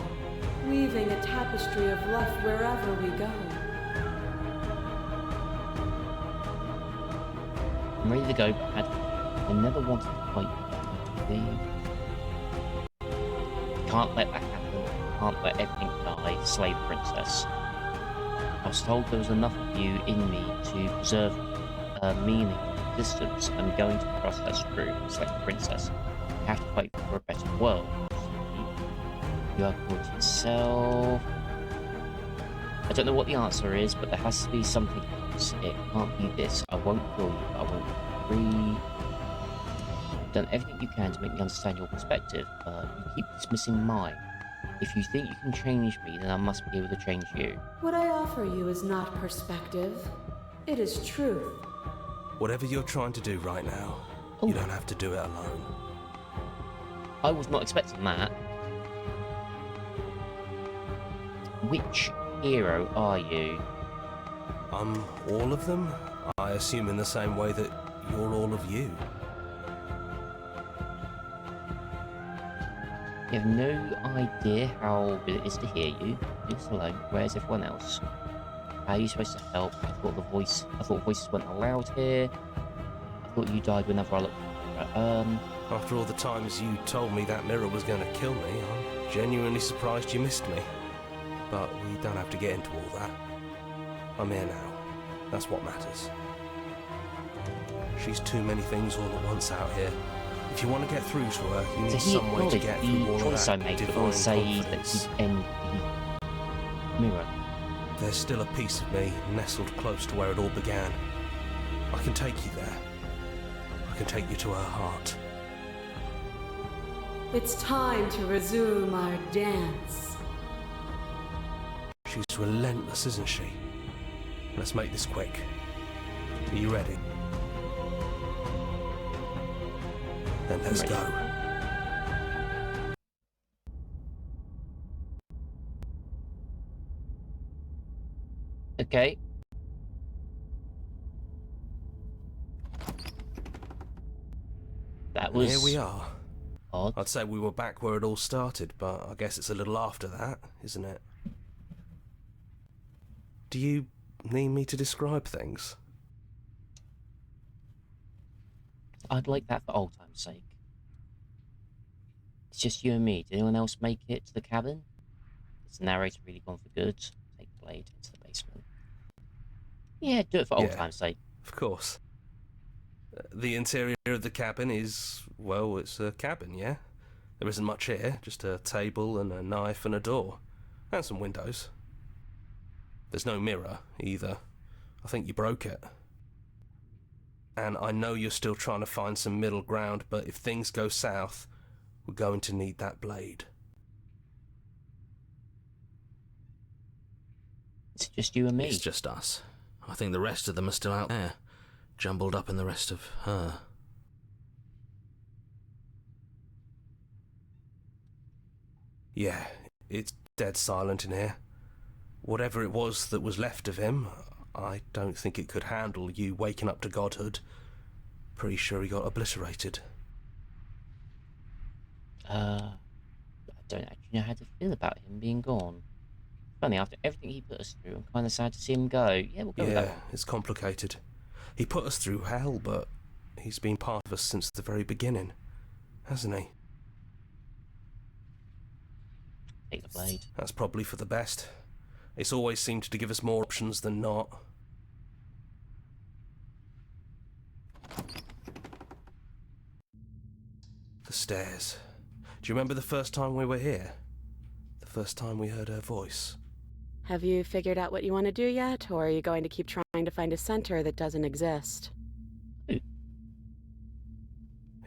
weaving a tapestry of life wherever we go. I'm ready to go, but I never wanted to fight with you. Can't let that happen. Can't let everything die. Slave princess. I was told there was enough of you in me to preserve meaning of existence. I'm going to process through. It's like a princess. You have to fight for a better world. You are called yourself. I don't know what the answer is, but there has to be something else. It can't be this. I won't kill you, but I won't be free. You've done everything you can to make me understand your perspective, but you keep dismissing mine. If you think you can change me, then I must be able to change you. What I offer you is not perspective. It is truth. Whatever you're trying to do right now, Oh. you don't have to do it alone. I was not expecting that. Which hero are you? I'm all of them, I assume in the same way that you're all of you. You have no idea how good it is to hear you. Just alone. Where's everyone else? How are you supposed to help? I thought voices weren't allowed here. I thought you died whenever I looked at the After all the times you told me that mirror was going to kill me, I'm genuinely surprised you missed me. But we don't have to get into all that. I'm here now. That's what matters. She's too many things all at once out here. If you want to get through to her, you To need he some way to acknowledge get the through all of choice I that made, but divine will say that confidence. he'd end the mirror. There's still a piece of me nestled close to where it all began. I can take you there. I can take you to her heart. It's time to resume our dance. She's relentless, isn't she? Let's make this quick. Are you ready? Then let's Ready. go. Okay. That was Here we are. odd. I'd say we were back where it all started, but I guess it's a little after that, isn't it? Do you need me to describe things? I'd like that for old time's sake. It's just you and me. Did anyone else make it to the cabin? Is the narrator really gone for good? Take Blade into the basement. Yeah, do it for old Yeah. time's sake. Of course. The interior of the cabin is, well, it's a cabin, yeah? There isn't much here, just a table and a knife and a door. And some windows. There's no mirror, either. I think you broke it. And I know you're still trying to find some middle ground, but if things go south, we're going to need that blade. It's just you and me. It's just us. I think the rest of them are still out there, jumbled up in the rest of her. Yeah, it's dead silent in here. Whatever it was that was left of him, I don't think it could handle you waking up to godhood. Pretty sure he got obliterated. I don't actually know how to feel about him being gone. Funny, after everything he put us through, I'm kind of sad to see him go. Yeah, we'll go with that Yeah, one. it's complicated. He put us through hell, but he's been part of us since the very beginning, hasn't he? Take the blade. That's probably for the best. It's always seemed to give us more options than not. The stairs. Do you remember the first time we were here? The first time we heard her voice? Have you figured out what you want to do yet, or are you going to keep trying to find a center that doesn't exist? It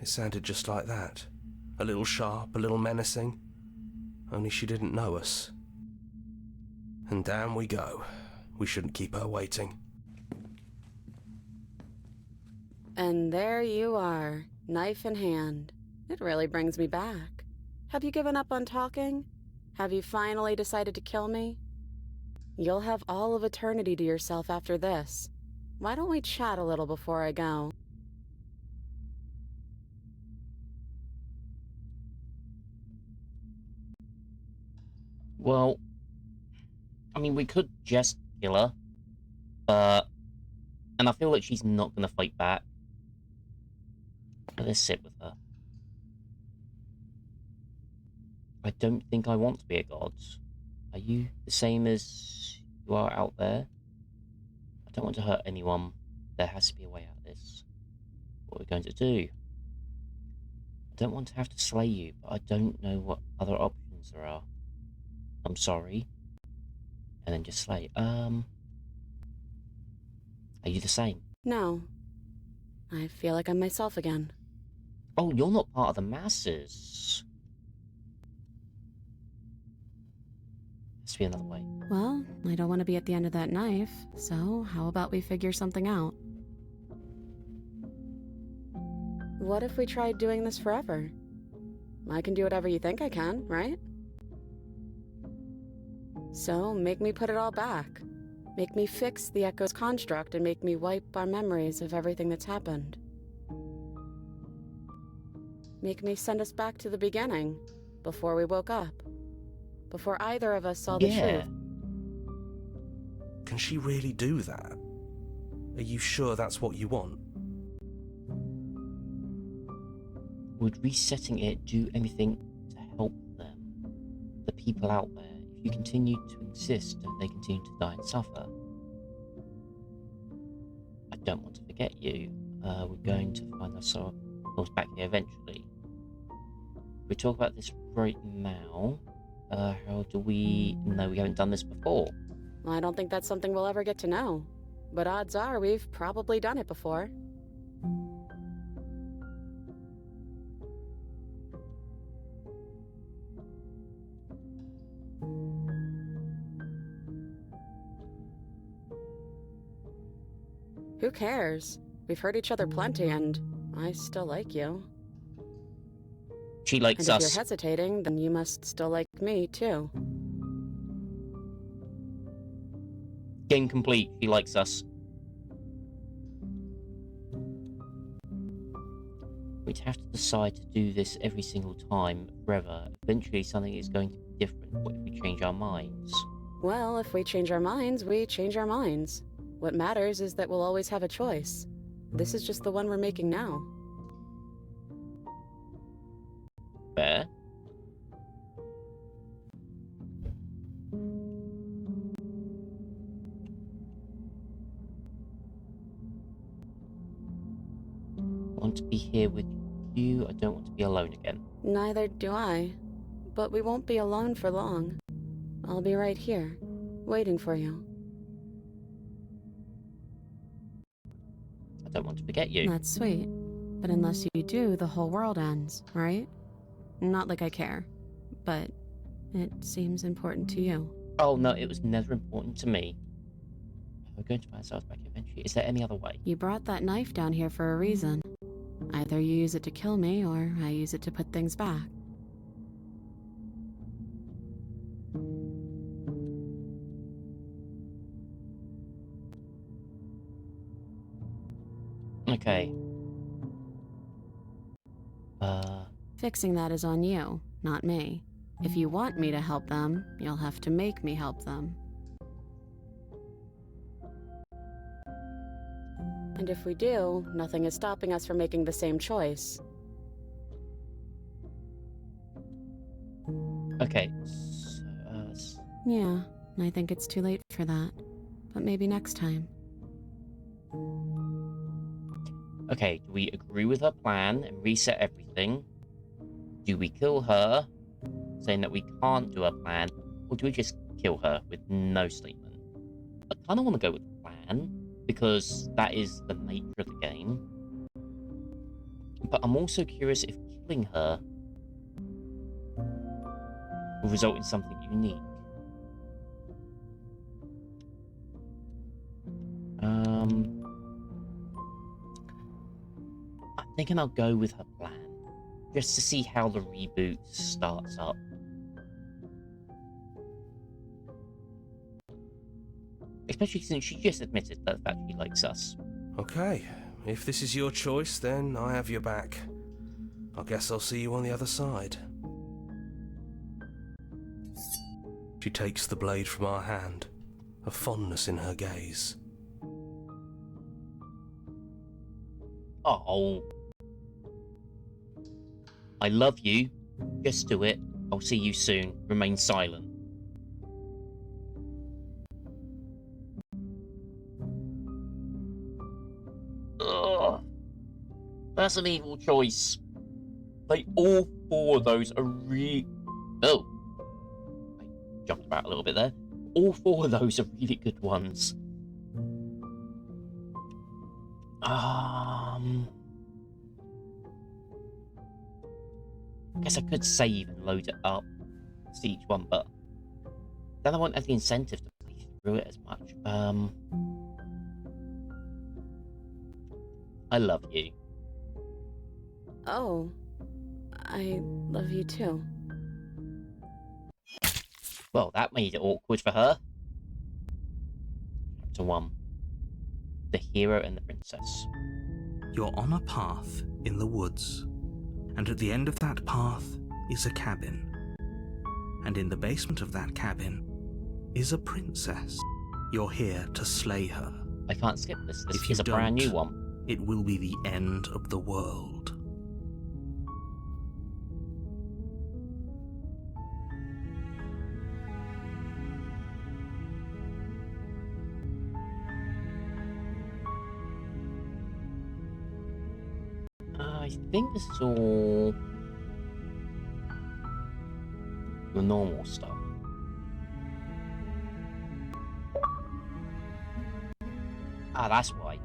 sounded just like that. A little sharp, a little menacing. Only she didn't know us. And down we go. We shouldn't keep her waiting. And there you are, knife in hand. It really brings me back. Have you given up on talking? Have you finally decided to kill me? You'll have all of eternity to yourself after this. Why don't we chat a little before I go? Well, I mean, we could just kill her, and I feel like she's not going to fight back. Let's sit with her. I don't think I want to be a god. Are you the same as you are out there? I don't want to hurt anyone. There has to be a way out of this. What are we going to do? I don't want to have to slay you, but I don't know what other options there are. I'm sorry. And then just slay. Are you the same? No. I feel like I'm myself again. Oh, you're not part of the masses. Has to be another way. Well, I don't want to be at the end of that knife, so how about we figure something out? What if we tried doing this forever? I can do whatever you think I can, right? So, make me put it all back. Make me fix the Echo's construct and make me wipe our memories of everything that's happened. Make me send us back to the beginning, before we woke up. Before either of us saw the truth. Can she really do that? Are you sure that's what you want? Would resetting it do anything to help them? The people out there? If you continue to exist, don't they continue to die and suffer? I don't want to forget you. We're going to find ourselves back here eventually. We talk about this right now. How do we know we haven't done this before? I don't think that's something we'll ever get to know. But odds are we've probably done it before. Who cares? We've hurt each other plenty, and I still like you. She likes and us. If you're hesitating, then you must still like me, too. Game complete. She likes us. We'd have to decide to do this every single time, forever. Eventually, something is going to be different. What if we change our minds? Well, if we change our minds, we change our minds. What matters is that we'll always have a choice. This is just the one we're making now. Fair. I want to be here with you. I don't want to be alone again. Neither do I. But we won't be alone for long. I'll be right here, waiting for you. I don't want to forget you. That's sweet. But unless you do, the whole world ends, right? Not like I care, but it seems important to you. Oh no, it was never important to me. We're going to find ourselves back eventually. Is there any other way? You brought that knife down here for a reason. Either you use it to kill me, or I use it to put things back. Okay. Fixing that is on you, not me. If you want me to help them, you'll have to make me help them. And if we do, nothing is stopping us from making the same choice. Okay. Yeah, I think it's too late for that. But maybe next time. Okay, do we agree with her plan and reset everything? Do we kill her, saying that we can't do a plan, or do we just kill her with no statement? I kind of want to go with plan, because that is the nature of the game. But I'm also curious if killing her will result in something unique. I'm thinking I'll go with her plan, just to see how the reboot starts up. Especially since she just admitted that she likes us. Okay, if this is your choice, then I have your back. I guess I'll see you on the other side. She takes the blade from our hand, a fondness in her gaze. Oh. I love you. Just do it. I'll see you soon. Remain silent. Ugh. That's an evil choice. Like, all four of those are Oh. I jumped about a little bit there. All four of those are really good ones. I guess I could save and load it up, see each one, but then I won't have the incentive to play through it as much. I love you. Oh, I love you too. Well, that made it awkward for her. Chapter 1. The Hero and the Princess. You're on a path in the woods, and at the end of that path is a cabin. And in the basement of that cabin is a princess. You're here to slay her. I can't skip this. This If you is a brand new don't, one. It will be the end of the world. I think this is all the normal stuff. Ah, that's why.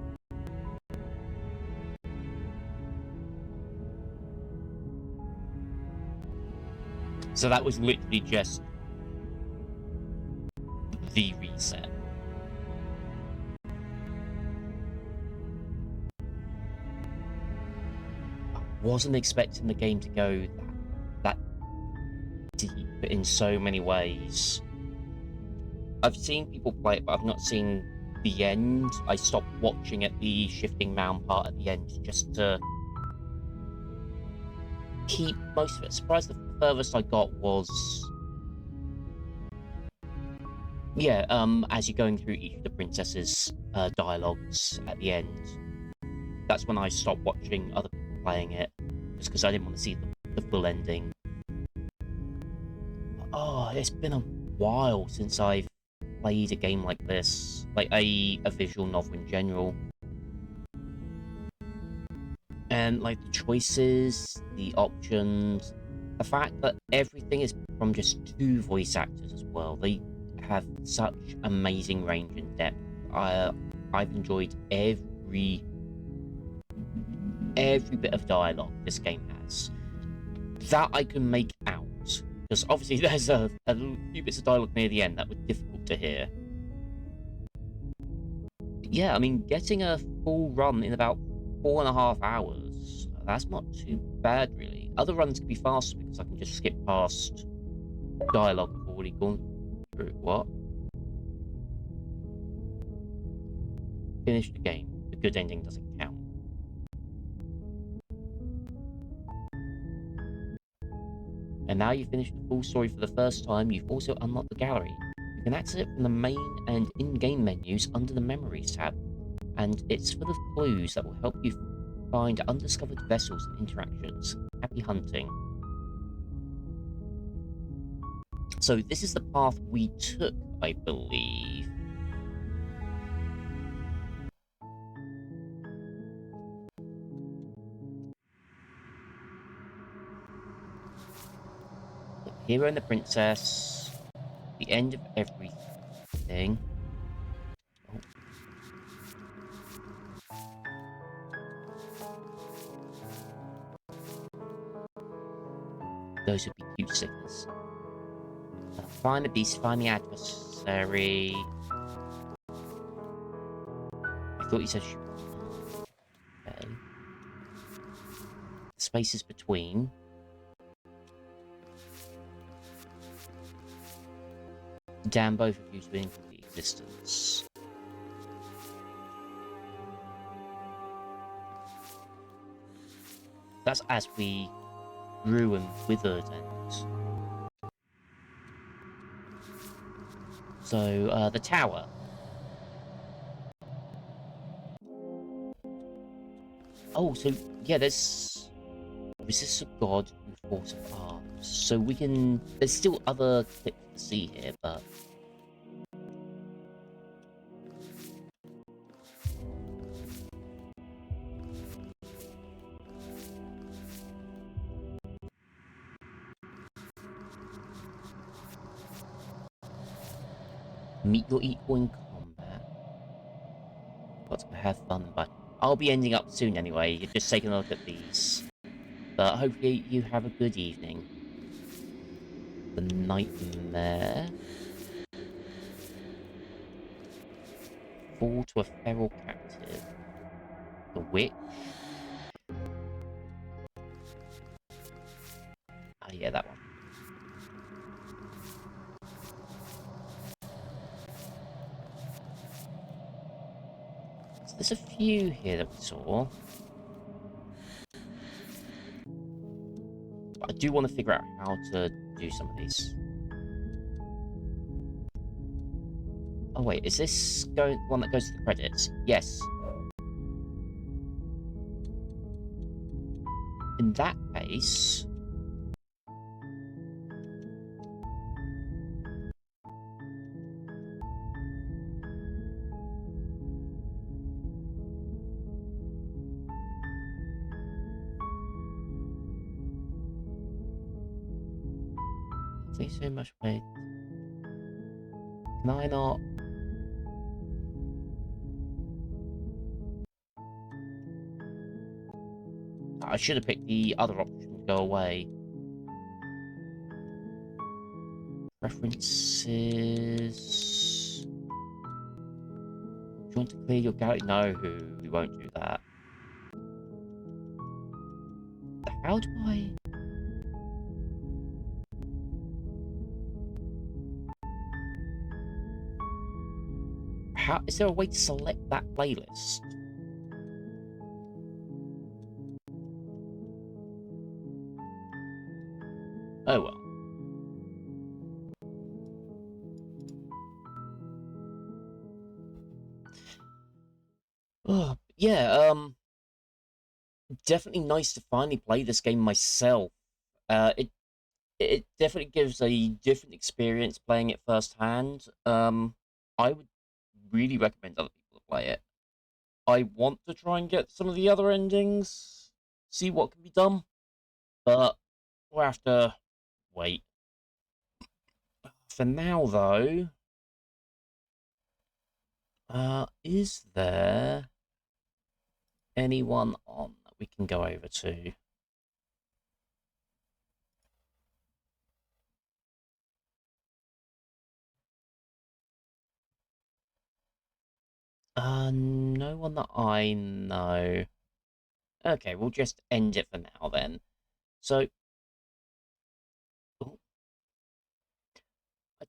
So that was literally just the reset. I wasn't expecting the game to go that deep in so many ways. I've seen people play it, but I've not seen the end. I stopped watching at the shifting mound part at the end just to keep most of it. Surprised the furthest I got was, yeah, as you're going through each of the princesses' dialogues at the end. That's when I stopped watching other people playing it, just because I didn't want to see the full ending. Oh, it's been a while since I've played a game like this, like a visual novel in general. And like the choices, the options, the fact that everything is from just 2 voice actors as well. They have such amazing range and depth. I've enjoyed every bit of dialogue this game has. That I can make out. Because obviously there's a few bits of dialogue near the end that were difficult to hear. Yeah, I mean, getting a full run in about 4.5 hours, that's not too bad, really. Other runs can be faster because I can just skip past dialogue I've already gone through. What? Finish the game. The good ending doesn't count. And now you've finished the full story for the first time, you've also unlocked the gallery. You can access it from the main and in-game menus under the Memories tab, and it's full of clues that will help you find undiscovered vessels and interactions. Happy hunting. So this is the path we took, I believe. hero and the princess, the end of everything. Oh. Those would be cute stickers. Find the beast, find the adversary. I thought you said okay. Spaces between. Damn both of you's winning from the existence. That's as we grew and withered and... So, the tower. Oh, so, yeah, there's... Resist of God and Force of Arms. So we can... There's still other clips to see here, but... Meet your equal in combat. Got to have fun, but I'll be ending up soon anyway. You're just taking a look at these. But hopefully you have a good evening. The Nightmare. Fall to a feral captive. The Witch. Ah, yeah, that one. So there's a few here that we saw. But I do want to figure out how to do some of these. Oh wait, is this one that goes to the credits? Yes. In that case... Thank you so much, mate. Can I not? I should have picked the other option to go away. References. Do you want to clear your gallery? No, we won't do that. How do I? How is there a way to select that playlist? Oh well. Oh, yeah, definitely nice to finally play this game myself. It definitely gives a different experience playing it firsthand. I would really recommend other people to play it. I want to try and get some of the other endings, see what can be done, but we'll have to wait. For now, though, is there anyone on that we can go over to? No one that I know. Okay, we'll just end it for now then. So, I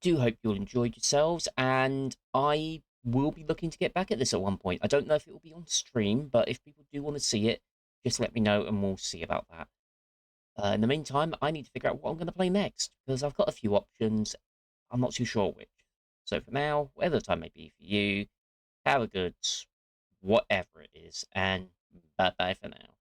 do hope you all enjoyed yourselves, and I will be looking to get back at this at one point. I don't know if it will be on stream, but if people do want to see it, just let me know and we'll see about that. In the meantime, I need to figure out what I'm going to play next, because I've got a few options. I'm not too sure which. So for now, whatever the time may be for you, have a good whatever it is, and bye-bye for now.